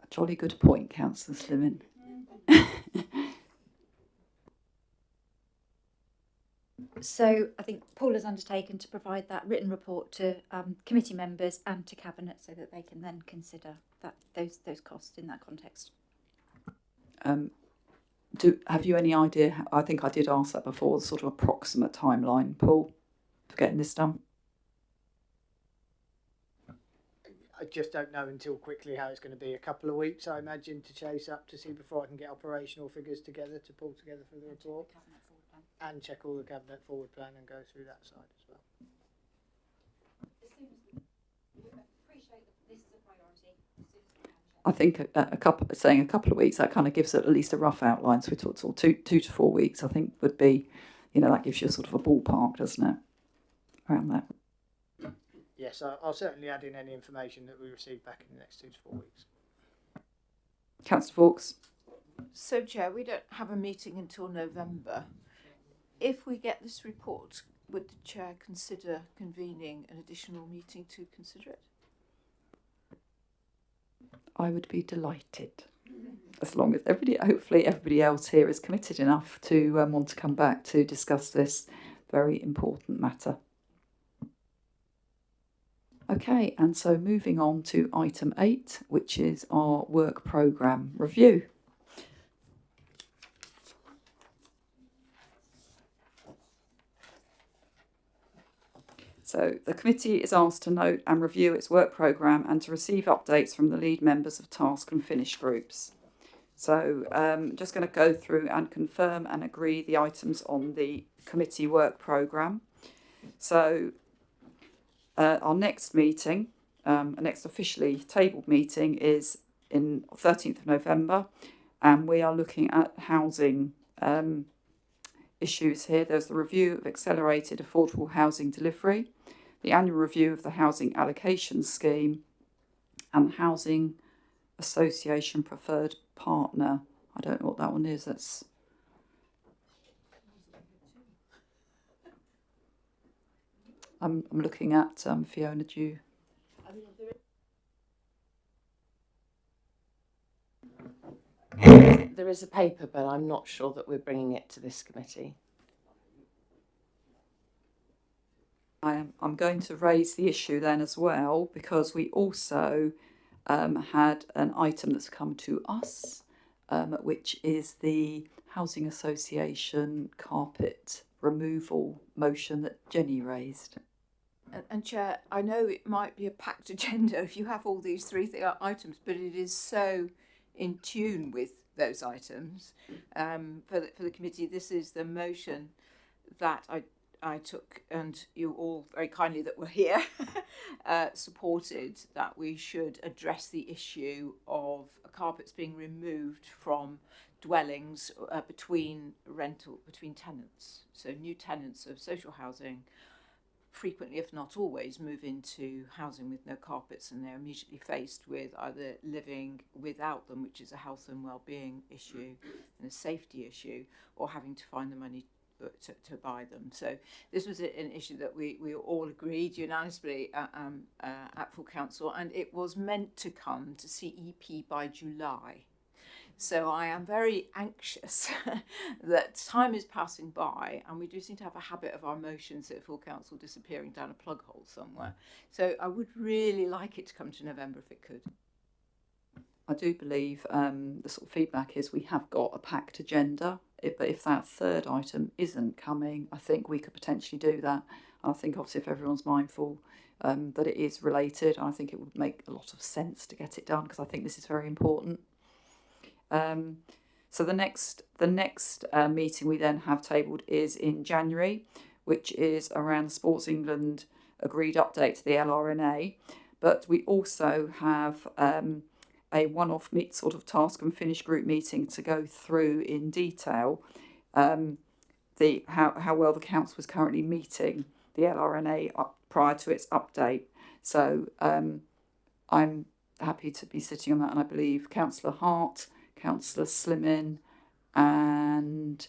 a jolly good point, Councillor Slimming. So I think Paul has undertaken to provide that written report to committee members and to Cabinet so that they can then consider those costs in that context. Have you any idea? I think I did ask that before. The sort of approximate timeline, Paul, for getting this done. I just don't know until quickly how it's going to be. A couple of weeks, I imagine, to chase up to see before I can get operational figures together to pull together for the report. And check all the Cabinet forward plan and go through that side as well. I think a couple of weeks, that kind of gives it at least a rough outline. So we talked sort of 2 to 4 weeks. I think would be, that gives you sort of a ballpark, doesn't it? Around that. Yes, I'll certainly add in any information that we receive back in the next 2 to 4 weeks. Councillor Fawkes. So, Chair, we don't have a meeting until November. If we get this report, would the Chair consider convening an additional meeting to consider it? I would be delighted, as long as hopefully everybody else here is committed enough to want to come back to discuss this very important matter. Okay, and so moving on to item 8, which is our work programme review. So the committee is asked to note and review its work programme and to receive updates from the lead members of task and finish groups. So just going to go through and confirm and agree the items on the committee work programme. So our next meeting, next officially tabled meeting, is in 13th of November, and we are looking at housing issues here. There's the review of accelerated affordable housing delivery, the annual review of the housing allocation scheme, and the housing association preferred partner. I don't know what that one is. That's I'm looking at Fiona Dew. There is a paper, but I'm not sure that we're bringing it to this committee. I'm going to raise the issue then as well, because we also had an item that's come to us, which is the Housing Association carpet removal motion that Jenny raised. And Chair, I know it might be a packed agenda if you have all these 3 items, but it is so in tune with those items. For the committee, this is the motion that I took, and you all very kindly that were here supported, that we should address the issue of carpets being removed from dwellings between tenants. So new tenants of social housing frequently, if not always, move into housing with no carpets, and they're immediately faced with either living without them, which is a health and well-being issue and a safety issue, or having to find the money to buy them. So this was an issue that we all agreed unanimously at full council, and it was meant to come to CEP by July. So I am very anxious that time is passing by, and we do seem to have a habit of our motions at full council disappearing down a plug hole somewhere. So I would really like it to come to November if it could. I do believe the sort of feedback is we have got a packed agenda, but if that third item isn't coming, I think we could potentially do that. I think obviously if everyone's mindful that it is related, I think it would make a lot of sense to get it done, because I think this is very important. So the next meeting we then have tabled is in January, which is around the Sports England agreed update to the LRNA. But we also have a one-off sort of task and finish group meeting to go through in detail how well the council was currently meeting the LRNA prior to its update. So I'm happy to be sitting on that, and I believe Councillor Hart, Councillor Slimin and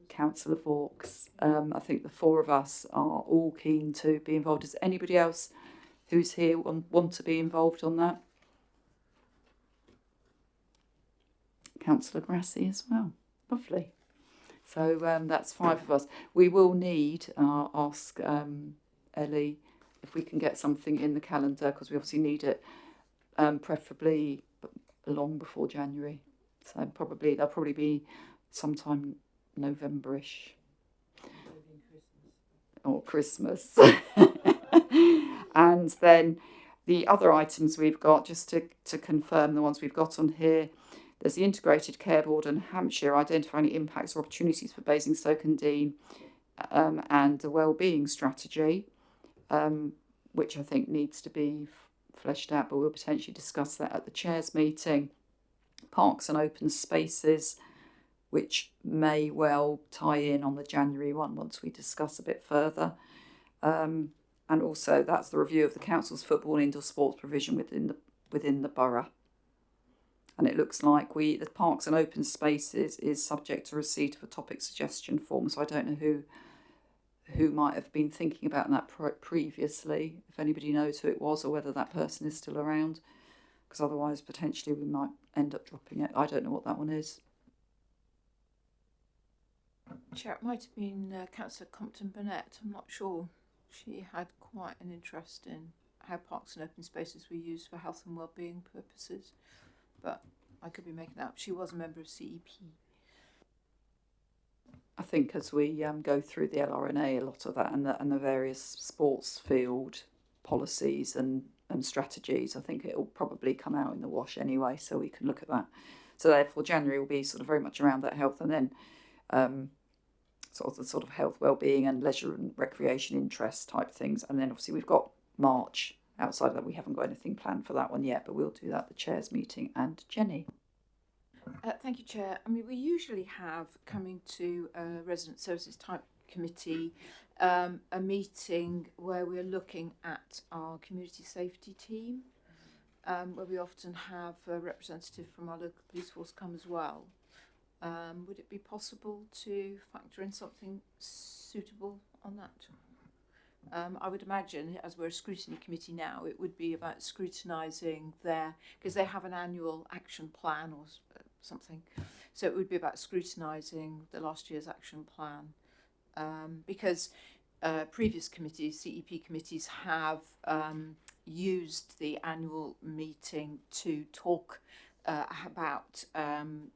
Councillor Vaux. I think the four of us are all keen to be involved. Does anybody else who's here want to be involved on that? Councillor Grassi as well. Lovely. So that's 5 of us. We will need, ask Ellie if we can get something in the calendar, because we obviously need it preferably long before January. So that'll probably be sometime November-ish. Or Christmas. And then the other items we've got, just to confirm the ones we've got on here, there's the Integrated Care Board and Hampshire identifying impacts or opportunities for Basingstoke and Deane, and the wellbeing strategy, which I think needs to be fleshed out, but we'll potentially discuss that at the chairs meeting. Parks and open spaces, which may well tie in on the January one once we discuss a bit further. And also that's the review of the council's football and indoor sports provision within the borough. And it looks like the parks and open spaces is subject to receipt of a topic suggestion form. So I don't know who might have been thinking about that previously, if anybody knows who it was or whether that person is still around, because otherwise potentially we might end up dropping it. I don't know what that one is. Chair, it might have been Councillor Compton-Burnett, I'm not sure. She had quite an interest in how parks and open spaces were used for health and wellbeing purposes, but I could be making that up. She was a member of CEP. I think as we go through the LRNA, a lot of that and the various sports field policies and strategies, I think it will probably come out in the wash anyway, so we can look at that. So therefore January will be sort of very much around that health, and then sort of health, wellbeing and leisure and recreation interest type things. And then obviously we've got March. Outside of that, we haven't got anything planned for that one yet, but we'll do that at the chairs meeting. And Jenny. Thank you, Chair. I mean, we usually have, coming to a resident services type committee, a meeting where we're looking at our community safety team, where we often have a representative from our local police force come as well. Would it be possible to factor in something suitable on that? I would imagine, as we're a scrutiny committee now, it would be about scrutinising because they have an annual action plan or something. So it would be about scrutinising the last year's action plan. Because previous committees, CEP committees, have used the annual meeting to talk about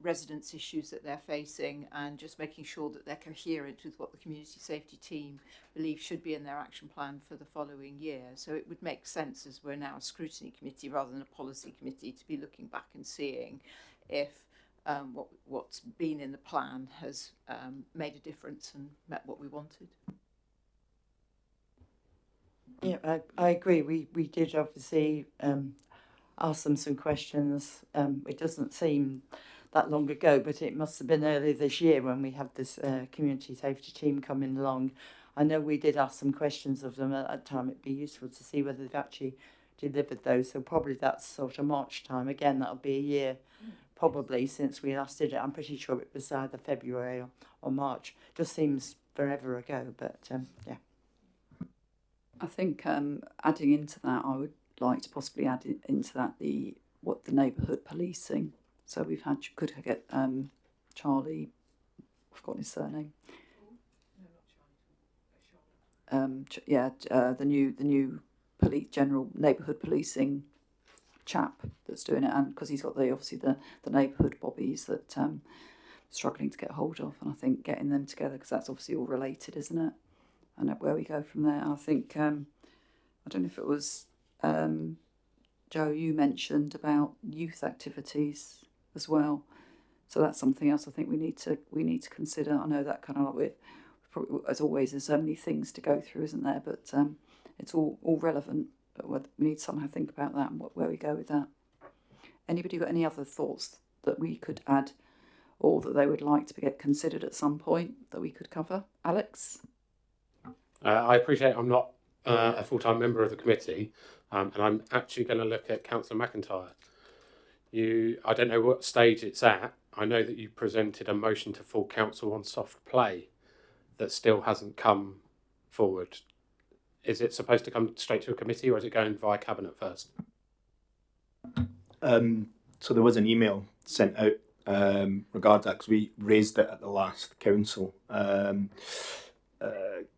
residents' issues that they're facing, and just making sure that they're coherent with what the community safety team believe should be in their action plan for the following year. So it would make sense, as we're now a scrutiny committee rather than a policy committee, to be looking back and seeing if what's been in the plan has made a difference and met what we wanted. Yeah, I agree. We did obviously ask them some questions. It doesn't seem that long ago, but it must have been earlier this year when we had this community safety team coming along. I know we did ask some questions of them at that time. It'd be useful to see whether they've actually delivered those. So probably that's sort of March time. Again, that'll be a year probably since we last did it. I'm pretty sure it was either February or March. Just seems forever ago, but yeah. I think adding into that, I would like to possibly add into that the neighbourhood policing. So we could get Charlie, I've forgotten his surname. The new general neighbourhood policing chap that's doing it, and because he's got the neighbourhood bobbies that struggling to get hold of, and I think getting them together, because that's obviously all related, isn't it? And where we go from there. I think I don't know if it was Joe, you mentioned about youth activities as well, so that's something else I think we need to consider. I know that kind of like as always, there's so many things to go through, isn't there? But it's all relevant. But we need to somehow think about that and where we go with that. Anybody got any other thoughts that we could add, or that they would like to get considered at some point that we could cover? Alex? I appreciate I'm not a full-time member of the committee, and I'm actually going to look at Councillor McIntyre. I don't know what stage it's at. I know that you presented a motion to full council on soft play that still hasn't come forward. Is it supposed to come straight to a committee, or is it going via cabinet first? So there was an email sent out regarding that, because we raised it at the last council.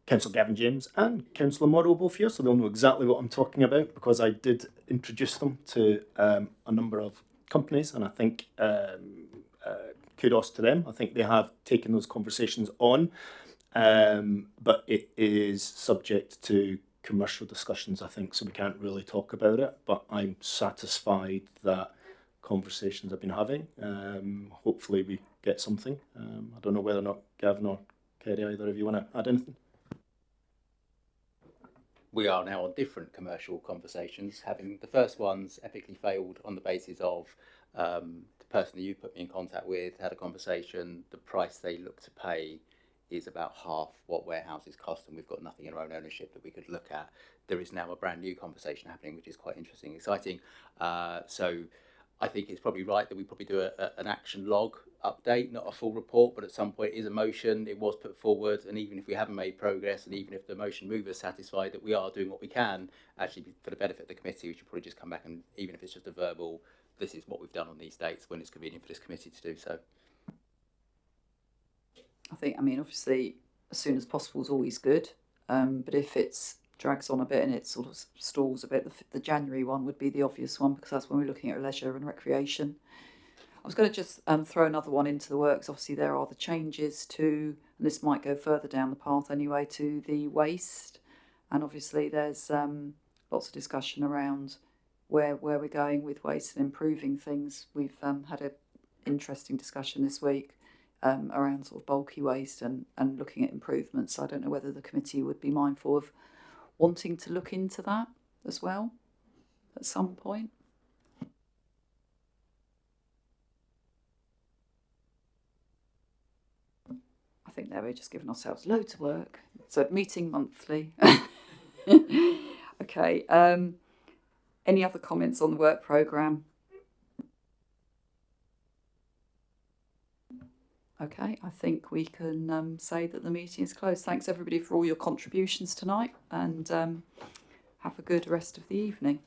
Councillor Gavin James and Councillor Morrow both here, so they'll know exactly what I'm talking about, because I did introduce them to a number of companies, and I think kudos to them. I think they have taken those conversations on, but it is subject to commercial discussions, I think, so we can't really talk about it, but I'm satisfied that conversations I've been having. Hopefully we get something. I don't know whether or not Gavin or Kerry, either of you want to add anything? We are now on different commercial conversations, having the first ones epically failed on the basis of the person that you put me in contact with had a conversation. The price they look to pay is about half what warehouses cost, and we've got nothing in our own ownership that we could look at. There is now a brand new conversation happening, which is quite interesting, exciting. So I think it's probably right that we probably do an action log update, not a full report, but at some point is a motion, it was put forward, and even if we haven't made progress, and even if the motion mover is satisfied that we are doing what we can, actually for the benefit of the committee, we should probably just come back and, even if it's just a verbal, this is what we've done on these dates when it's convenient for this committee to do so. I think, I mean, obviously, as soon as possible is always good, but if it drags on a bit and it sort of stalls a bit, the January one would be the obvious one, because that's when we're looking at leisure and recreation. I was going to just throw another one into the works. Obviously, there are the changes to, and this might go further down the path anyway, to the waste, and obviously there's lots of discussion around where we're going with waste and improving things. We've had an interesting discussion this week around sort of bulky waste and looking at improvements. So I don't know whether the committee would be mindful of wanting to look into that as well at some point. I think there we're just giving ourselves loads of work. So meeting monthly. Okay. Any other comments on the work programme? Okay, I think we can say that the meeting is closed. Thanks everybody for all your contributions tonight, and have a good rest of the evening.